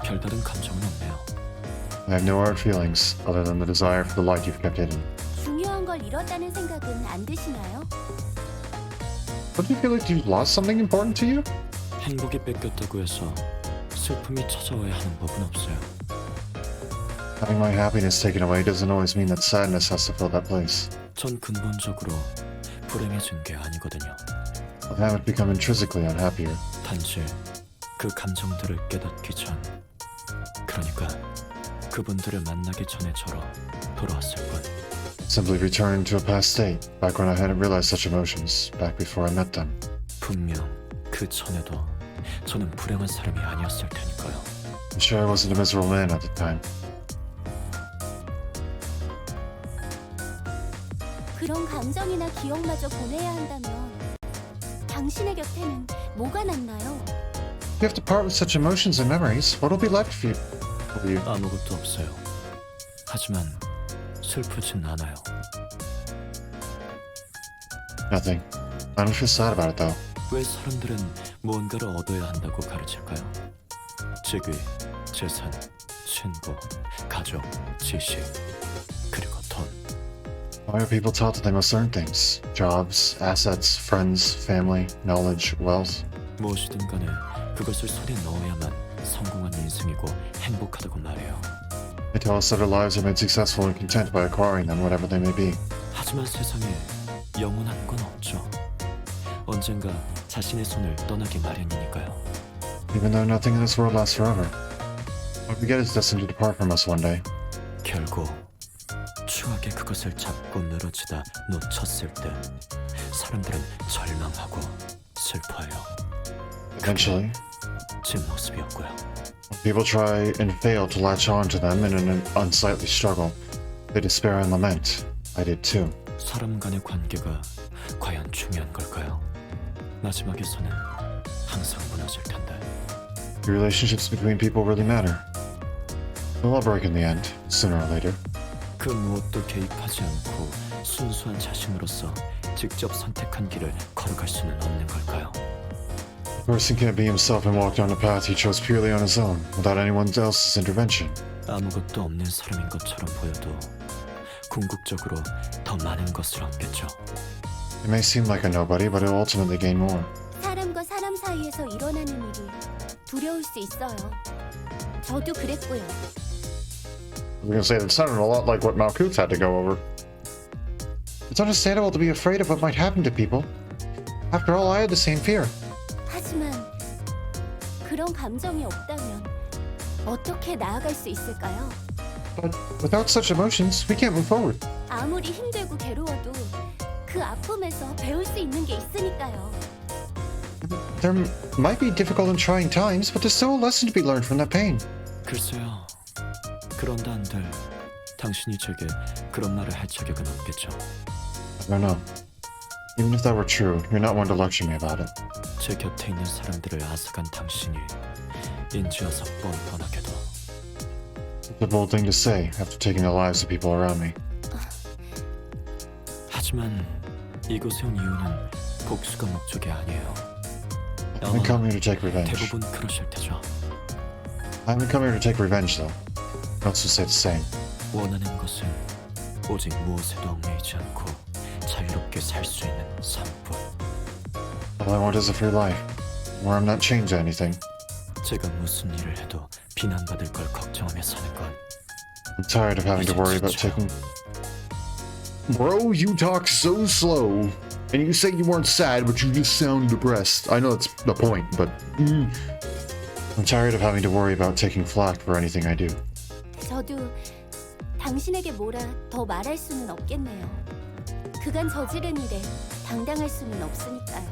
별다른 감정은 없네요. I have no hard feelings other than the desire for the light you've kept hidden. 중요한 걸 잃었다는 생각은 안 드시나요? Don't you feel like you lost something important to you? 행복이 뺏겼다고 해서 슬픔이 찾아와야 하는 법은 없어요. Having my happiness taken away doesn't always mean that sadness has to fill that place. 전 근본적으로 불행해진 게 아니거든요. I haven't become intrinsically unhappier. 단지 그 감정들을 깨닫기 전, 그러니까 그분들을 만나기 전에 저로 돌아왔을 뿐. Simply returned to a past state, back when I hadn't realized such emotions, back before I met them. 분명 그 전에도 저는 불행한 사람이 아니었을 테니까요. I'm sure I wasn't a miserable man at the time. 그런 감정이나 기억마저 보내야 한다면 당신의 곁에는 뭐가 남나요? You have to part with such emotions and memories. What'll be left for you? 아무것도 없어요. 하지만 슬프진 않아요. Nothing. I don't feel sad about it though. 왜 사람들은 무언가를 얻어야 한다고 가르칠까요? 직위, 재산, 친구, 가족, 지식, 그리고 돈. Why are people taught that they must earn things? Jobs, assets, friends, family, knowledge, wealth? 무엇이든 간에 그것을 손에 넣어야만 성공한 인생이고 행복하다고 말해요. They tell us that our lives are made successful and content by acquiring them, whatever they may be. 하지만 세상에 영원한 건 없죠. 언젠가 자신의 손을 떠나기 마련이니까요. Even though nothing in this world lasts forever. What we get is destined to depart from us one day. 결국 추하게 그것을 잡고 늘어지다 놓쳤을 때 사람들은 절망하고 슬퍼해요. Eventually, 제 모습이었고요. when people try and fail to latch on to them in an unsightly struggle, they despair and lament. I did too. 사람 간의 관계가 과연 중요한 걸까요? 마지막에서는 항상 무너질 텐데. The relationships between people really matter. They'll all break in the end, sooner or later. 그 무엇도 개입하지 않고 순수한 자신으로서 직접 선택한 길을 걸어갈 수는 없는 걸까요? A person can't be himself and walk down the path he chose purely on his own, without anyone else's intervention. 아무것도 없는 사람인 것처럼 보여도 궁극적으로 더 많은 것을 얻겠죠. It may seem like a nobody, but it'll ultimately gain more. 사람과 사람 사이에서 일어나는 일이 두려울 수 있어요. 저도 그랬고요. I was gonna say that sounded a lot like what Malkuth had to go over. It's understandable to be afraid of what might happen to people. After all, I had the same fear. 하지만 그런 감정이 없다면 어떻게 나아갈 수 있을까요? But without such emotions, we can't move forward. 아무리 힘들고 괴로워도 그 아픔에서 배울 수 있는 게 있으니까요. There might be difficult and trying times, but there's still a lesson to be learned from that pain. 글쎄요. 그런다 한들 당신이 제게 그런 말을 할 자격은 없겠죠. I don't know. Even if that were true, you're not one to lecture me about it. 제 곁에 있는 사람들을 앗아간 당신이 인지어서 뻔뻔하게도. It's a bold thing to say after taking the lives of people around me. 하지만 이곳에 온 이유는 복수가 목적이 아니에요. I haven't come here to take revenge. 대부분 그러실 테죠. I haven't come here to take revenge, though. I also say the same. 원하는 것은 오직 무엇에도 얽매이지 않고 자유롭게 살 수 있는 삶뿐. All I want is a free life, where I'm not chained to anything. 제가 무슨 일을 해도 비난받을 걸 걱정하며 사는 건 I'm tired of having to worry about taking... Bro, you talk so slow. And you say you weren't sad, but you just sound depressed. I know that's the point, but... I'm tired of having to worry about taking flack for anything I do. 저도 당신에게 뭐라 더 말할 수는 없겠네요. 그간 저지른 일에 당당할 수는 없으니까요.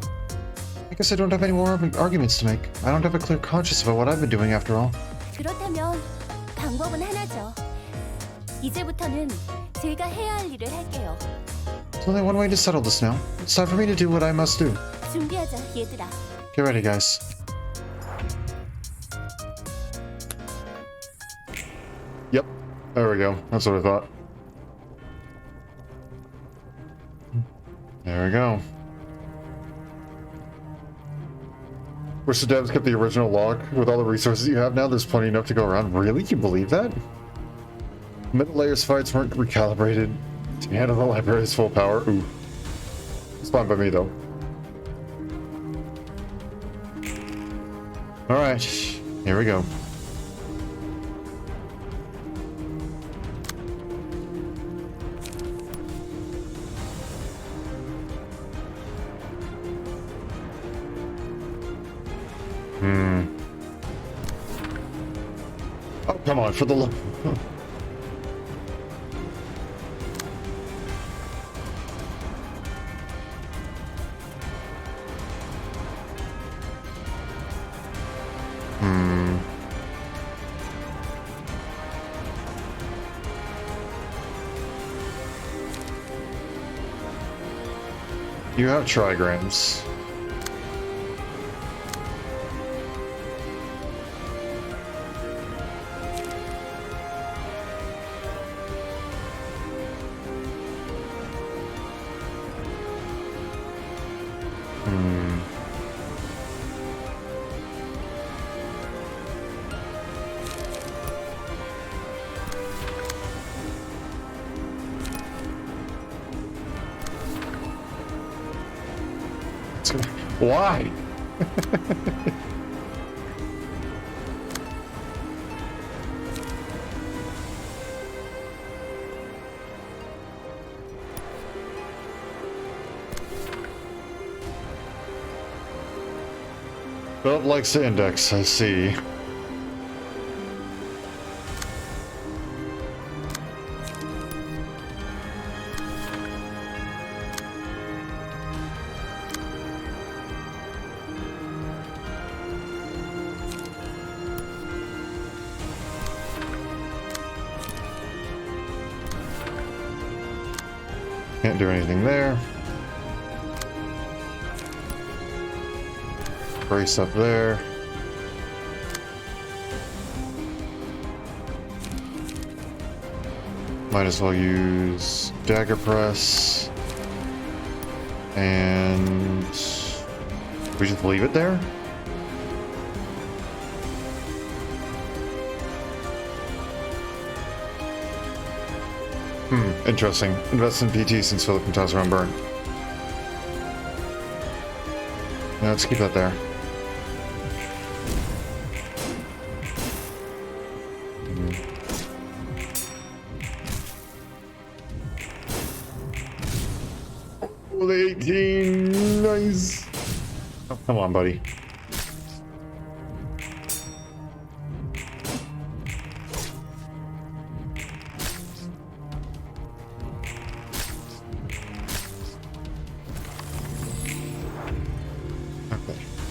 I guess I don't have any more arguments to make. I don't have a clear conscience about what I've been doing after all. 그렇다면 방법은 하나죠. 이제부터는 제가 해야 할 일을 할게요. There's only one way to settle this now. It's time for me to do what I must do. 준비하자, 얘들아. Get ready, guys. Yep, there we go. That's what I thought. There we go. Wish the devs kept the original log. With all the resources you have now, there's plenty enough to go around. Really? You believe that? Middle layers fights weren't recalibrated. To handle the library's full power. Ooh. It's fine by me, though. Alright, here we go. Oh, come on, for the love. You have trigrams. Why? Philip likes the index, I see. Can't do anything there. Brace up there. Might as well use dagger press. And we just leave it there? Interesting. Invest in PT since Philip can toss around burn. Yeah, let's keep that there. Oh, the 18. Nice. Oh, come on, buddy.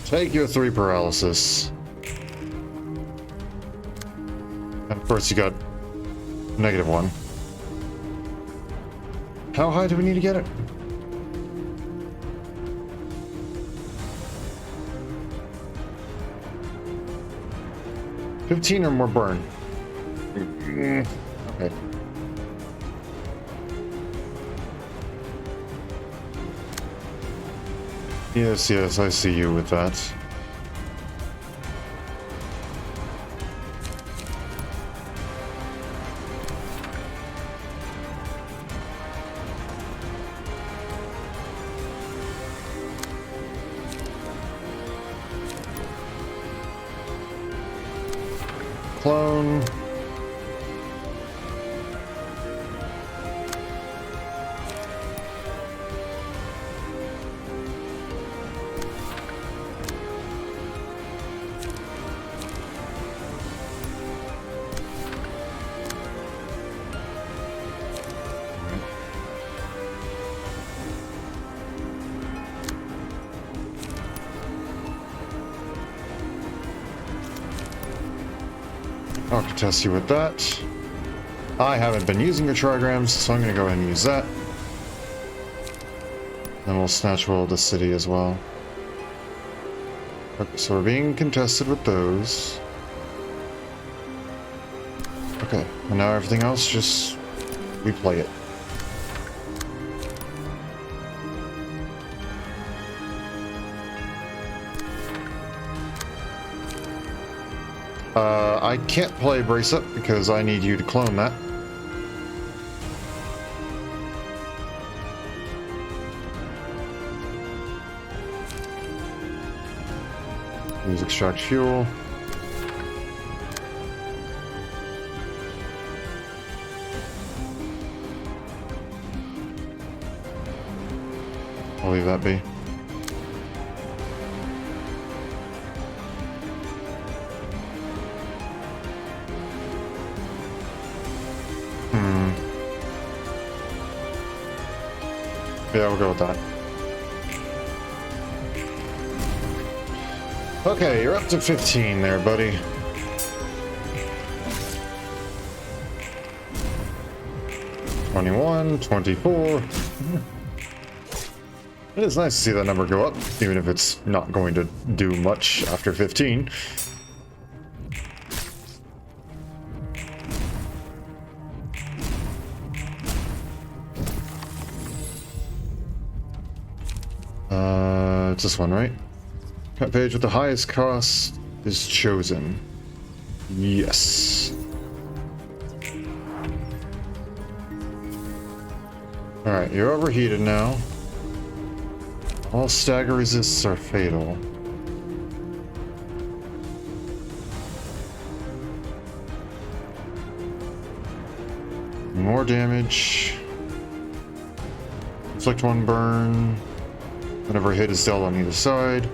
Take your 3 paralysis. And of course you got -1. How high do we need to get it? $15 or more burn. Okay. Yes, yes, I see you with that. Clone. I'll contest you with that. I haven't been using your trigrams, so I'm going to go ahead and use that. Then we'll snatch roll the city as well. Okay, so we're being contested with those. Okay, and now everything else, just replay it. I can't play Brace Up because I need you to clone that. Use extract fuel. I'll leave that be. Yeah, we'll go with that. Okay, you're up to 15 there, buddy. $21, $24. It is nice to see that number go up, even if it's not going to do much after 15. It's this one, right? Cut page with the highest cost is chosen. Yes. Alright, you're overheated now. All stagger resists are fatal. More damage. Inflict one burn. Whenever a hit is dealt on either side.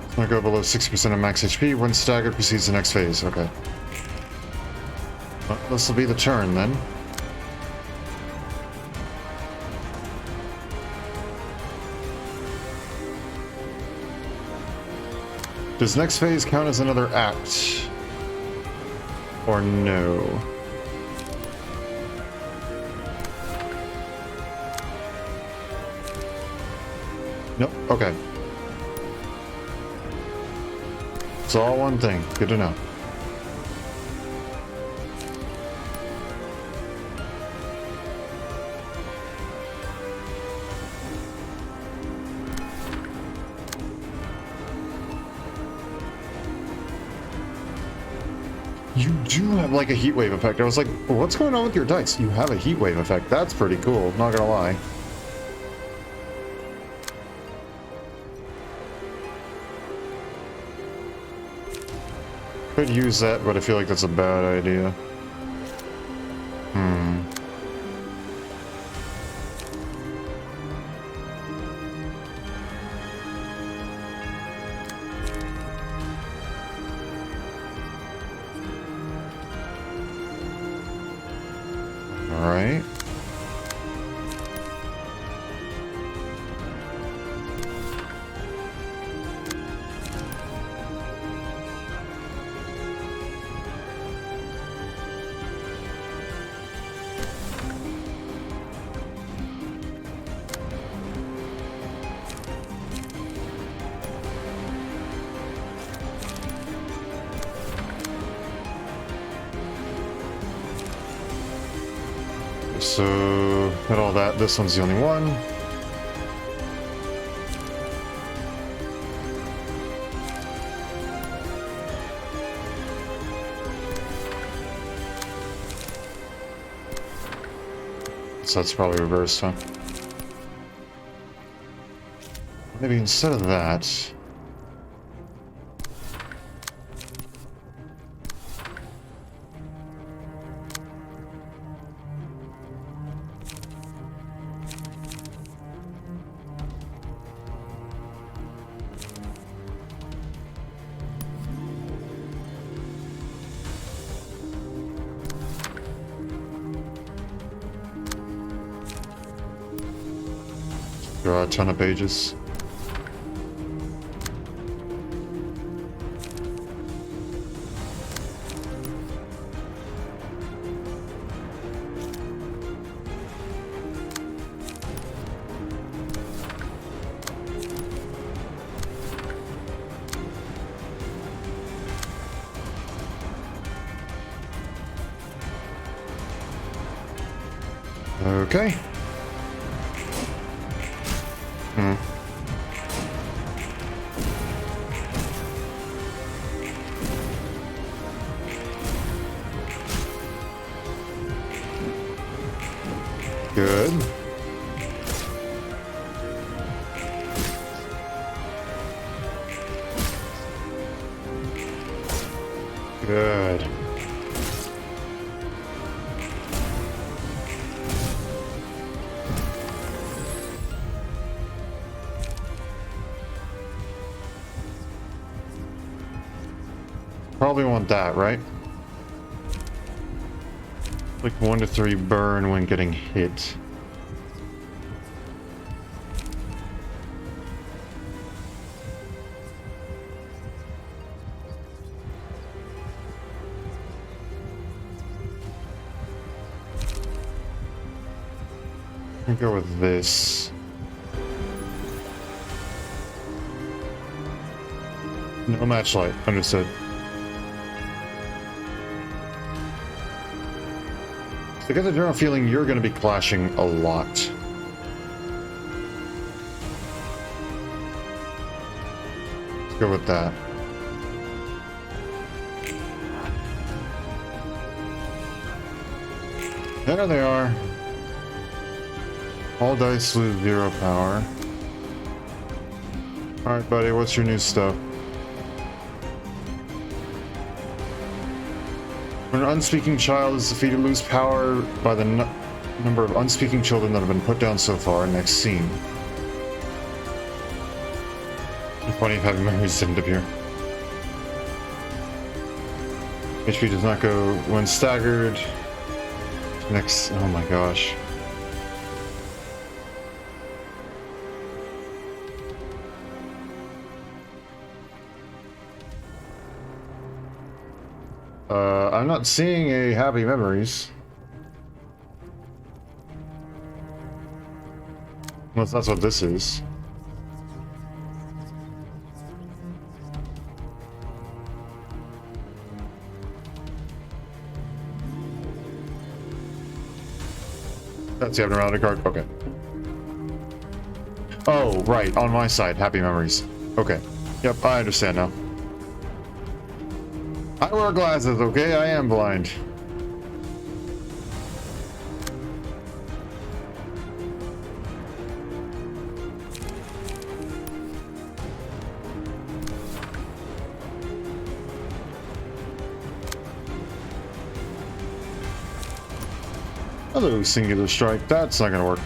It's gonna go below 60% of max HP. When staggered, proceeds to the next phase. Okay. Well, this will be the turn then. Does next phase count as another act? Or no? Nope. Okay. It's all one thing. Good to know. You do have like a heat wave effect. I was like, what's going on with your dice? You have a heat wave effect. That's pretty cool. Not gonna lie. Could use that, but I feel like that's a bad idea. All right. So, at all that, this one's the only one. So that's probably reversed, huh? Maybe instead of that... Draw a ton of pages. Okay. Good. Good. Probably want that, right? Like 1 to 3 burn when getting hit. I'll go with this. No match light, understood. I get the general feeling you're going to be clashing a lot. Let's go with that. There they are. All dice lose 0 power. Alright, buddy, what's your new stuff? When an unspeaking child is defeated, lose power by the number of unspeaking children that have been put down so far. Next scene. Funny if having memories didn't appear. HP does not go when staggered. Next, oh my gosh. I'm not seeing a happy memories. Unless that's what this is. That's the abnormality card. Okay. Oh, right. On my side, happy memories. Okay. Yep, I understand now. I wear glasses, okay? I am blind. Hello, singular strike. That's not gonna work.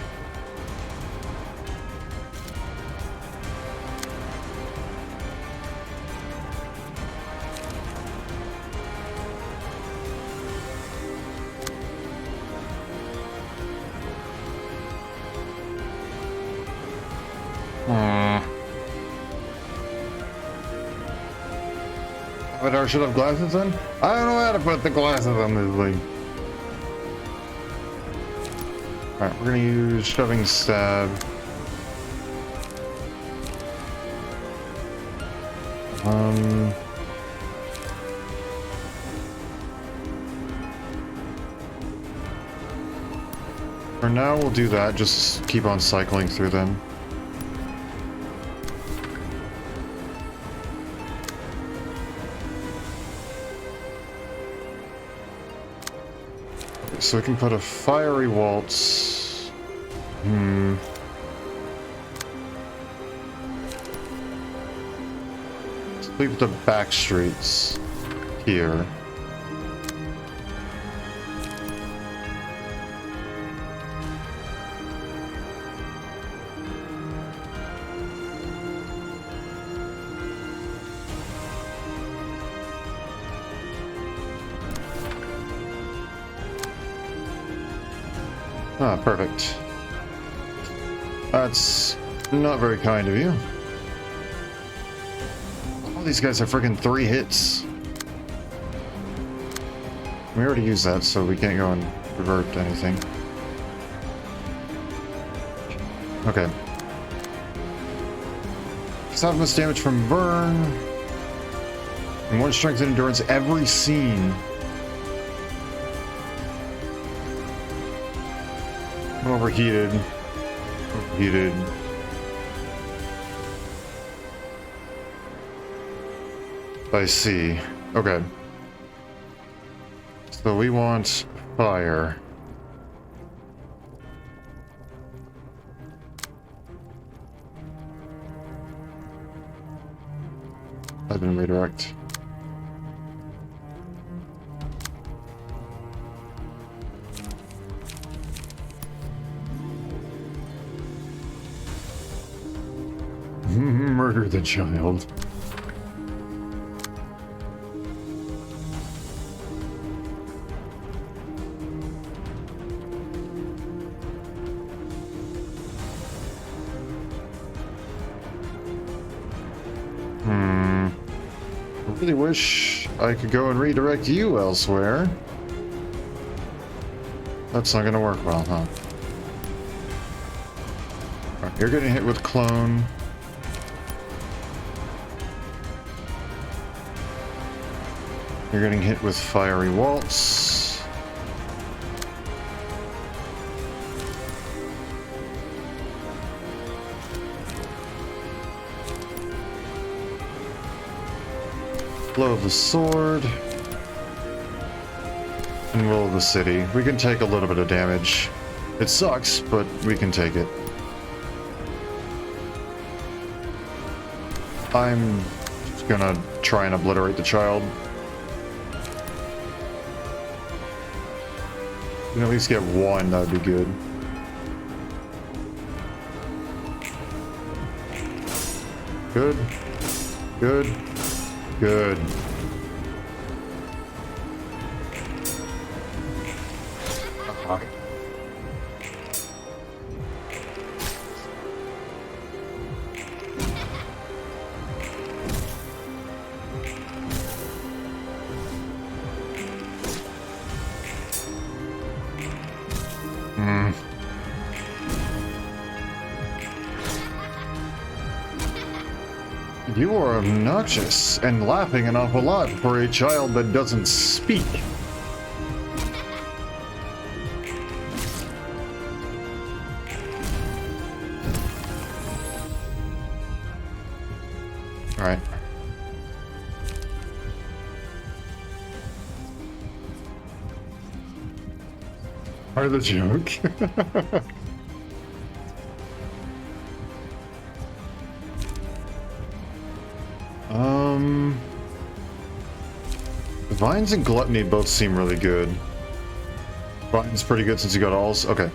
But I should have glasses on? I don't know how to put the glasses on this thing. Alright, we're gonna use shoving stab. For now we'll do that, just keep on cycling through them. So we can put a fiery waltz. Let's leave the back streets here. Ah, perfect. That's not very kind of you. All these guys are freaking 3 hits. We already used that, so we can't go and revert anything. Okay. Just have miss damage from burn. And 1 strength and endurance every scene. Overheated. Overheated. I see. Okay. So we want fire. I've been redirect. Murder the child. I really wish I could go and redirect you elsewhere. That's not gonna work well, huh? Alright, you're getting hit with clone. You're getting hit with fiery waltz. Blow of the sword. And will of the city. We can take a little bit of damage. It sucks, but we can take it. I'm just gonna try and obliterate the child. You can at least get one, that'd be good. Good. Good. Good. You are obnoxious and laughing an awful lot for a child that doesn't speak. All right. Part of the joke. Vines and Gluttony both seem really good. Vines pretty good since you got alls. Okay.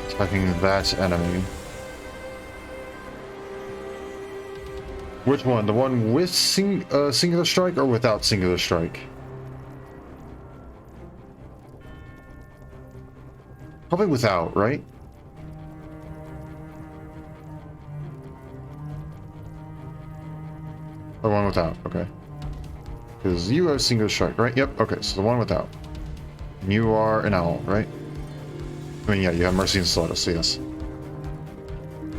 Attacking that enemy. Which one? The one with singular strike or without singular strike? Probably without, right? The one without, okay. Because you have singular strike, right? Yep, okay, so the one without. You are an owl, right? I mean, yeah, you have Mercy and Slaughter, so yes.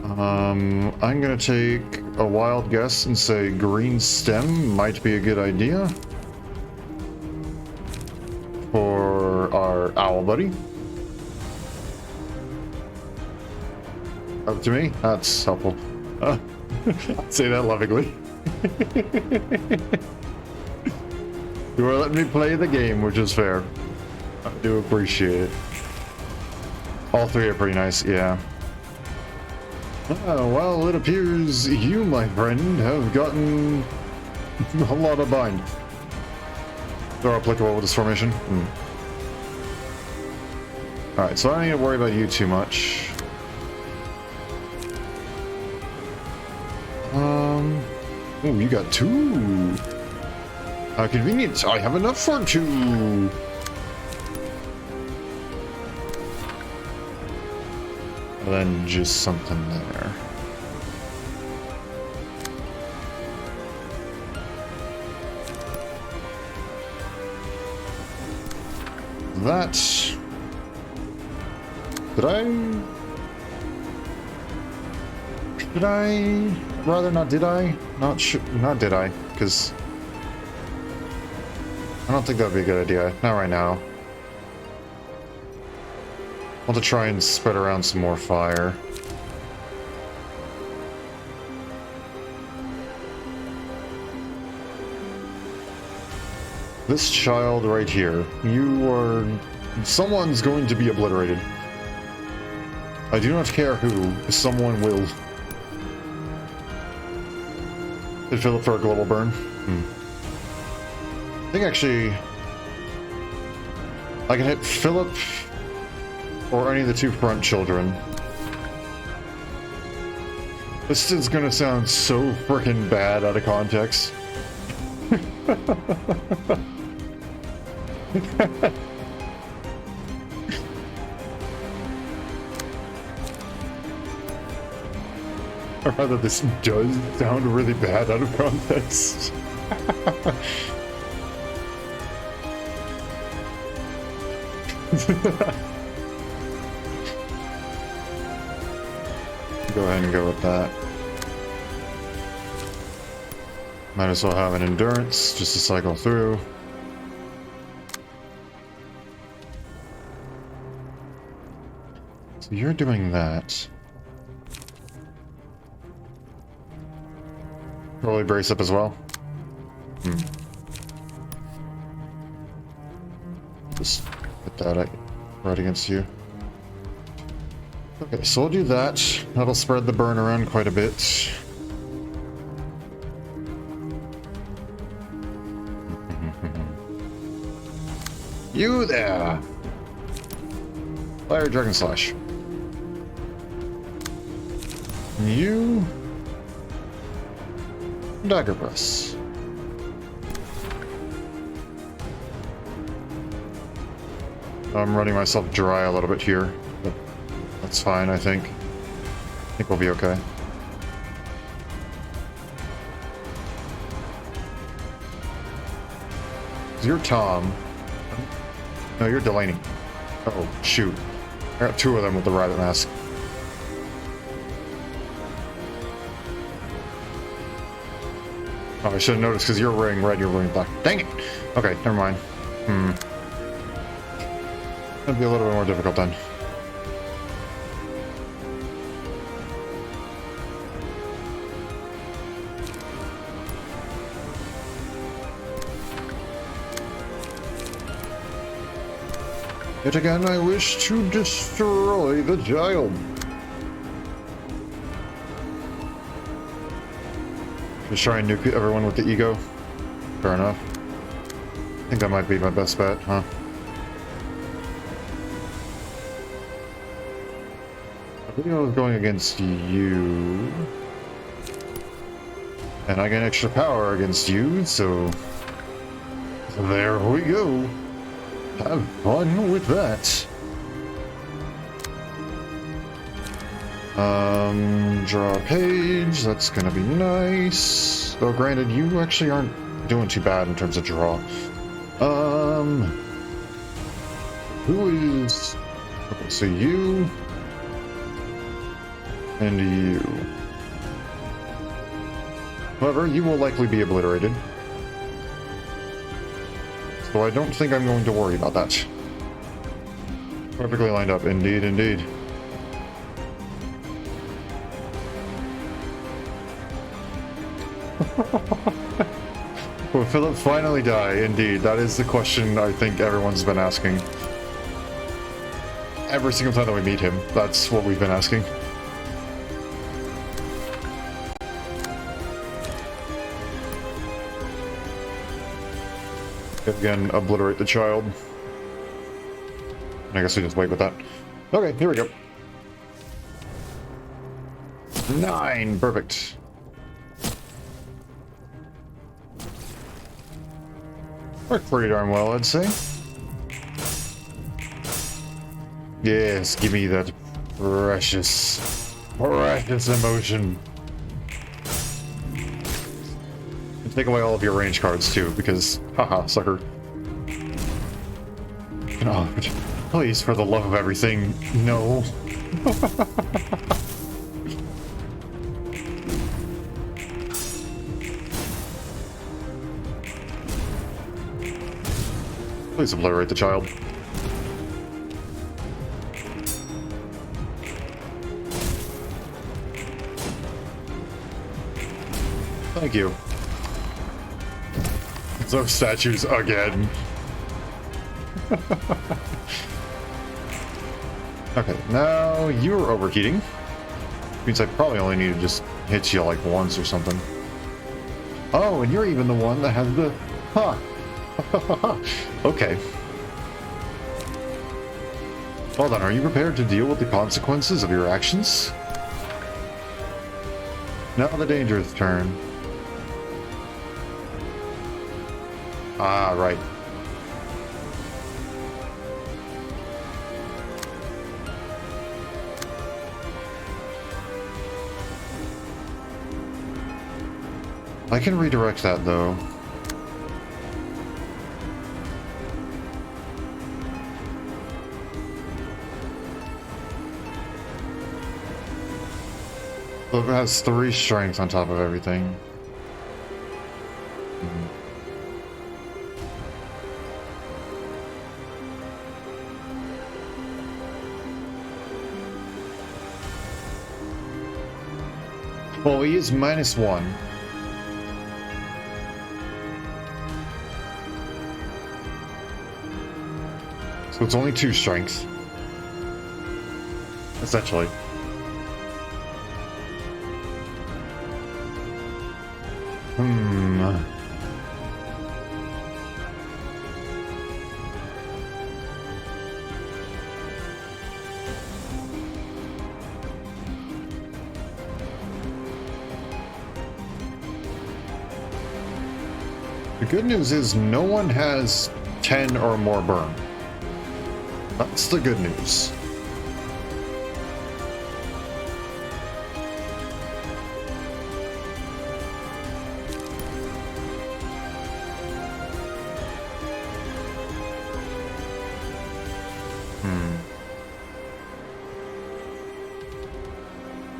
I'm gonna take a wild guess and say green stem might be a good idea for our owl buddy. Up to me? That's helpful. I'd say that lovingly. You are letting me play the game, which is fair. I do appreciate it. All three are pretty nice, yeah. Well, it appears you, my friend, have gotten a lot of bind. They're applicable with this formation. Alright, so I don't need to worry about you too much. Oh, you got two. How convenient. I have enough for two. And then just something there. That. Did I? Rather not did I? Not did I? Because I don't think that'd be a good idea. Not right now. I want to try and spread around some more fire. This child right here, someone's going to be obliterated. I do not care who, someone will. Did Philip for a global burn? I think actually I can hit Philip Or any of the two front children. This is gonna sound so freaking bad out of context. Or rather, this does sound really bad out of context. Go ahead and go with that. Might as well have an endurance just to cycle through. So you're doing that. Probably brace up as well. Just put that right against you. Okay, so we'll do that. That'll spread the burn around quite a bit. You there! Fire Dragon Slash. You... Dagger Press. I'm running myself dry a little bit here, but that's fine, I think. I think we'll be okay. You're Tom. No, you're Delaney. Oh, shoot. I got two of them with the rabbit mask. Oh, I should have noticed because you're wearing red, you're wearing black. Dang it! Okay, never mind. That'd be a little bit more difficult then. Yet again, I wish to destroy the child. Just try and nuke everyone with the ego. Fair enough. I think that might be my best bet, huh? I think I was going against you. And I get extra power against you, so... there we go. Have fun with that. Draw a page. That's gonna be nice. Though, granted, you actually aren't doing too bad in terms of draw. Who is... okay, so you... and you. However, you will likely be obliterated. So I don't think I'm going to worry about that. Perfectly lined up, indeed, indeed. Will Philip finally die? Indeed, that is the question I think everyone's been asking. Every single time that we meet him, that's what we've been asking. Again, obliterate the child. I guess we just wait with that. Okay, here we go. 9, perfect. Worked pretty darn well, I'd say. Yes, give me that precious, precious emotion. And take away all of your range cards too, because haha, sucker. Oh, please, for the love of everything, no. Please obliterate the child. Thank you. Those statues again. Okay, now you're overheating. Means I probably only need to just hit you like once or something. Oh, and you're even the one that has the... huh. Okay. Well then, are you prepared to deal with the consequences of your actions? Now the dangerous turn. Ah, right. I can redirect that though. So it has 3 strength on top of everything. Well, he is -1. So it's only 2 strength. Essentially. The good news is no one has 10 or more burn. That's the good news.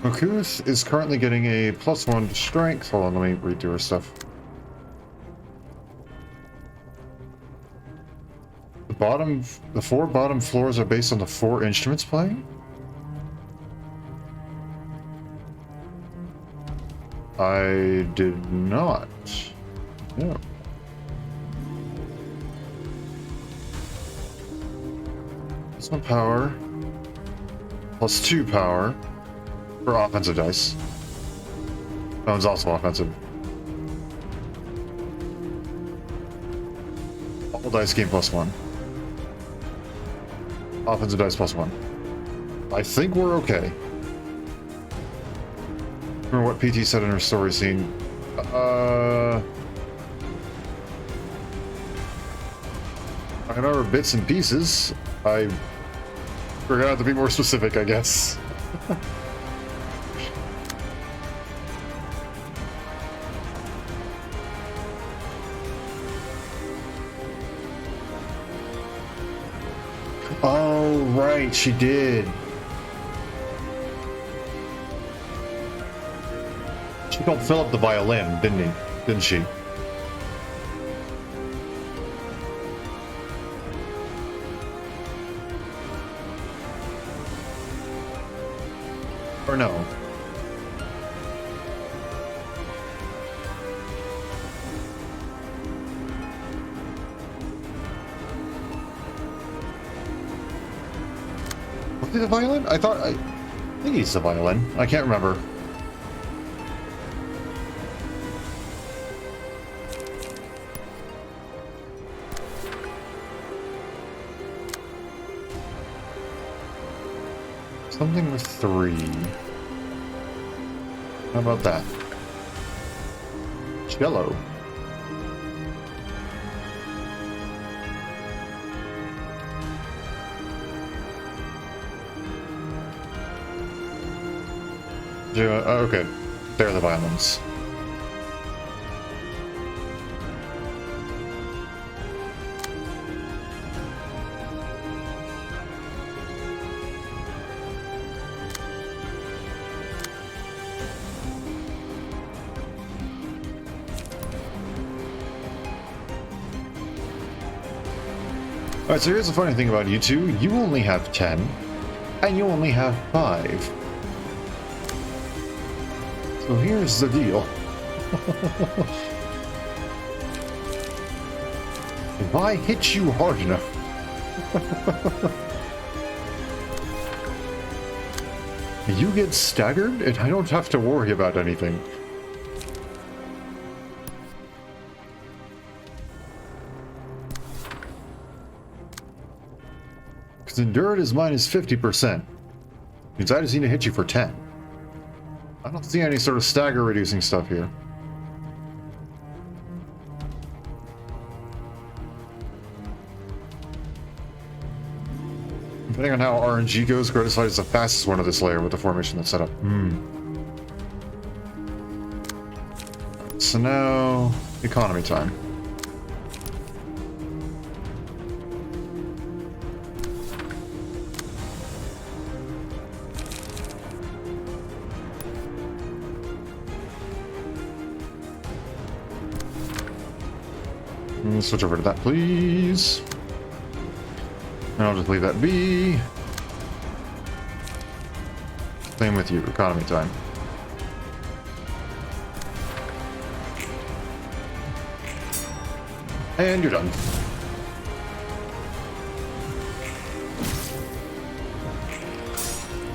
Makuth is currently getting a +1 to strength. Hold on, let me redo her stuff. The 4 bottom floors are based on the 4 instruments playing? I did not. No. +1 power. +2 power. For offensive dice. That one's also offensive. All dice gain +1. Offensive dice +1. I think we're okay. Remember what PT said in her story scene. I remember bits and pieces. We're gonna have to be more specific, I guess. Oh, right, she did. She called Philip the violin, didn't she? Or no? Was he the violin? I think he's the violin. I can't remember. Something with 3. How about that? Cello. Okay, they're the violins. Alright, so here's the funny thing about you two. You only have 10, and you only have 5. So here's the deal. If I hit you hard enough, you get staggered, and I don't have to worry about anything. Because endured is minus 50%. Means I just need to hit you for 10. I don't see any sort of stagger reducing stuff here. Depending on how RNG goes, Gratisfied is the fastest one of this layer with the formation that's set up. So now, economy time. Switch over to that, please. And I'll just leave that be. Same with you, economy time. And you're done.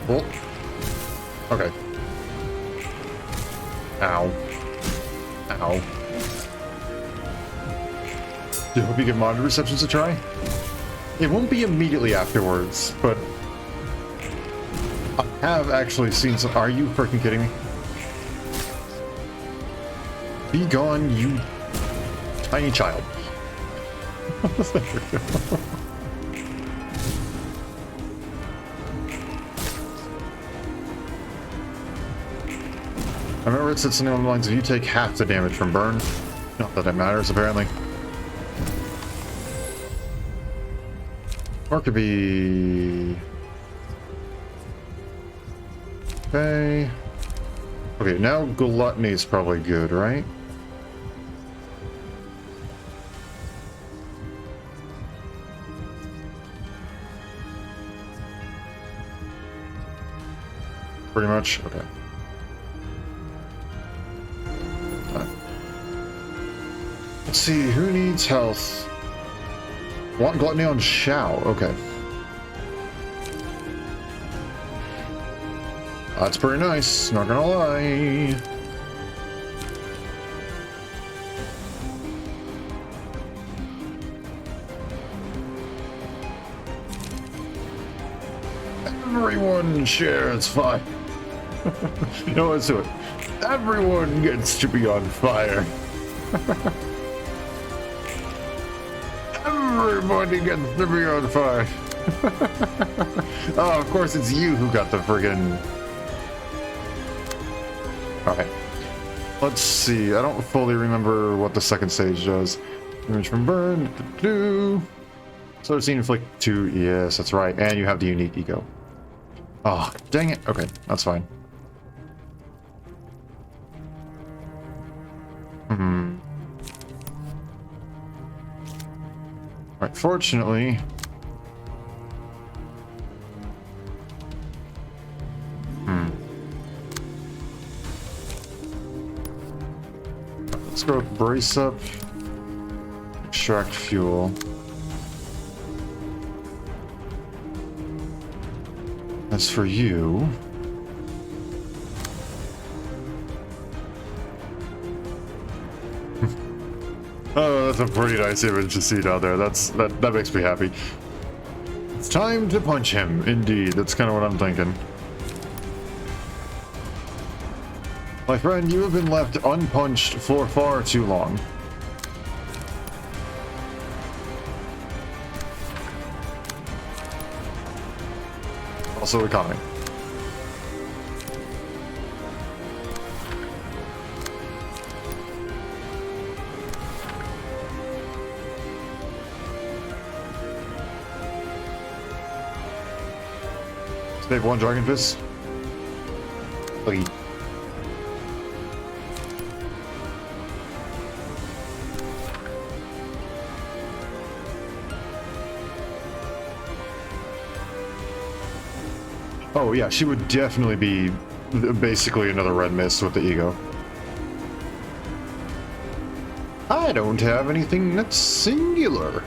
Oh. Okay. Ow. Ow. I hope you give monitor receptions a try. It won't be immediately afterwards, but I have actually seen some. Are you freaking kidding me? Be gone, you tiny child. I remember it said something along the lines of you take half the damage from burn. Not that it matters, apparently. Or it could be... Okay. Okay, now Gluttony is probably good, right? Pretty much? Okay. Let's see, who needs health? Want Gluttony on Shao, okay. That's pretty nice, not gonna lie. Everyone shares fire. No, let's do it. Everyone gets to be on fire. Everybody gets to be on fire. Oh, of course it's you who got the friggin'... Alright. Let's see. I don't fully remember what the second stage does. Damage from burn. So scene inflict 2. Yes, that's right. And you have the unique ego. Oh, dang it. Okay, that's fine. Right, fortunately... Let's go with brace up. Extract fuel. As for you... Oh, that's a pretty nice image to see down there. That makes me happy. It's time to punch him. Indeed, that's kind of what I'm thinking. My friend, you have been left unpunched for far too long. Also economy. Save one Dragon Fist. Lucky. Oh yeah, she would definitely be basically another red mist with the ego. I don't have anything that's singular.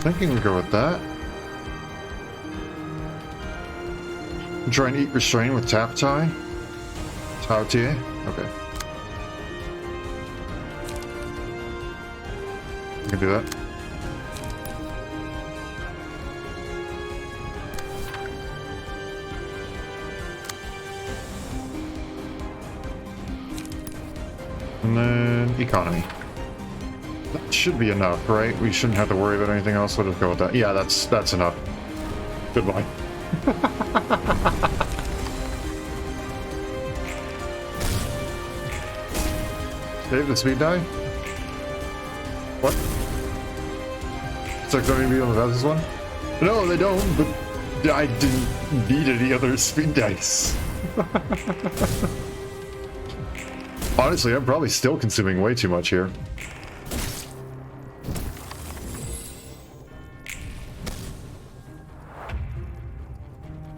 thinking we go with that. Try and eat restrain with tap tie. Tao tie. Okay. We can do that. And then economy. That should be enough, right? We shouldn't have to worry about anything else. We'll just go with that. Yeah, that's enough. Goodbye. Save the speed die? What? It's like, don't even be able to have this one? No, they don't, but I didn't need any other speed dice. Honestly, I'm probably still consuming way too much here.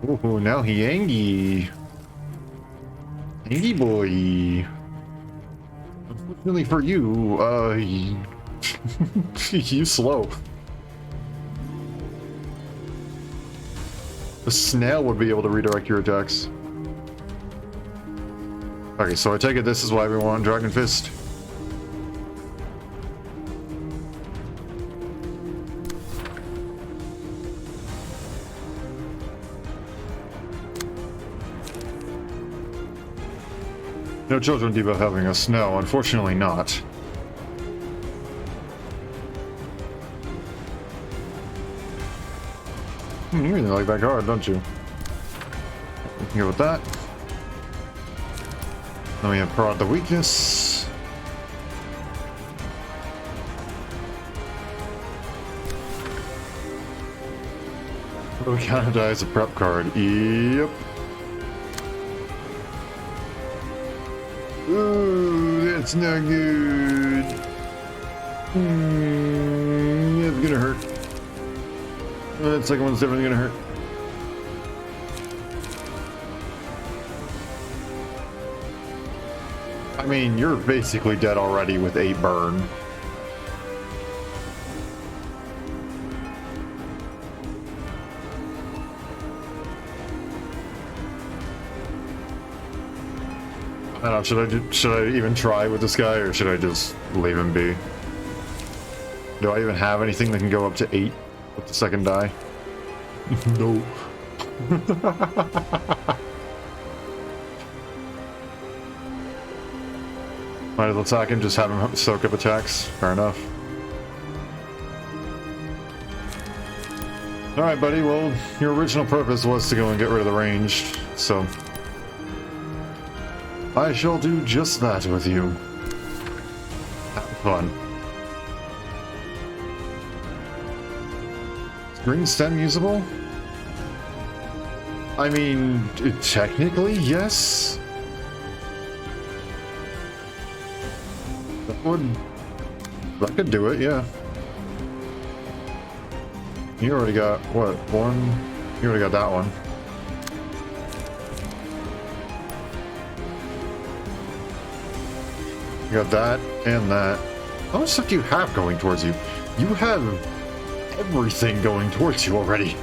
Ooh, now he angry. Angry boy. Unfortunately for you, you slow. The snail would be able to redirect your attacks. Okay, so I take it this is why we want Dragon Fist. No children debuff helping us. No, unfortunately not. You really like that card, don't you? We can go with that. Then we have Prod the Weakness. We counter die as a prep card. Yep. Ooh, that's not good. It's gonna hurt. That second one's definitely gonna hurt. I mean, you're basically dead already with 8 burn. I don't know, should I even try with this guy, or should I just leave him be? Do I even have anything that can go up to 8 with the second die? No. Might as well attack him, just have him soak up attacks. Fair enough. Alright, buddy, well, your original purpose was to go and get rid of the ranged, so I shall do just that with you. Have fun. Is green stem usable? I mean, technically, yes. That could do it, yeah. You already got, what, one? You already got that one. You got that and that. How much stuff do you have going towards you? You have everything going towards you already.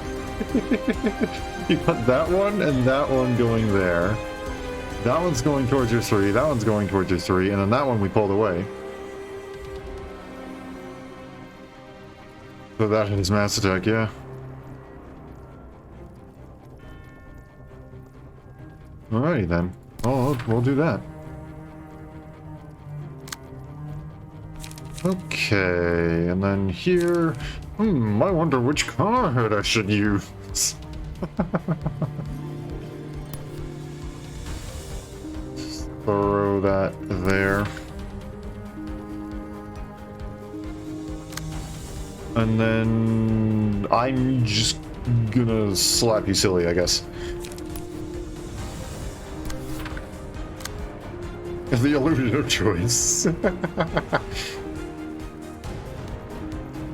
You got that one and that one going there. That one's going towards your 3, that one's going towards your 3, and then that one we pulled away. So that is mass attack, yeah. Alrighty then. Oh, we'll do that. Okay, and then here... I wonder which card I should use. Throw that there. And then... I'm just gonna slap you silly, I guess. The illusion of choice.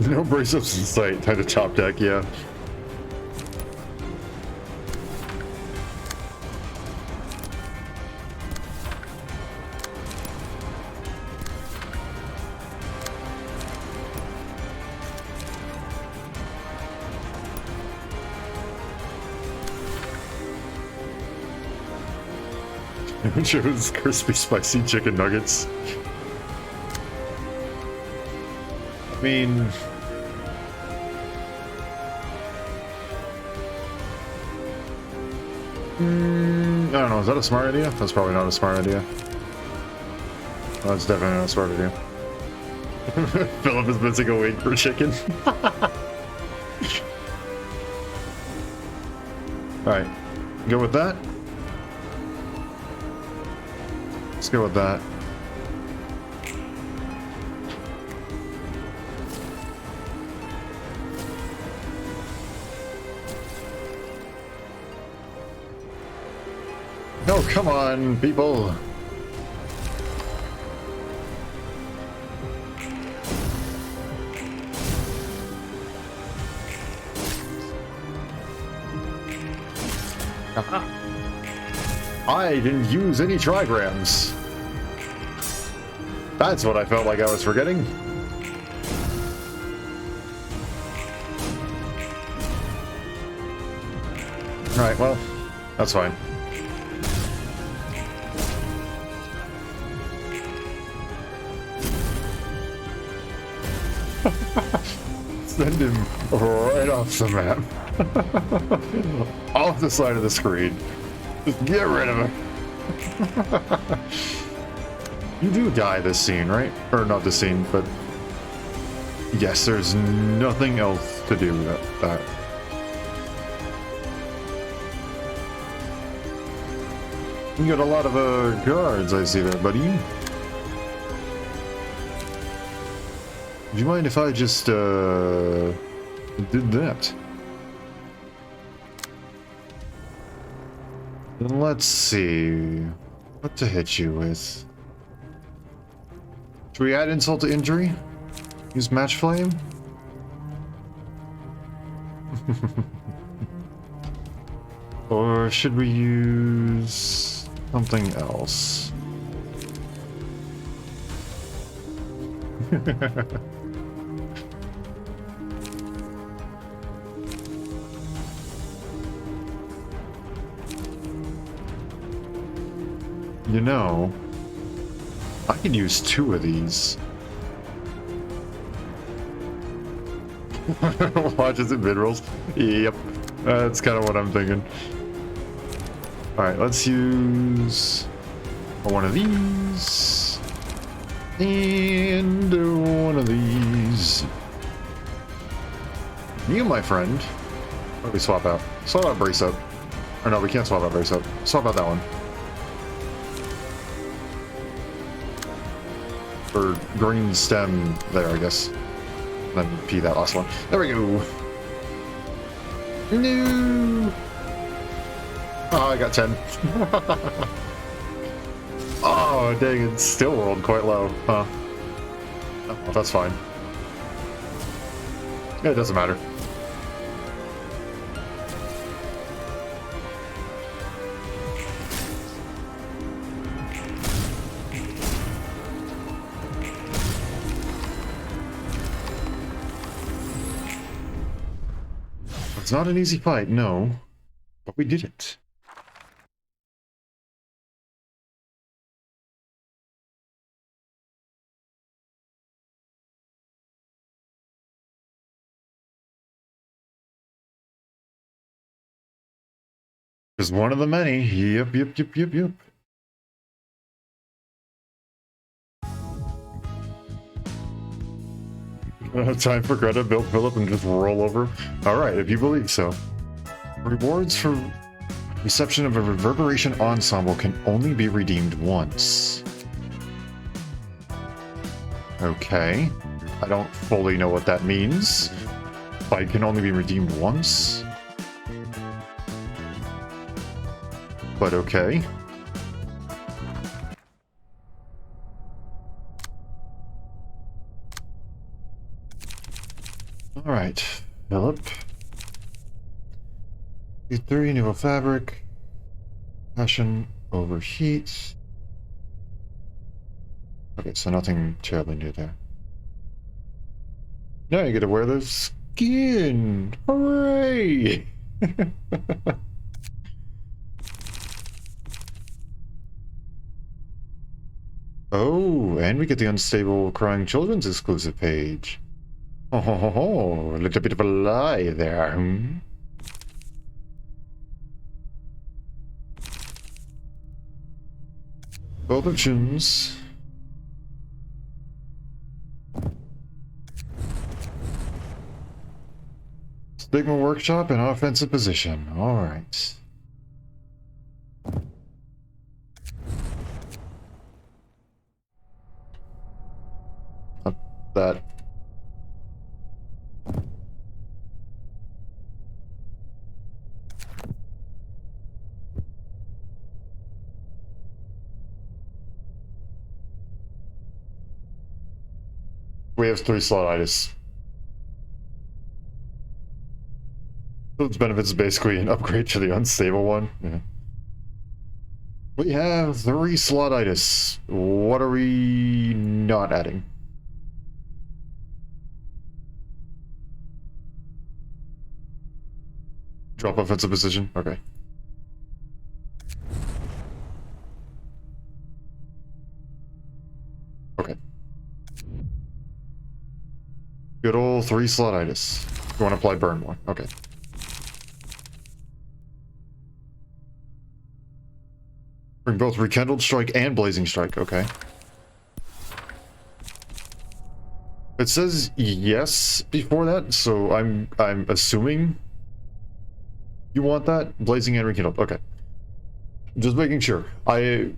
No brace-ups in sight. Time to top deck, yeah. Chose crispy spicy chicken nuggets. I mean, I don't know, is that a smart idea? That's probably not a smart idea. Oh, that's definitely not a smart idea. Philip is missing a wing for chicken. Alright, go with that. Let's go with that. No, come on, people. I didn't use any trigrams. That's what I felt like I was forgetting. Alright, well, that's fine. Send him right off the map. Off the side of the screen. Just get rid of him. You do die this scene, right? Or not this scene, but yes, there's nothing else to do with that. You got a lot of guards I see there, buddy. Do you mind if I just did that? Then let's see what to hit you with. Should we add insult to injury? Use match flame? Or should we use something else? You know, I can use 2 of these. Watch as it mid-rolls. Yep, that's kind of what I'm thinking. Alright, let's use one of these. And one of these. You, my friend. What do we swap out? Swap out brace up. Or no, we can't swap out brace up. Swap out that one. Or green stem there, I guess. Then P that last one. There we go. No. Oh, I got 10. Oh, dang, it still rolled quite low, huh? Oh, well, that's fine. It doesn't matter. It's not an easy fight, no. But we did it. Just one of the many. Yep. Time for Greta, build Philip, and just roll over. Alright, if you believe so. Rewards for reception of a reverberation ensemble can only be redeemed once. Okay. I don't fully know what that means. But it can only be redeemed once. But okay. Alright, Philip. E3, Nouveau Fabric. Passion, overheat. Okay, so nothing terribly new there. Now you get to wear the skin! Hooray! Oh, and we get the Unstable Crying Children's exclusive page. Oh, ho, ho, ho. A little bit of a lie there, hmm? Productions. Stigma Workshop in offensive position. Alright. That. We have 3 slot-itis. So its benefits is basically an upgrade to the unstable one. Yeah. We have 3 slot-itis. What are we not adding? Drop offensive position? Okay. Okay. Good old 3 slot-itis. You want to apply burn one? Okay. Bring both Rekindled Strike and Blazing Strike. Okay. It says yes before that, so I'm assuming you want that. Blazing and Rekindled. Okay. Just making sure. I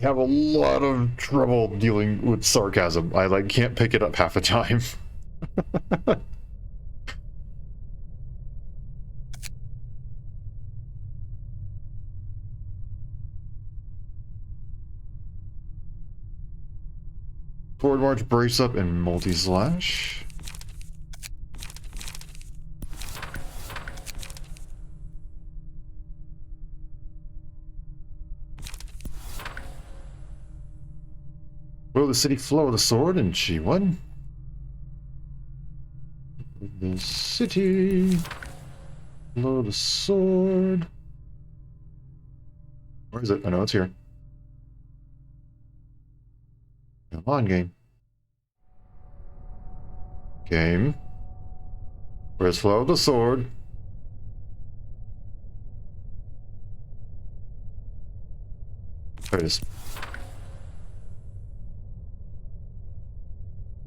have a lot of trouble dealing with sarcasm. I like can't pick it up half the time. Forward march, brace up, and multi-slash. Will the city flow the sword? And she won. The city flow the sword. Where is it? I know it's here. Come on, game. Game. Where's flow of the sword? There it is.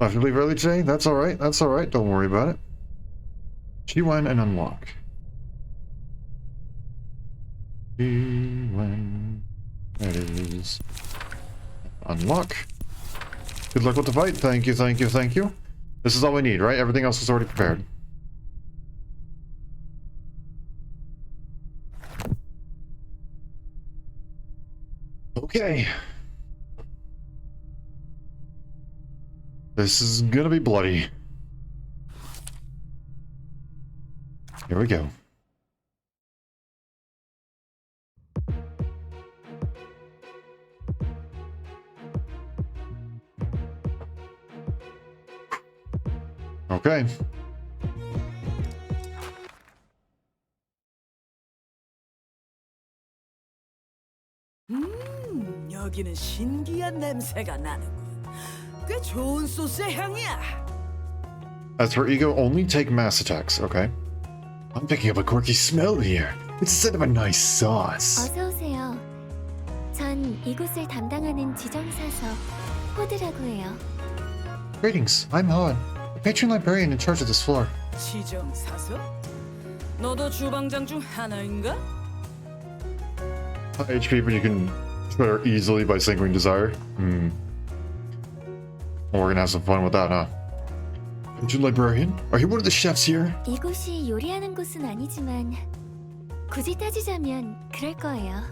I have to leave early today? That's alright, that's alright, don't worry about it. She went and unlock. She went. There it is. Unlock. Good luck with the fight. Thank you, thank you, thank you. This is all we need, right? Everything else is already prepared. Okay. This is gonna be bloody. Here we go. Okay. 여기는 신기한 냄새가 나는군. 꽤 좋은 소스의 향이야. As her ego, only take mass attacks. Okay. I'm picking up a quirky smell here. It's instead of a nice sauce. 어서 오세요. 전 이곳을 담당하는 지정사서 호드라고 해요. Greetings. I'm Han, the patron librarian in charge of this floor. 지정사서? 너도 주방장 중 하나인가? High HP, but you can destroy her easily by Sanguine Desire. Well, we're gonna have some fun with that, huh? Patron librarian? Are you one of the chefs here? 이곳이 요리하는 곳은 아니지만 굳이 따지자면 그럴 거예요.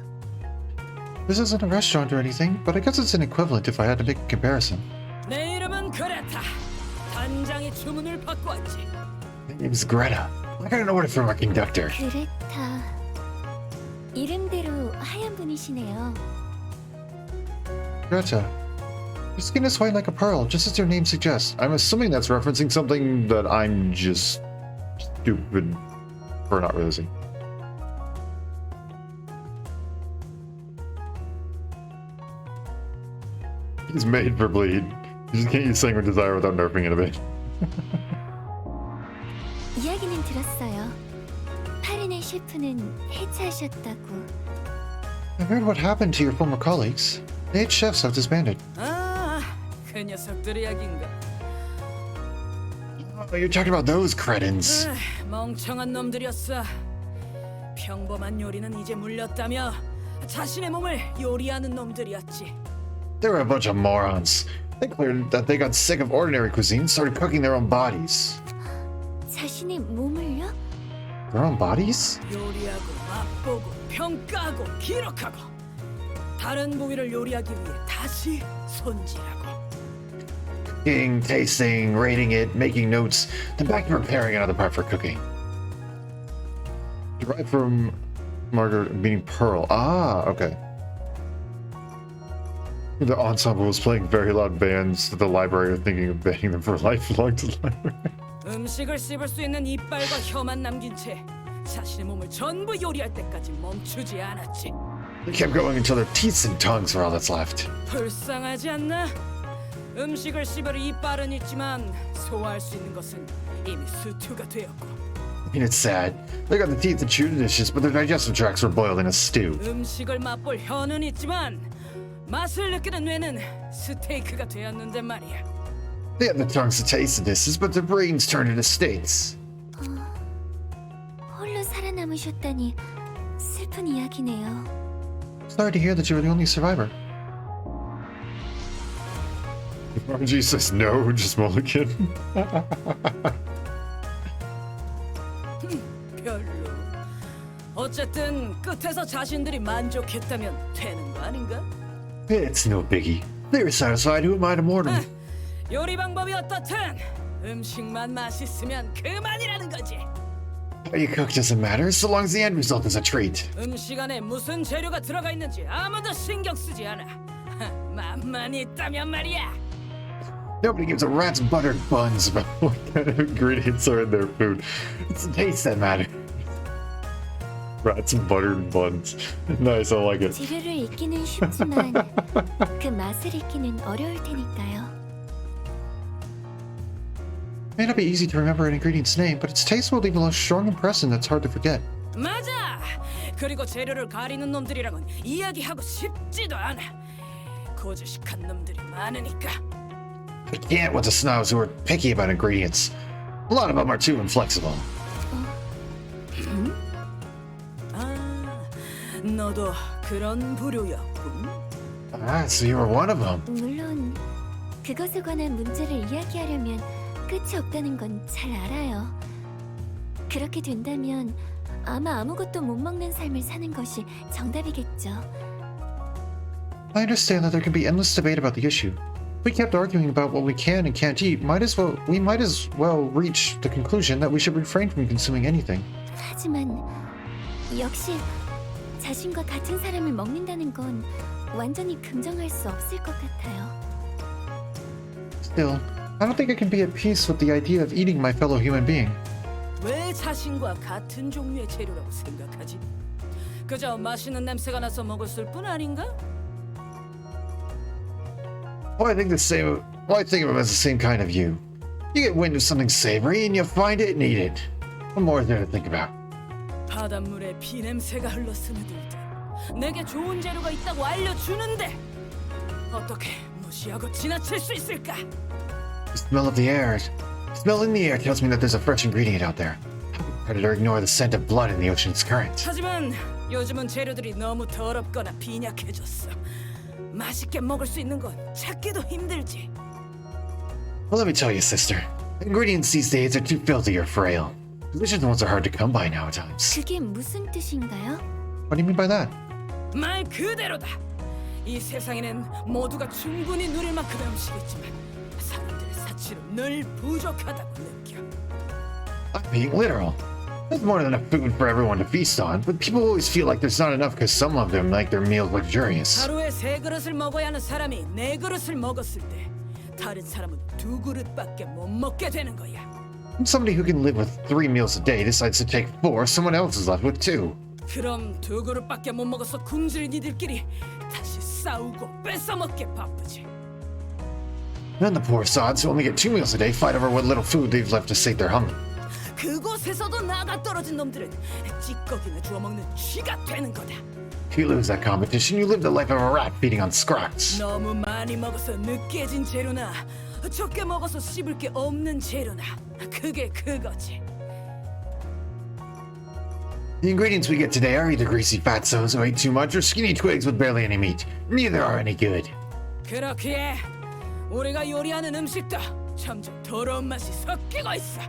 This isn't a restaurant or anything, but I guess it's an equivalent if I had to make a comparison. 내 이름은 그레타. 단장이 주문을 받고 왔지. My name's Greta. I got an order from our conductor. 그레타. 이름대로 하얀 분이시네요. Greta. Your skin is white like a pearl, just as your name suggests. I'm assuming that's referencing something that I'm just stupid for not realizing. It's made for bleed. You just can't use Sanguine Desire without nerfing it a bit. 이야기는 들었어요. 파렌의 셰프는 해체하셨다고. I heard what happened to your former colleagues. The 8 chefs have disbanded. 아, 그 녀석들 이야기인가? Oh, you're talking about those cretins. 멍청한 놈들이었어. 평범한 요리는 이제 물렸다며 자신의 몸을 요리하는 놈들이었지. They were a bunch of morons. They cleared that they got sick of ordinary cuisine and started cooking their own bodies. 자신의 몸을요? Their own bodies? 요리하고 맛보고 평가하고 기록하고 다른 부위를 요리하기 위해 다시 손질하고. Cooking, tasting, rating it, making notes, then back to preparing another part for cooking. Derived from Margaret meaning pearl. Ah, okay. The ensemble was playing very loud bands that the library are thinking of banning them for lifelong to the library. 음식을 씹을 수 있는 이빨과 혀만 남긴 채 자신의 몸을 전부 요리할 때까지 멈추지 않았지. They kept going until their teeth and tongues were all that's left. 불쌍하지 않나? 음식을 씹을 이빨은 있지만 소화할 수 있는 것은 이미 스튜가 되었고. I mean, it's sad. They got the teeth to chew the dishes, but their digestive tracts were boiled in a stew. 음식을 맛볼 혀는 있지만 맛을 느끼는 뇌는 스테이크가 되었는데 말이야. They had the tongues to taste the dishes, but their brains turned into steaks. 홀로 살아남으셨다니 슬픈 이야기네요. Sorry to hear that you were the only survivor. RNG says no, just Mulligan. 별로. 어쨌든 끝에서 자신들이 만족했다면 되는 거 아닌가? It's no biggie. They were satisfied. Who am I to mourn them? 요리 방법이 어떻든 음식만 맛있으면 그만이라는 거지. How you cook doesn't matter, so long as the end result is a treat. 음식 안에 무슨 재료가 들어가 있는지 아무도 신경 쓰지 않아. 맛만 있다면 말이야. Nobody gives a rat's buttered buns about what kind of ingredients are in their food. It's the taste that matters. Rats and buttered buns. Nice, I like it. 재료를 읽기는 쉽지만 그 맛을 읽기는 어려울 테니까요. It may not be easy to remember an ingredient's name, but its taste will leave a strong impression that's hard to forget. 맞아. 그리고 재료를 가리는 놈들이랑은 이야기하고 싶지도 않아. 고지식한 놈들이 많으니까. I can't with the snobs who are picky about ingredients. A lot of them are too inflexible. 아, 너도 그런 부류였군. Ah, so you were one of them. 물론 그것에 관한 문제를 이야기하려면 끝이 없다는 건 잘 알아요. 그렇게 된다면 아마 아무것도 못 먹는 삶을 사는 것이 정답이겠죠. I understand that there can be endless debate about the issue. If we kept arguing about what we can and can't eat, we might as well reach the conclusion that we should refrain from consuming anything. 하지만 역시 자신과 같은 사람을 먹는다는 건 완전히 긍정할 수 없을 것 같아요. Still, I don't think I can be at peace with the idea of eating my fellow human being. 왜 자신과 같은 종류의 재료라고 생각하지? 그저 맛있는 냄새가 나서 먹었을 뿐 아닌가? Well, I think I think of him as the same kind of you. You get wind of something savory and you find it and eat it. What more is there to think about? 바닷물에 피냄새가 흘러스며들듯 내게 좋은 재료가 있다고 알려주는데 어떻게 무시하고 지나칠 수 있을까? The smell of the air. The smell in the air tells me that there's a fresh ingredient out there. How could a predator ignore the scent of blood in the ocean's current? 하지만 요즘은 재료들이 너무 더럽거나 빈약해졌어. 맛있게 먹을 수 있는 건 찾기도 힘들지. Well, let me tell you, sister. Ingredients these days are too filthy or frail. Delicious ones are hard to come by nowadays. 그게 무슨 뜻인가요? What do you mean by that? 말 그대로다. 이 세상에는 모두가 충분히 누릴 만큼의 음식이지만 사람들의 사치로 늘 부족하다고 느껴. I'm being literal. There's more than enough food for everyone to feast on, but people always feel like there's not enough because some of them make their meals luxurious. 하루에 3그릇을 먹어야 하는 사람이 4그릇을 먹었을 때 다른 사람은 2그릇밖에 못 먹게 되는 거야. When somebody who can live with 3 meals a day decides to take 4, someone else is left with 2. 그럼 2그릇밖에 못 먹어서 굶주린 이들끼리 다시 싸우고 뺏어먹게 바쁘지. And the poor sods who only get 2 meals a day fight over what little food they've left to sate their hunger. 그곳에서도 나가 떨어진 놈들은 찌꺼기나 주워 먹는 쥐가 되는 거다. If you lose that competition, you live the life of a rat feeding on scraps. 너무 많이 먹어서 느끼해진 재료나 적게 먹어서 씹을 게 없는 재료나 그게 그거지. The ingredients we get today are either greasy fatsos who ate too much or skinny twigs with barely any meat. Neither are any good. 그렇기에 우리가 요리하는 음식도 점점 더러운 맛이 섞이고 있어.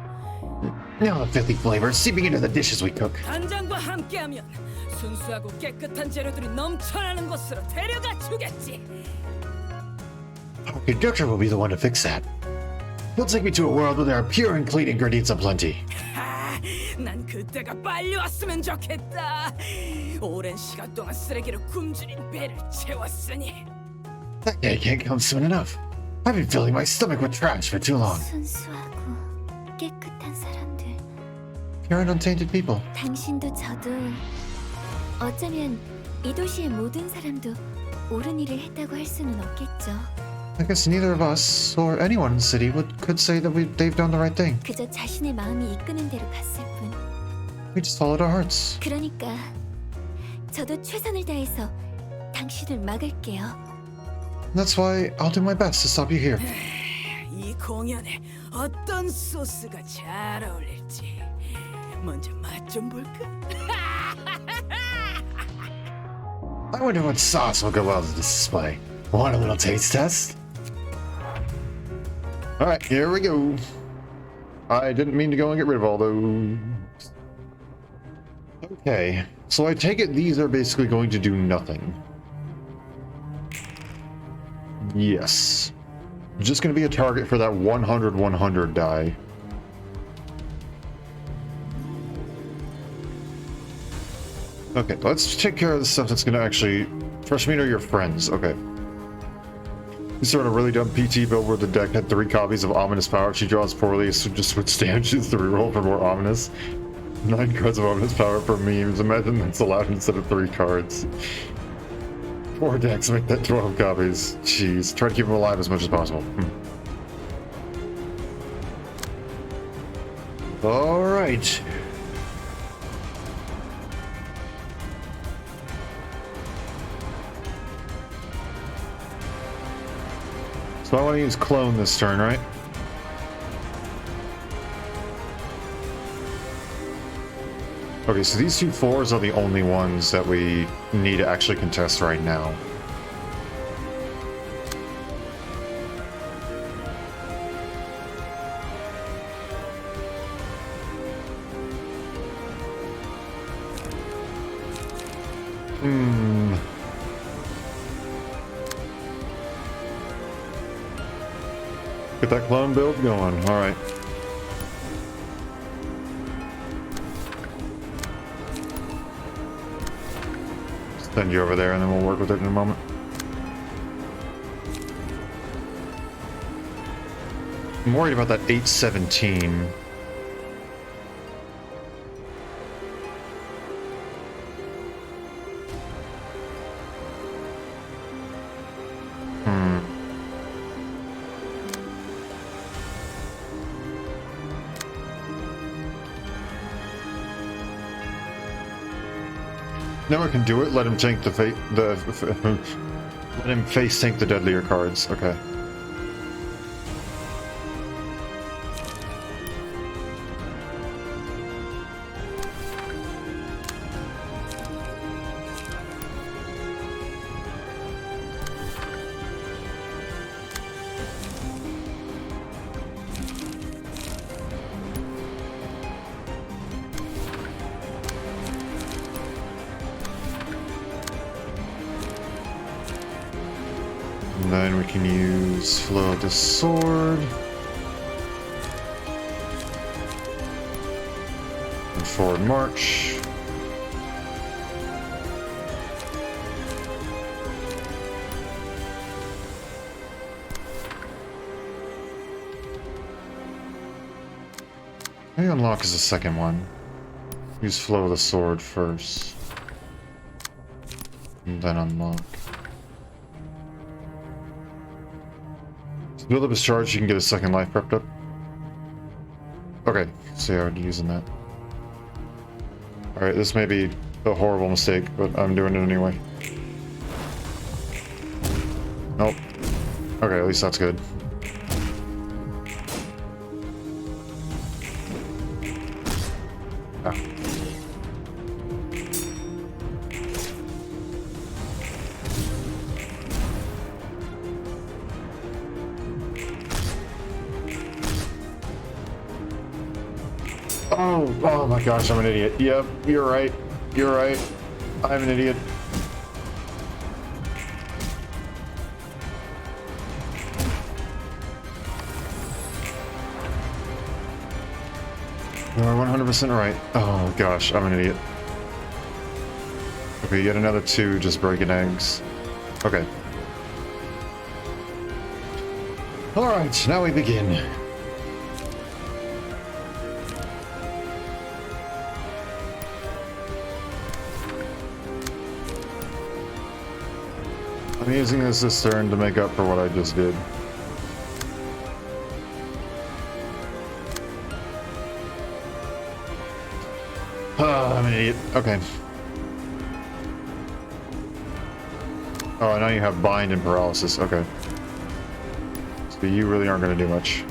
Now the filthy flavor is seeping into the dishes we cook. 간장과 함께하면 순수하고 깨끗한 재료들이 넘쳐나는 곳으로 데려가 주겠지. Our conductor will be the one to fix that. He'll take me to a world where there are pure and clean ingredients aplenty. 난 그때가 빨리 왔으면 좋겠다. 오랜 시간 동안 쓰레기로 굶주린 배를 채웠으니. That day can't come soon enough. I've been filling my stomach with trash for too long. 순수하고 깨끗한 사람들. Pure and untainted people. 당신도 저도 어쩌면 이 도시의 모든 사람도 옳은 일을 했다고 할 수는 없겠죠. I guess neither of us or anyone in the city could say that they've done the right thing. 그저 자신의 마음이 이끄는 대로 갔을 뿐. We just followed our hearts. 그러니까 저도 최선을 다해서 당신을 막을게요. That's why I'll do my best to stop you here. 이 공연에 어떤 소스가 잘 어울릴지 먼저 맛 좀 볼까? I wonder what sauce will go well to this display. Want a little taste test? Alright, here we go. I didn't mean to go and get rid of all those. Okay, so I take it these are basically going to do nothing. Yes. Just going to be a target for that 100-100 die. Okay, let's take care of the stuff that's going to actually... Fresh meat are your friends. Okay. We started a really dumb PT build where the deck had 3 copies of Ominous Power. She draws poorly, so just switch damages to reroll for more Ominous. 9 cards of Ominous Power for memes. Imagine that's allowed instead of 3 cards. 4 decks make that 12 copies. Jeez. Try to keep them alive as much as possible. Alright. So I want to use Clone this turn, right? Okay, so these 2 4s are the only ones that we need to actually contest right now. Get that clone build going. Alright. Send you over there and then we'll work with it in a moment. I'm worried about that 817. No, I can do it. Let him tank the fate. Let him face tank the deadlier cards. Okay. And then we can use Flow of the Sword. And forward march. Maybe unlock is the second one. Use Flow of the Sword first. And then unlock. build up his charge, you can get a second life prepped up. Okay, so yeah, I'm using that. Alright, this may be a horrible mistake, but I'm doing it anyway. Nope. Okay, at least that's good. Ah. Oh my gosh, I'm an idiot. Yep, you're right. You're right. I'm an idiot. You're 100% right. Oh gosh, I'm an idiot. Okay, yet another 2 just breaking eggs. Okay. Alright, now we begin. I'm using this turn to make up for what I just did. I'm an idiot. Okay. Oh, I know you have bind and paralysis. Okay. So you really aren't going to do much.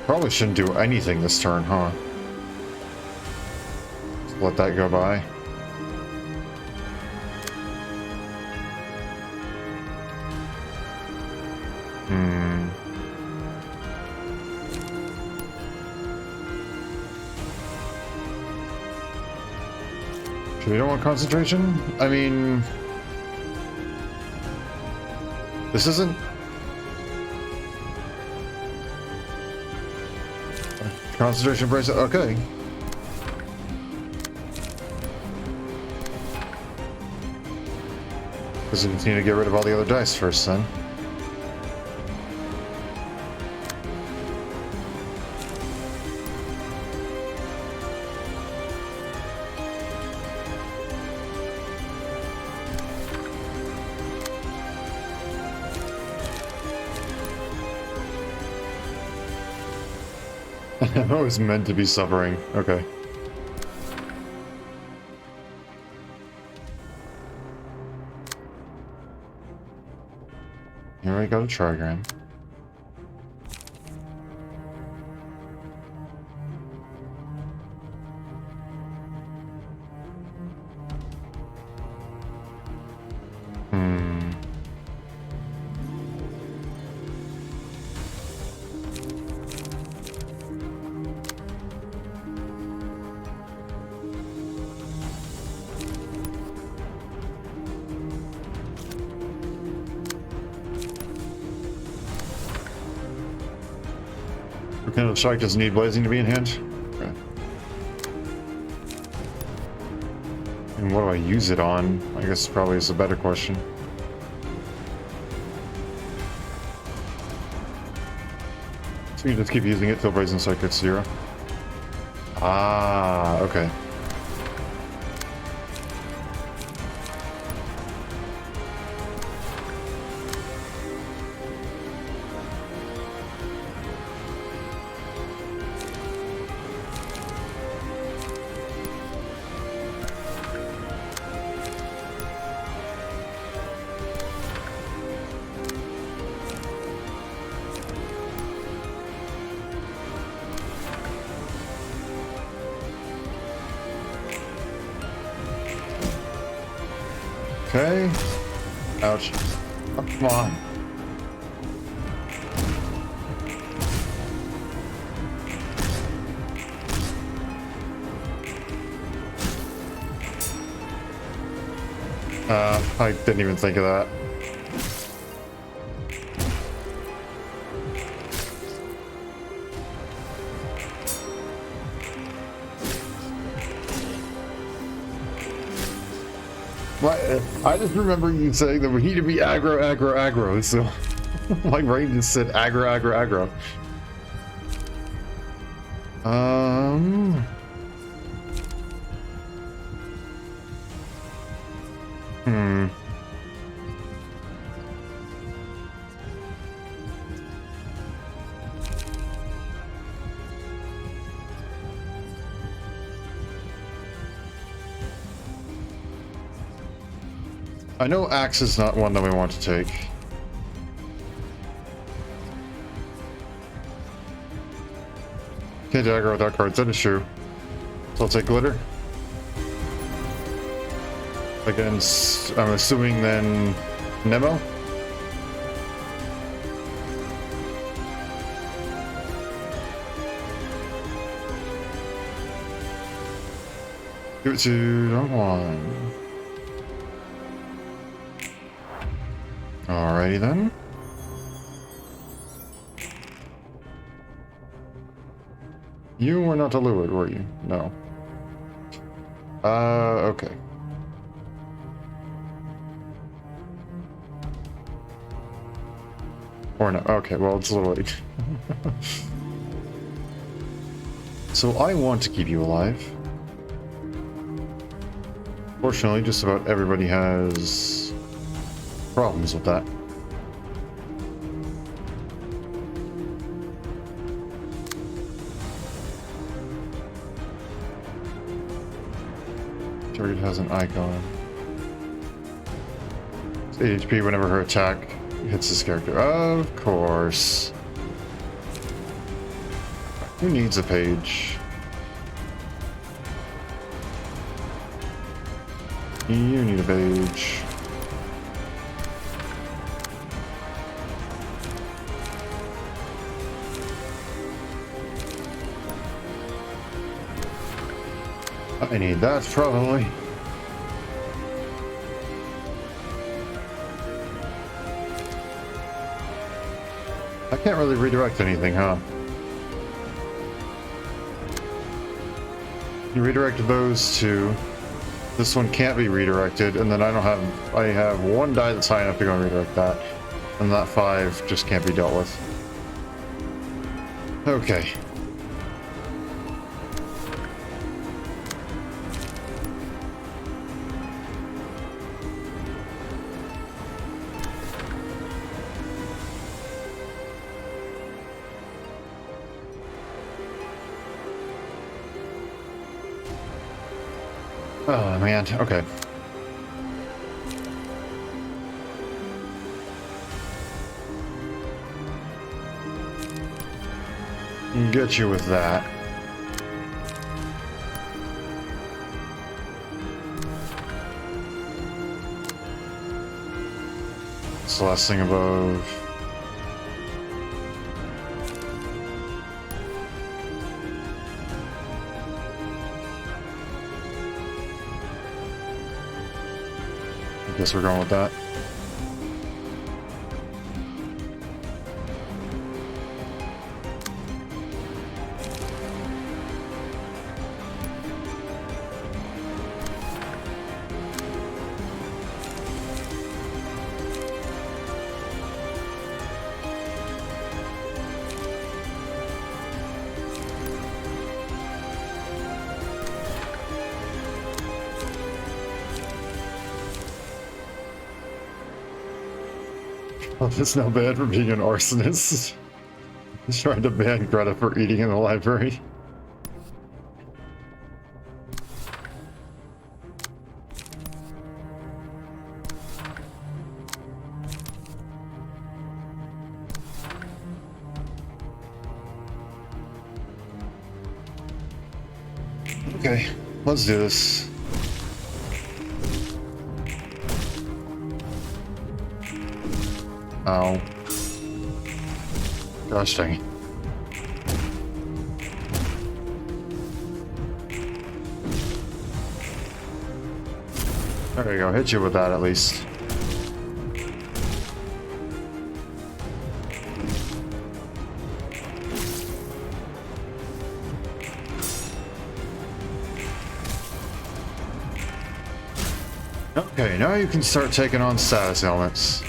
Probably shouldn't do anything this turn, huh? Just let that go by. We don't want concentration? I mean... This isn't... Concentration bracelet, okay. Because we need to get rid of all the other dice first, then. I was meant to be suffering. Okay. Here we go, trigram. Kind of strike doesn't need blazing to be in hand. Okay. And what do I use it on? I guess probably is a better question. So you just keep using it till blazing strike gets 0. Ah, okay. Okay. Ouch. Oh, come on. I didn't even think of that. What? I just remember you saying that we need to be aggro, so... My brain just said aggro, aggro, aggro. I know axe is not one that we want to take. Can't aggro without cards, that is true. So I'll take glitter. Against, I'm assuming then, Nemo? Give it to Don Juan. Alrighty then. You were not a Luid, were you? No. Okay. Or no. Okay, well, it's a little late. So I want to keep you alive. Fortunately, just about everybody has problems with that. Target has an icon. It's 8 HP whenever her attack hits this character. Of course. Who needs a page? You need a page. I need that, probably. I can't really redirect anything, huh? You redirected those two. This one can't be redirected, and then I have one die that's high enough to go and redirect that. And that 5 just can't be dealt with. Okay. Oh man, okay. Get you with that. It's the last thing above. I guess we're going with that. Oh, it's not bad for being an arsonist. He's trying to ban Greta for eating in the library. Okay, let's do this. Ow. Gosh dang it. There you go, hit you with that at least. Okay, now you can start taking on status elements.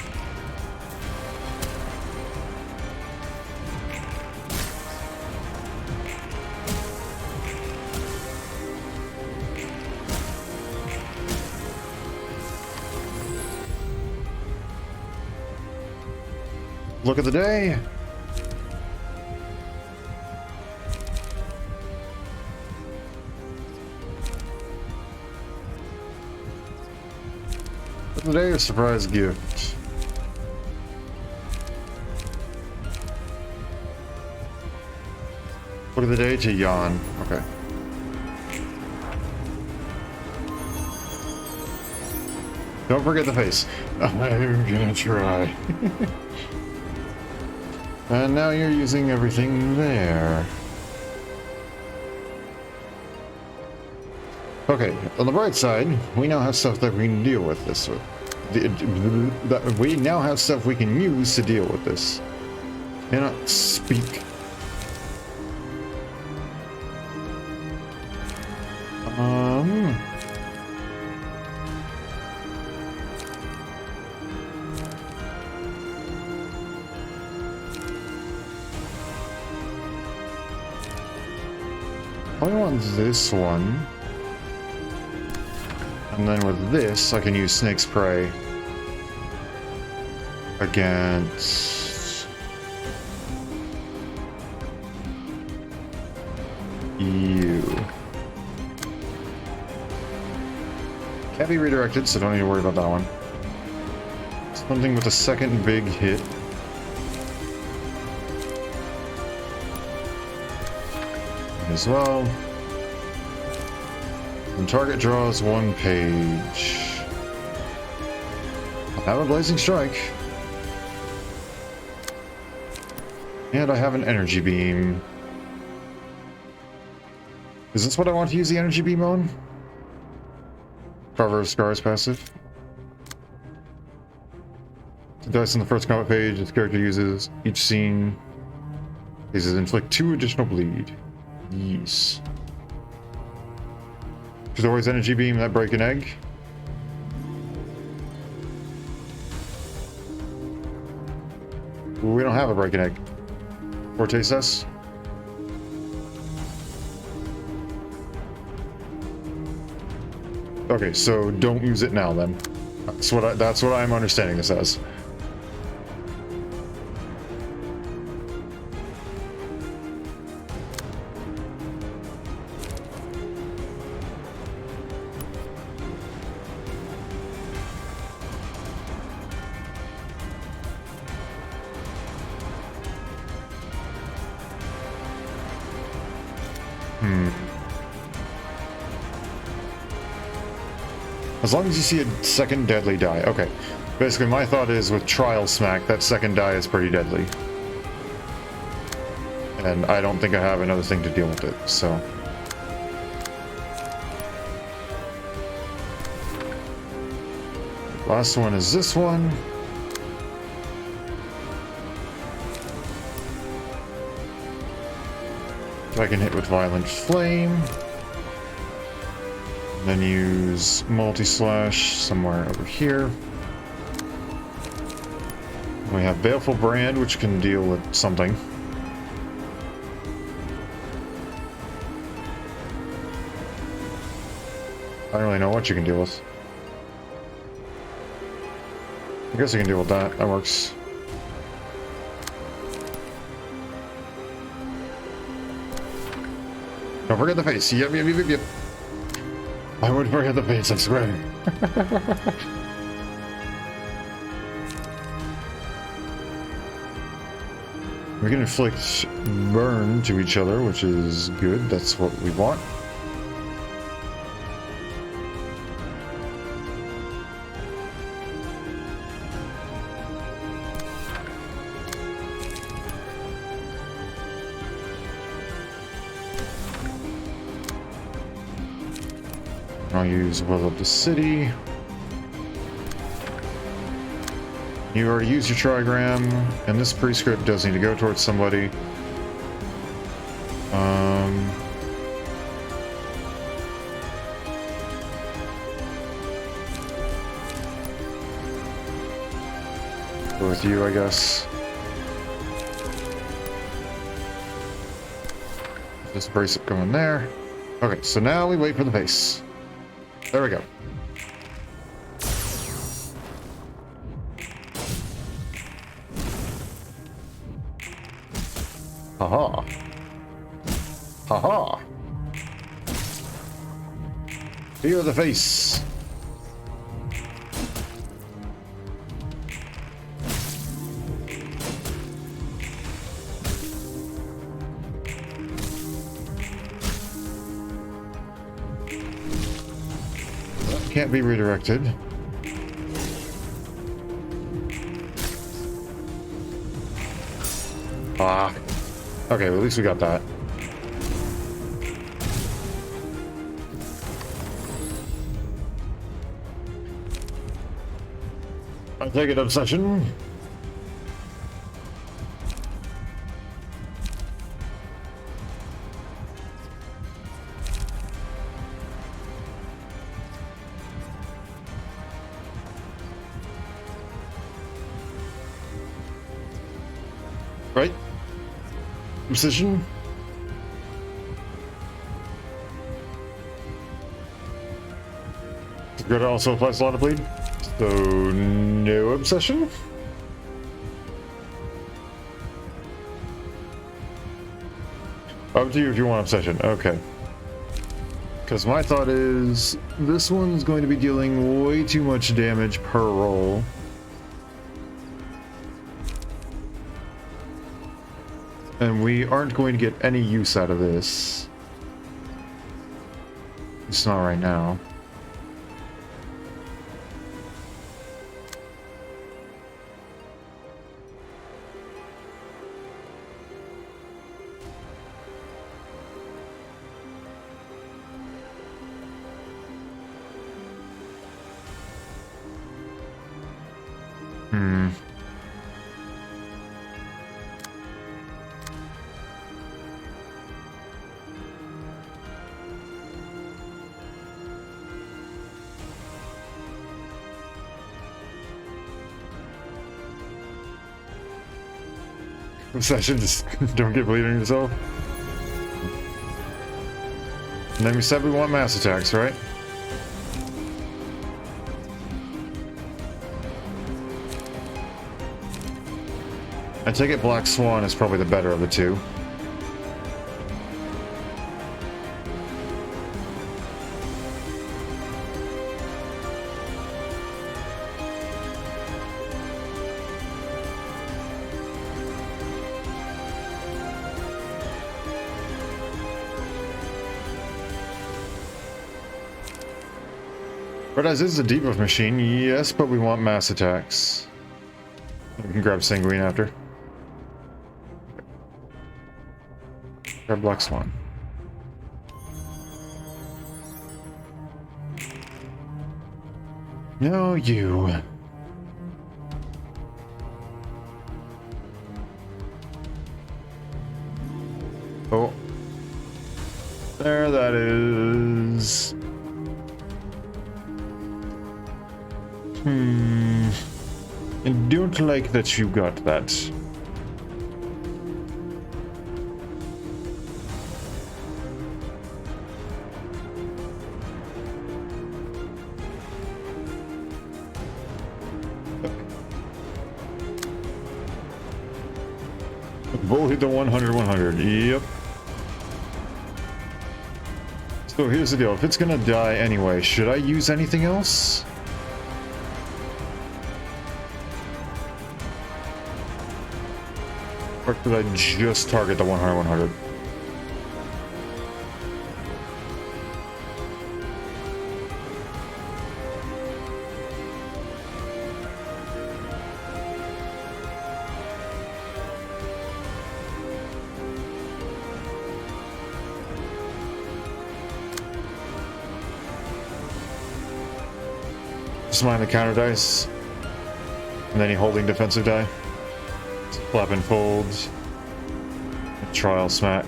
look of the day. Look of the day, a surprise gift. Look of the day to yawn. Okay. Don't forget the face. I'm gonna try. And now you're using everything there. Okay, on the bright side, we now have stuff that we can deal with this with. We now have stuff we can use to deal with this. Cannot speak. I want this one. And then with this, I can use Snake's Prey against you. Can't be redirected, so don't need to worry about that one. Something with a second big hit. As well. And target draws 1 page. I have a Blazing Strike. And I have an Energy Beam. Is this what I want to use the Energy Beam on? Carver of Scars passive. The dice on the first combat page this character uses each scene uses inflict 2 additional bleed. Yes. There's always Energy Beam that break an egg. We don't have a break an egg. Forte says. Okay, so don't use it now then. That's what I'm understanding this as. As long as you see a second deadly die. Okay. Basically, my thought is with Trial Smack, that second die is pretty deadly. And I don't think I have another thing to deal with it, so... Last one is this one. I can hit with Violent Flame. Then use Multi-Slash somewhere over here. We have Baleful Brand, which can deal with something. I don't really know what you can deal with. I guess I can deal with that. That works. Don't forget the face. Yep, yep, yep, yep. I wouldn't forget the face, I swear. We can inflict burn to each other, which is good. That's what we want. I'll use Will of the City. You already used your trigram, and this prescript does need to go towards somebody. Go with you, I guess. This bracelet going there. Okay, so now we wait for the face. There we go. Haha. Haha. Feel the face. Can't be redirected. Ah. Okay, well, at least we got that. I'll take it, obsession. Right? Obsession. Good also applies a lot of bleed. So no obsession. Up to you if you want obsession. Okay. Because my thought is this one's going to be dealing way too much damage per roll. And we aren't going to get any use out of this. It's not right now. Obsession, just don't get bleeding yourself. And then we said we want mass attacks, right? I take it Black Swan is probably the better of the two. Red Eyes is a debuff machine, yes, but we want mass attacks. We can grab Sanguine after. Grab Black Swan. No, you. Oh. There that is. I don't like that you got that. Bull hit the 100. Yep. So here's the deal. If it's gonna die anyway, should I use anything else? Or should I just target the 100? Just mind the counter dice. And then you holding defensive die. Flap and fold. Trial smack.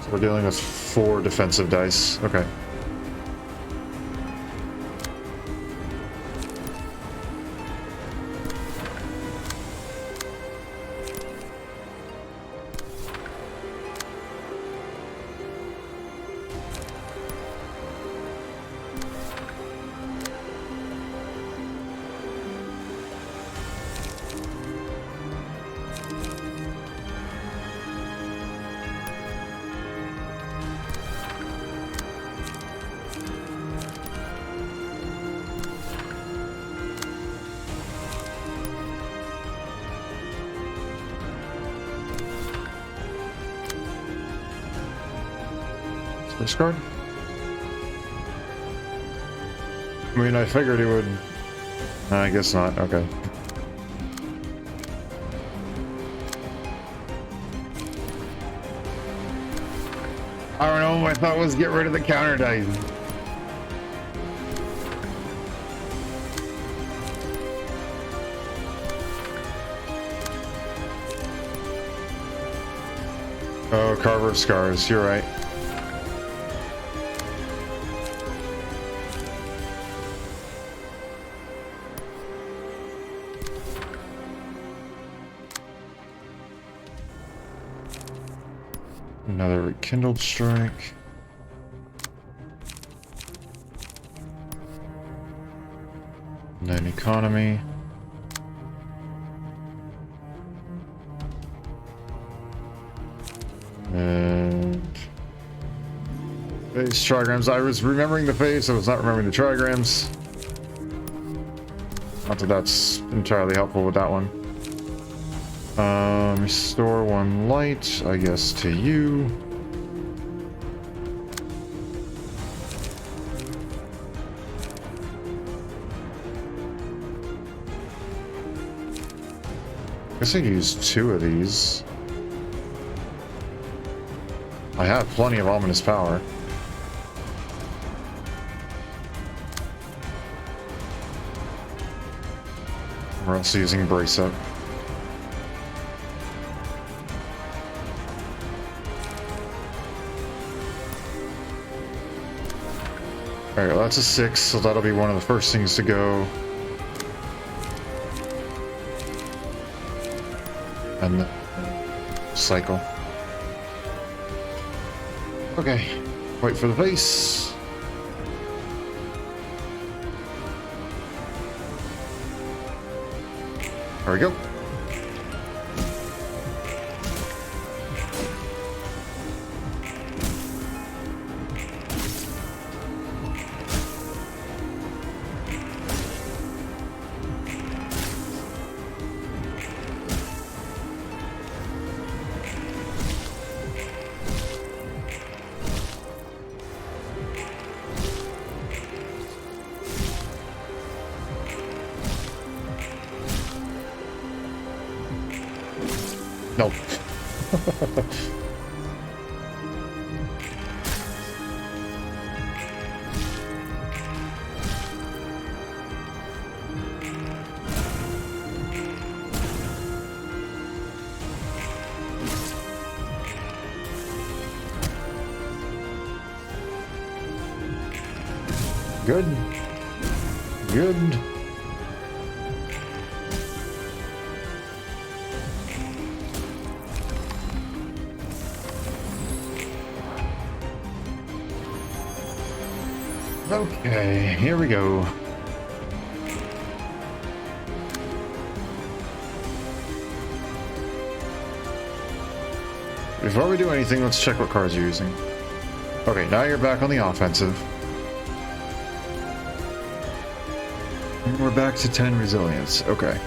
So we're dealing with 4 defensive dice. Okay. Carver's card? I mean, I figured it would... I guess not. Okay. I don't know, my thought was get rid of the counter dice. Oh, Carver of Scars, you're right. Another rekindled strike. And then economy. And face trigrams. I was remembering the face, I was not remembering the trigrams. Not that that's entirely helpful with that one. Restore 1 light, I guess, to you. I guess I could use 2 of these. I have plenty of ominous power. We're also using brace up. Alright, well, that's a 6, so that'll be one of the first things to go. And the cycle. Okay, wait for the face. There we go. Nope. Good. Good. Okay, here we go. Before we do anything, let's check what cards you're using. Okay, now you're back on the offensive. And we're back to 10 resilience. Okay.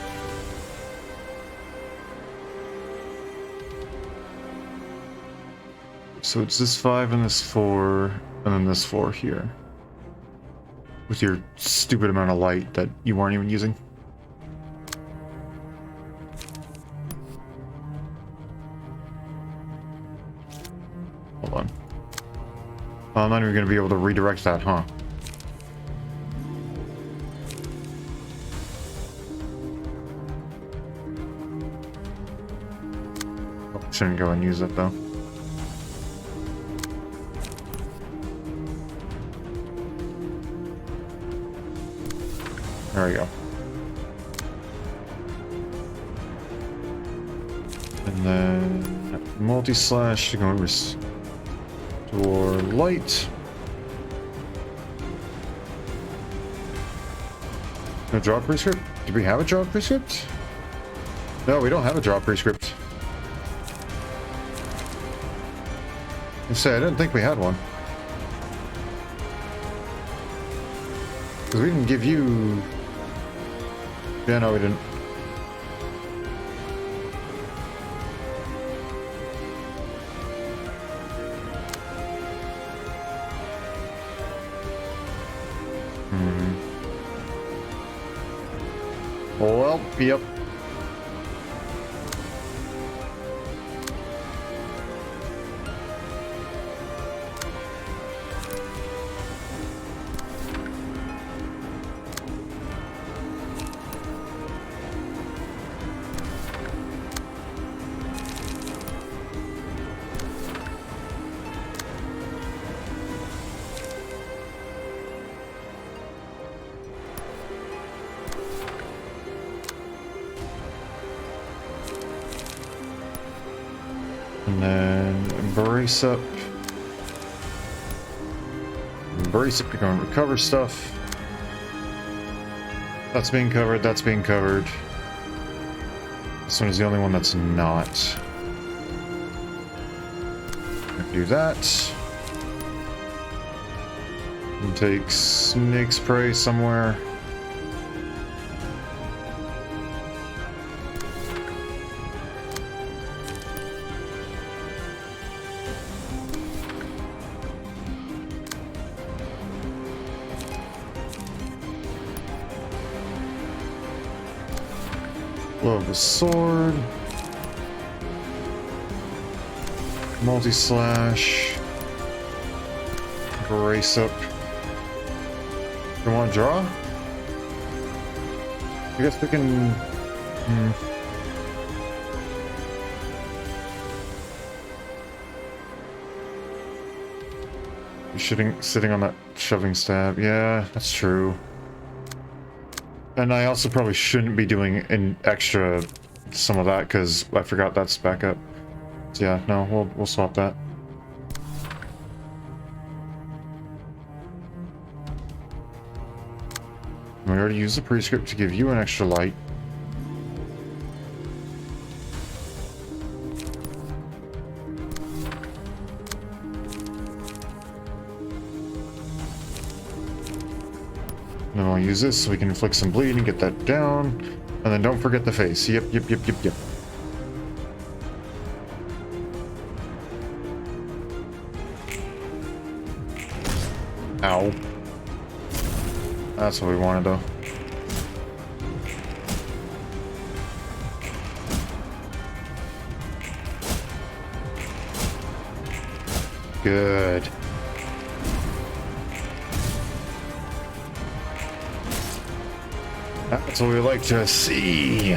So it's this 5 and this 4, and then this 4 here. With your stupid amount of light that you weren't even using. Hold on. I'm not even going to be able to redirect that, huh? Oh, shouldn't go and use it though. There we go. And then multi-slash to go restore light. No draw prescript? Do we have a draw prescript? No, we don't have a draw prescript. I say I didn't think we had one. Because we didn't give you... Yeah, no, we didn't. Well, yep. And then brace up. Brace up, you're going to recover stuff. That's being covered, that's being covered. This one is the only one that's not. Do that. And take snake spray somewhere. Love the sword. Multi-slash. Brace up. You want to draw? I guess we can... You're sitting on that shoving stab. Yeah, that's true. And I also probably shouldn't be doing an extra some of that because I forgot that's back up. So yeah, no, we'll swap that. We already used the prescript to give you an extra light. And then I'll use this so we can inflict some bleed and get that down. And then don't forget the face. Yep. Ow. That's what we wanted though. Good. That's what we like to see.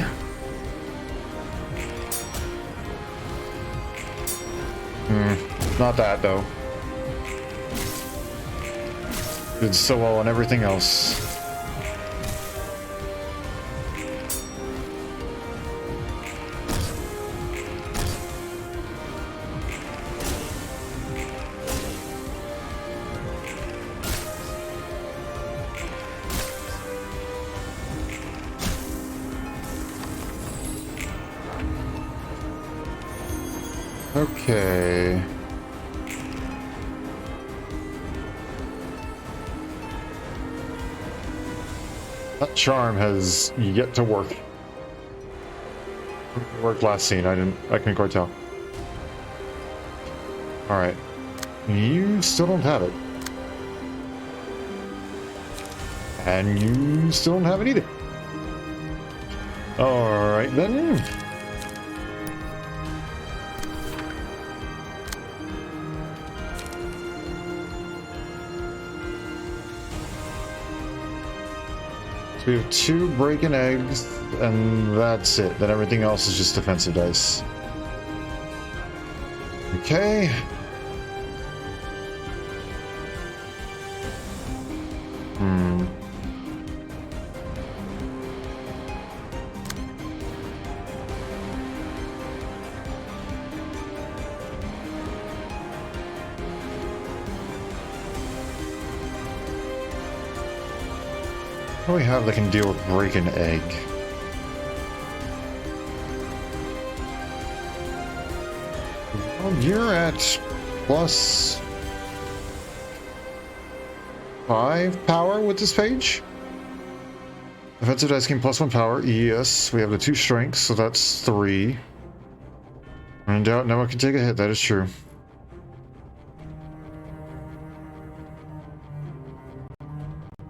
Not that though. Did so well on everything else. Okay. That charm has yet to work. It worked last scene, I couldn't quite tell. Alright. You still don't have it. And you still don't have it either. Alright then. So we have 2 breaking eggs, and that's it. Then everything else is just defensive dice. Okay. What do we have that can deal with break an egg? Well, you're at +5 power with this page. Offensive dice gain +1 power. Yes, we have the 2 strengths, so that's 3. When in doubt, no one can take a hit. That is true.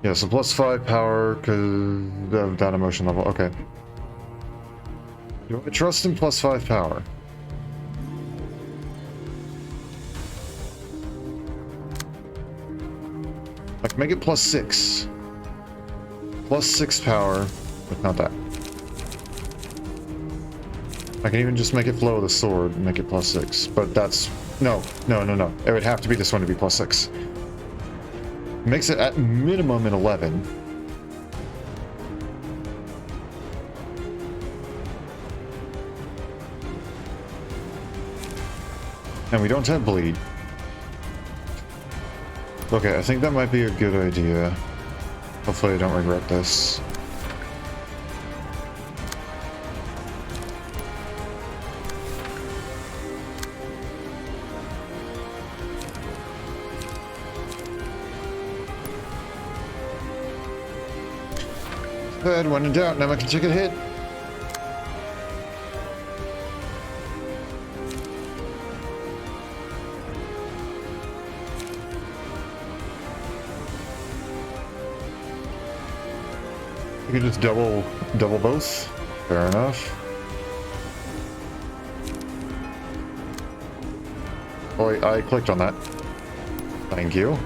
Yeah, so +5 power because of that emotion level. Okay. Do I trust in +5 power? I can make it +6. +6 power, but not that. I can even just make it flow with a sword and make it +6, but that's... No. It would have to be this one to be +6. Makes it at minimum an 11. And we don't have bleed. Okay, I think that might be a good idea. Hopefully I don't regret this. Good, when in doubt, now I can take a hit. You can just double both. Fair enough. Oh, I clicked on that. Thank you.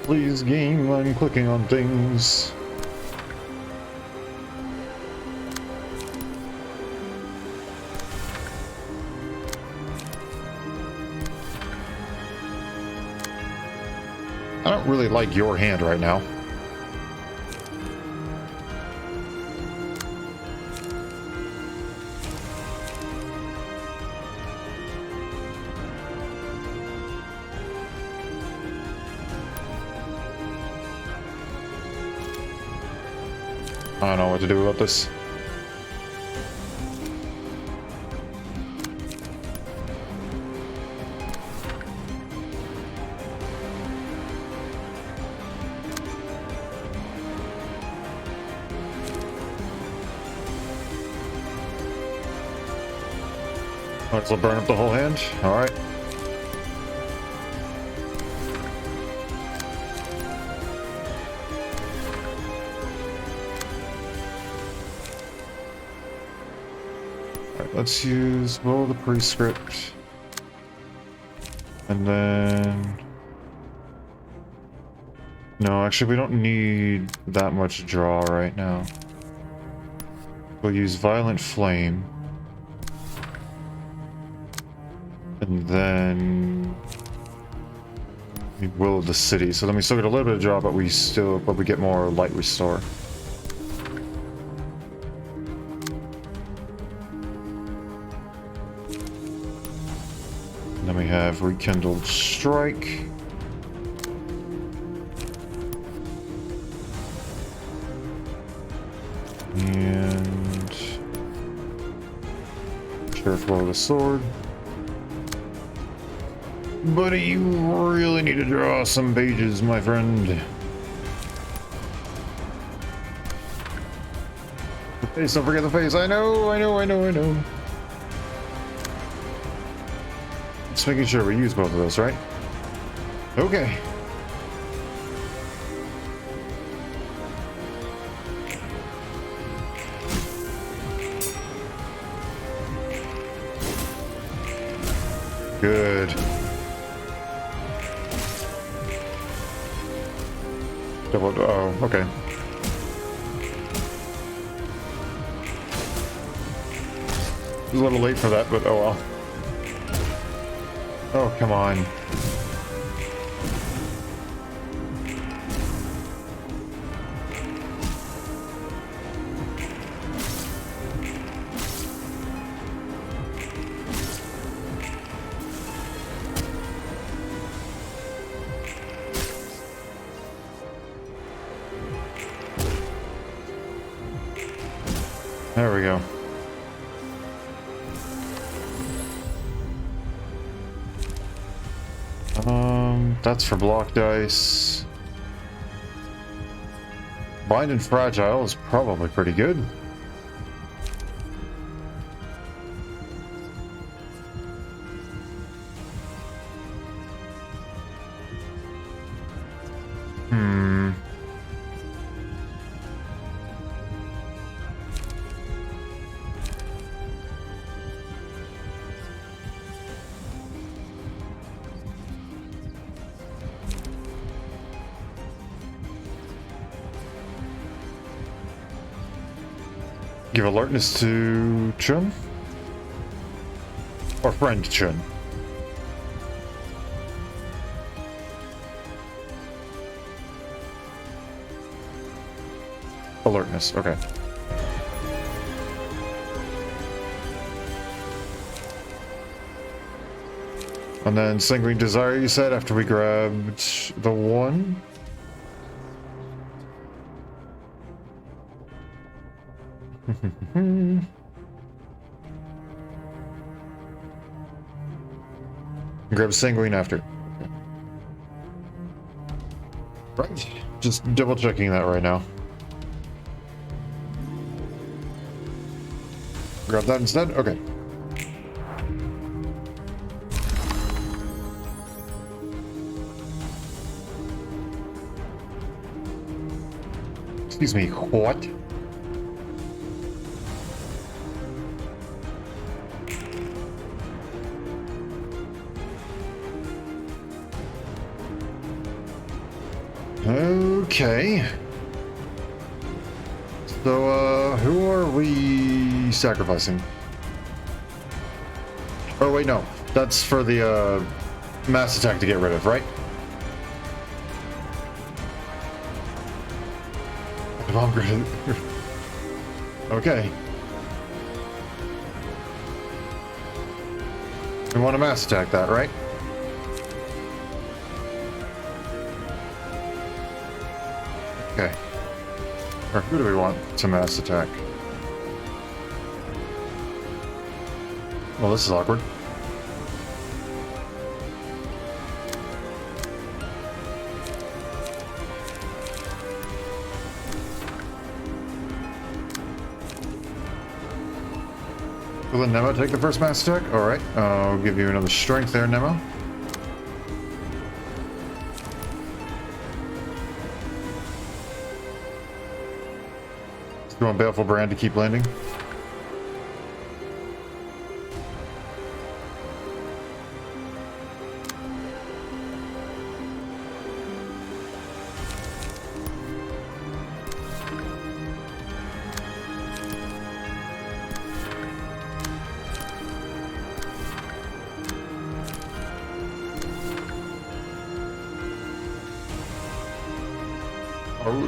Please, game, I'm clicking on things. I don't really like your hand right now. I don't know what to do about this. Might as well burn up the whole hand. All right. Let's use, well, the prescript. And then... No, actually we don't need that much draw right now. We'll use Violent Flame. And then... we Will of the City. So then we still get a little bit of draw, but we get more light restore. And then we have Rekindled Strike. And Sheriff Blow of the Sword. Buddy, you really need to draw some pages, my friend. The face, don't forget the face. I know. Just making sure we use both of those, right? Okay. Good. Oh, okay. It was a little late for that, but oh well. Oh, come on. There we go. That's for block dice. Bind and Fragile is probably pretty good. Give alertness to Chun? Or friend Chun? Alertness, okay. And then Sanguine Desire, you said, after we grabbed the one? Grab Sanguine after. Right. Just double checking that right now. Grab that instead? Okay. Excuse me, what? Okay. So, who are we sacrificing? Oh, wait, no. That's for the, mass attack to get rid of, right? Okay. We want to mass attack that, right? Okay. Or who do we want to mass attack? Well, this is awkward. Will the Nemo take the first mass attack? Alright, I'll give you another strength there, Nemo. You want Baleful Brand to keep landing?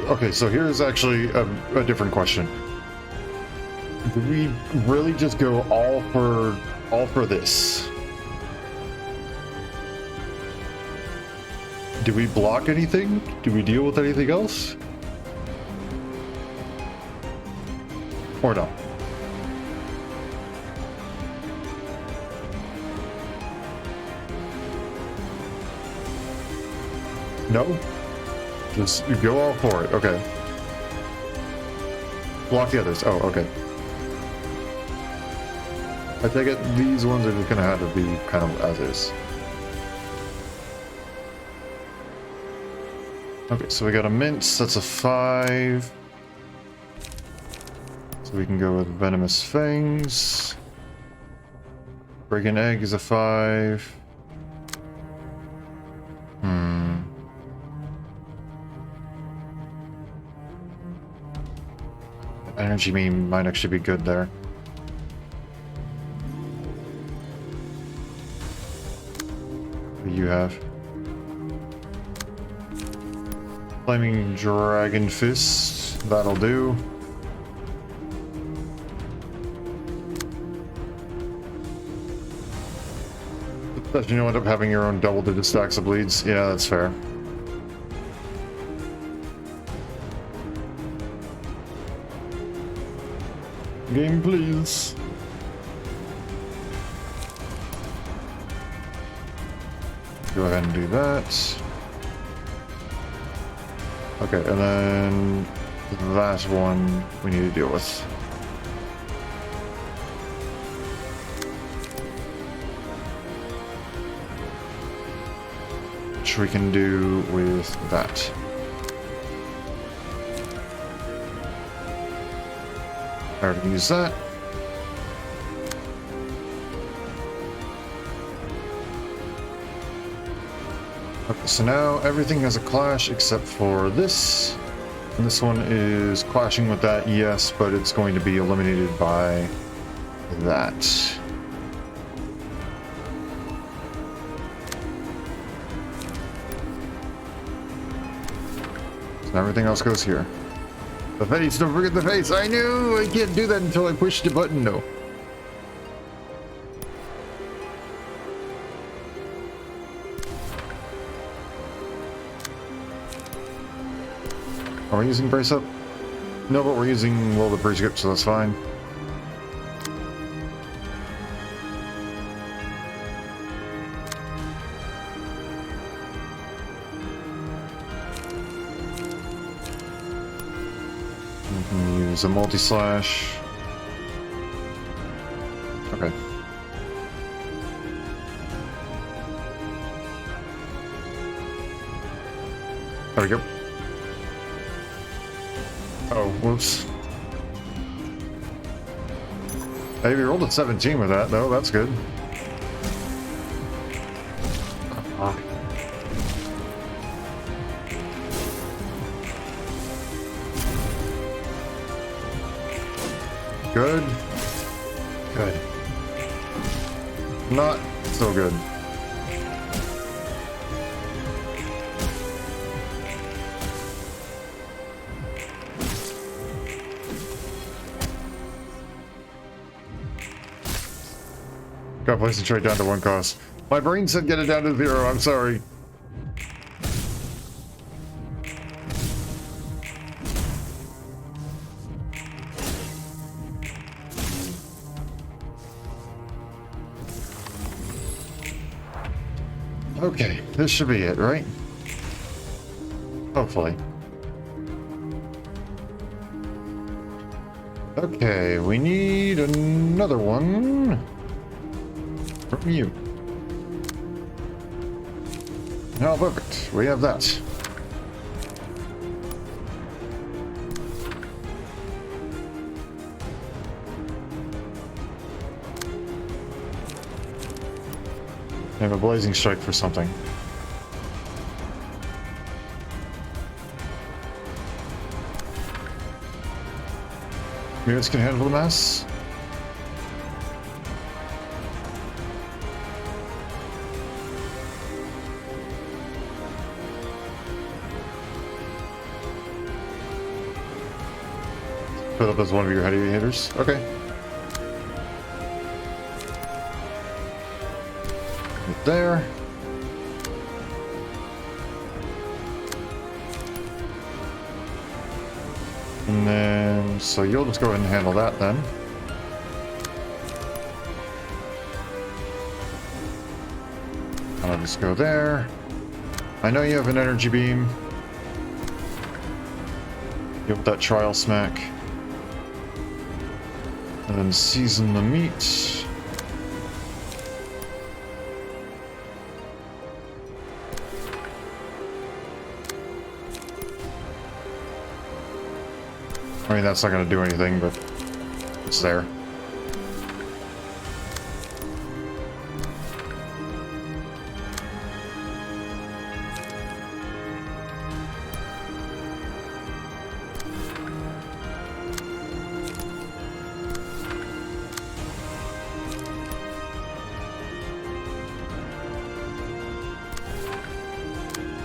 Okay, so here's actually a different question. Do we really just go all for this? Do we block anything? Do we deal with anything else? Or no? No? Just go all for it, okay. Block the others, oh, okay. I take it these ones are just gonna have to be kind of as is. Okay, so we got a mince, that's a 5. So we can go with Venomous Fangs. Break an Egg is a 5. Energy Beam might actually be good there. What do you have? Flaming Dragon Fist, that'll do. Does you end up having your own double-digit stacks of bleeds? Yeah, that's fair. Game, please. Go ahead and do that. Okay, and then that one we need to deal with. Which we can do with that. I already used that. Okay, so now everything has a clash except for this. And this one is clashing with that, yes, but it's going to be eliminated by that. So everything else goes here. The face, don't forget the face. I knew I can't do that until I push the button, though. Are we using brace up? No, but we're using the brace grip, so that's fine. We can use a multi-slash. Okay. There we go. Oh, whoops. Hey, we rolled a 17 with that, though. That's good. Good. Good. Not so good. Gotta place the trade down to 1 cost. My brain said get it down to 0, I'm sorry. Okay, this should be it, right? Hopefully. Okay, we need another one. From you. Now, perfect. We have that. I have a blazing strike for something. Units can handle the mass. Put up as one of your heavy hitters. Okay. Right there. And then, so you'll just go ahead and handle that then. I'll just go there. I know you have an energy beam. You have that trial smack. And then season the meat. I mean, that's not going to do anything, but it's there.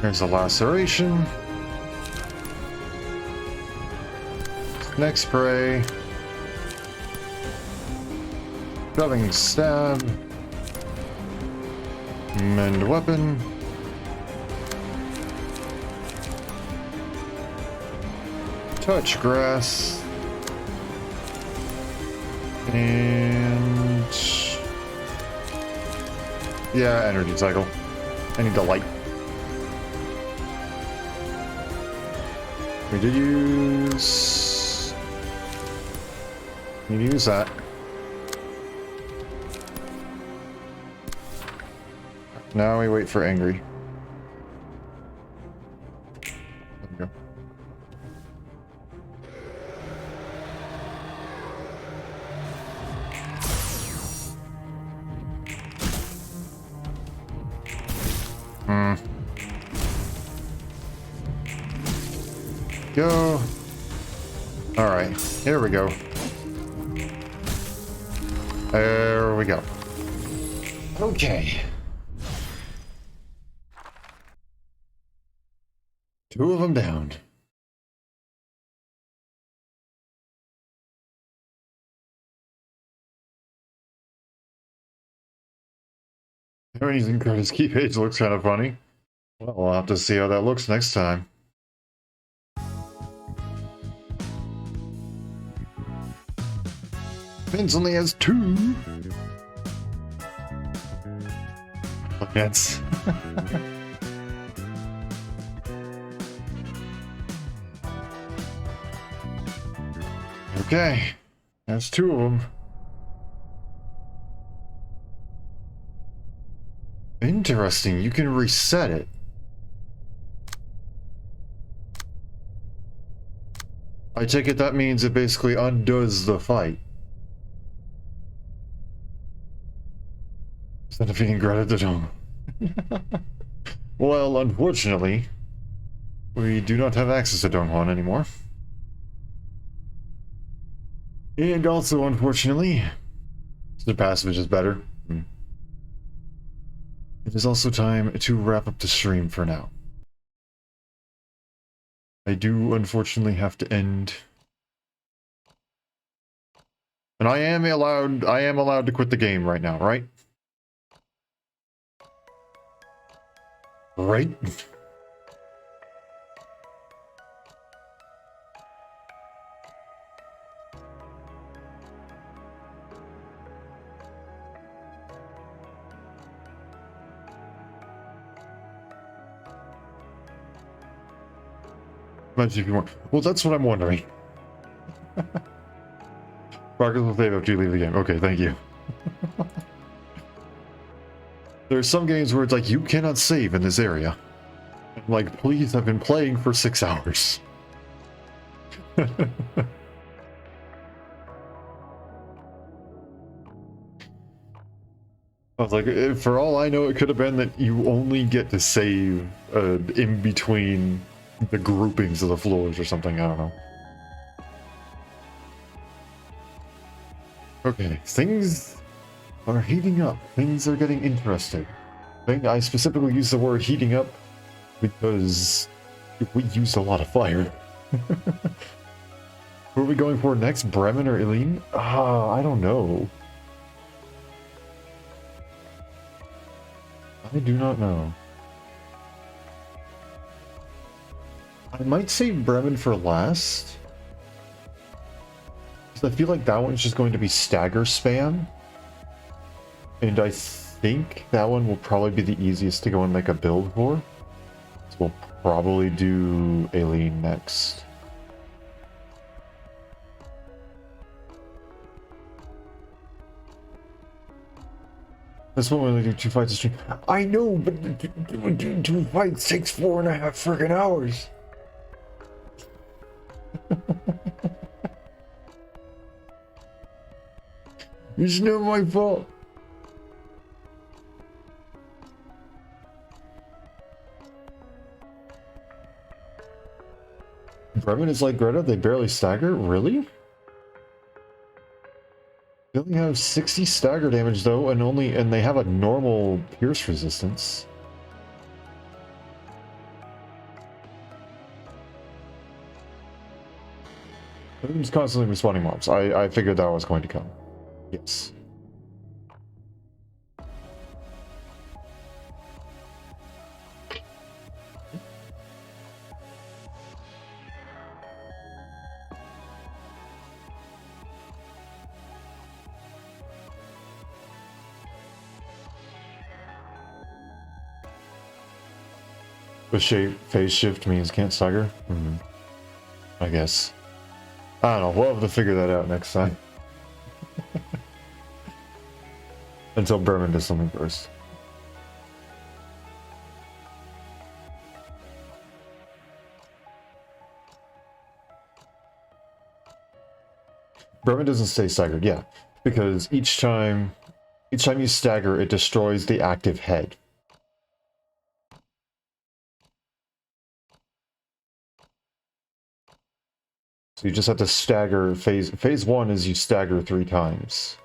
There's a laceration. Next prey. Shoving stab. Mend weapon. Touch grass. And yeah, energy cycle. I need the light. We did use... We use that. Now we wait for angry. There we go. Go. All right, here we go. There we go. Okay. Two of them down. Using Curtis key page looks kind of funny. Well, we'll have to see how that looks next time. Vince only has 2. Vince. Okay, that's 2 of them. Interesting, you can reset it. I take it that means it basically undoes the fight. Instead of being granted to home. Well, unfortunately, we do not have access to Donghwan anymore. And also, unfortunately, the passage is better. It is also time to wrap up the stream for now. I do unfortunately have to end. And I am allowed to quit the game right now, right? Right? Imagine if you want. Well, that's what I'm wondering. Progress will save after you leave the game. Okay, thank you. There's some games where it's like, you cannot save in this area. I'm like, please, I've been playing for 6 hours. I was like, for all I know, it could have been that you only get to save in between the groupings of the floors or something, I don't know. Okay, things are heating up. Things are getting interesting. I specifically use the word heating up because we used a lot of fire. Who are we going for next? Bremen or Eileen? I don't know. I do not know. I might save Bremen for last. Because I feel like that one's just going to be stagger spam. And I think that one will probably be the easiest to go and make a build for. So we'll probably do Aileen next. This one we only do 2 fights a stream. I know, but doing 2 fights takes 4.5 friggin' hours. It's not my fault. Bremen is like Greta, they barely stagger? Really? They only have 60 stagger damage though, and they have a normal pierce resistance. I'm just constantly respawning mobs. I figured that was going to come. Yes. The phase shift means can't stagger? Mm-hmm. I guess. I don't know, we'll have to figure that out next time. Until Berman does something first. Berman doesn't stay staggered, yeah. Because each time you stagger, it destroys the active head. So you just have to stagger phase 1 is you stagger 3 times.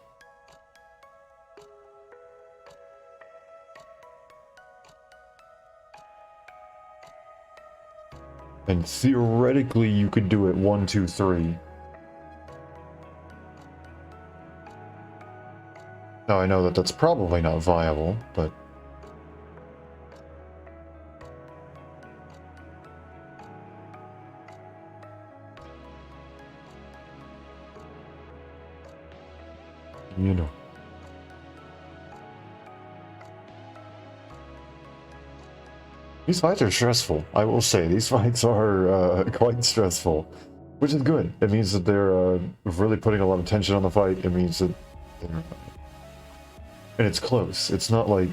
And theoretically you could do it 1, 2, 3. Now I know that that's probably not viable, but you know. These fights are stressful, I will say. These fights are quite stressful, which is good. It means that they're really putting a lot of tension on the fight. It means that they're... And it's close. It's not like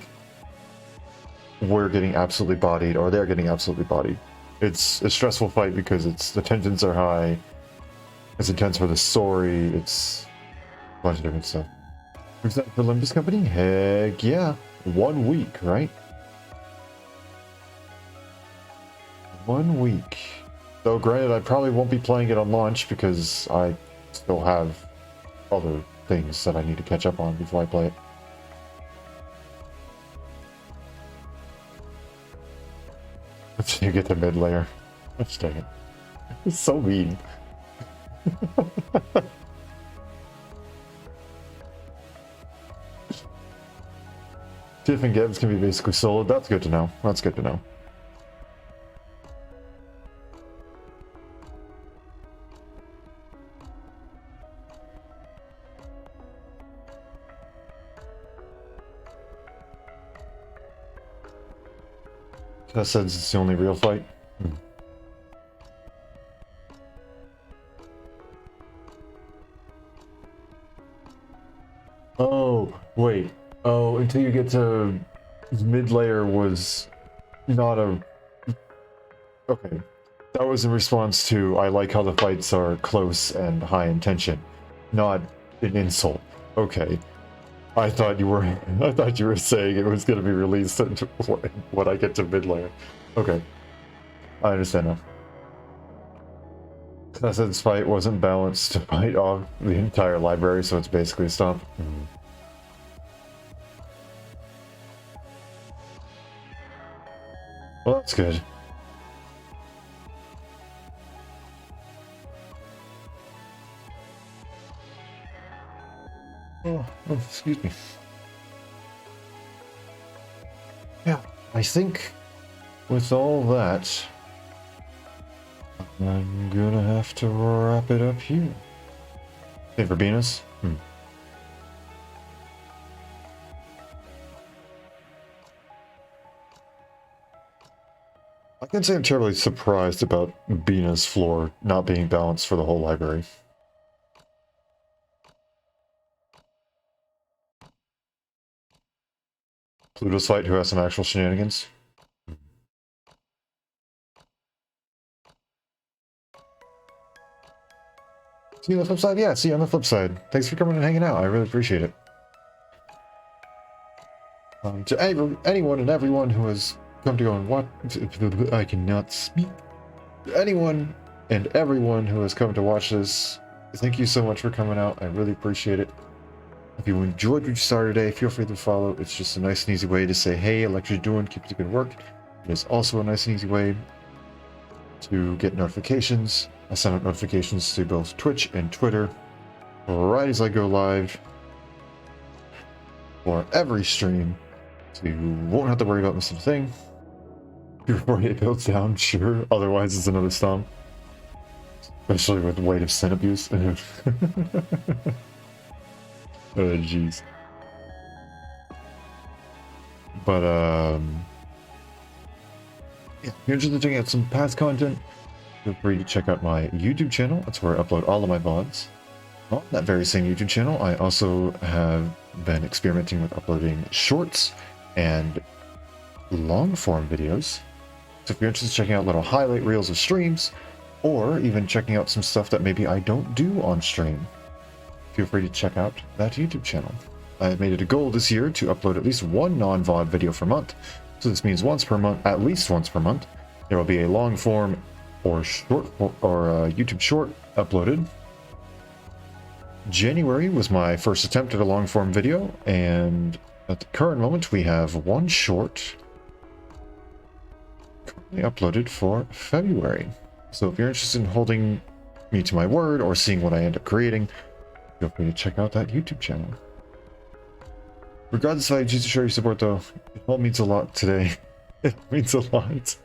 we're getting absolutely bodied or they're getting absolutely bodied. It's a stressful fight because the tensions are high. It's intense for the story. It's a bunch of different stuff. Who's that for Olympus Company? Heck yeah. 1 week, right? 1 week. Though granted, I probably won't be playing it on launch because I still have other things that I need to catch up on before I play it. Until you get to mid layer. Gosh dang it. It's so mean. Tiff and Gibbs can be basically soloed. That's good to know. That's good to know. That says it's the only real fight. Oh, wait. Oh, until you get to mid layer was not a... Okay. That was in response to I like how the fights are close and high in tension, not an insult. Okay. I thought you were saying it was going to be released when I get to mid layer. Okay. I understand now. Assad's fight wasn't balanced to fight off the entire library, so it's basically a stomp. Well, that's good. Oh, excuse me. Yeah, I think with all that, I'm gonna have to wrap it up here. Hey, for Venus? I can't say I'm terribly surprised about Bina's floor not being balanced for the whole library. Pluto's fight, who has some actual shenanigans. See you on the flip side? Yeah, see you on the flip side. Thanks for coming and hanging out. I really appreciate it. To anyone and everyone who has come to go and watch... I cannot speak. To anyone and everyone who has come to watch this, thank you so much for coming out. I really appreciate it. If you enjoyed what you saw today, feel free to follow. It's just a nice and easy way to say, hey, I like what you're doing, keep up the good work. It is also a nice and easy way to get notifications. I send out notifications to both Twitch and Twitter right as I go live for every stream, so you won't have to worry about missing a thing. Before it builds down, sure, otherwise it's another stomp. Especially with the weight of sin abuse. Oh, jeez. But, yeah, if you're interested in checking out some past content, Feel free to check out my YouTube channel. That's where I upload all of my VODs. On that very same YouTube channel, I also have been experimenting with uploading shorts and long-form videos. So if you're interested in checking out little highlight reels of streams, or even checking out some stuff that maybe I don't do on stream, feel free to check out that YouTube channel. I've made it a goal this year to upload at least one non-VOD video per month. So this means once per month, at least once per month, there will be a long-form or short or a YouTube short uploaded. January was my first attempt at a long-form video, and at the current moment we have one short currently uploaded for February. So if you're interested in holding me to my word or seeing what I end up creating, feel free to check out that YouTube channel. Regardless if I choose to show your support though, it all means a lot today. It means a lot.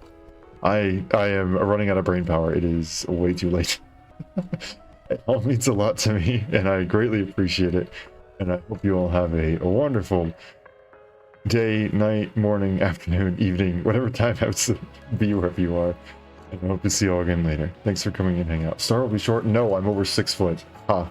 I am running out of brain power. It is way too late. It all means a lot to me, and I greatly appreciate it. And I hope you all have a wonderful day, night, morning, afternoon, evening, whatever time happens to be wherever you are. And I hope to see you all again later. Thanks for coming and hanging out. Star will be short? No, I'm over 6 foot. Ha.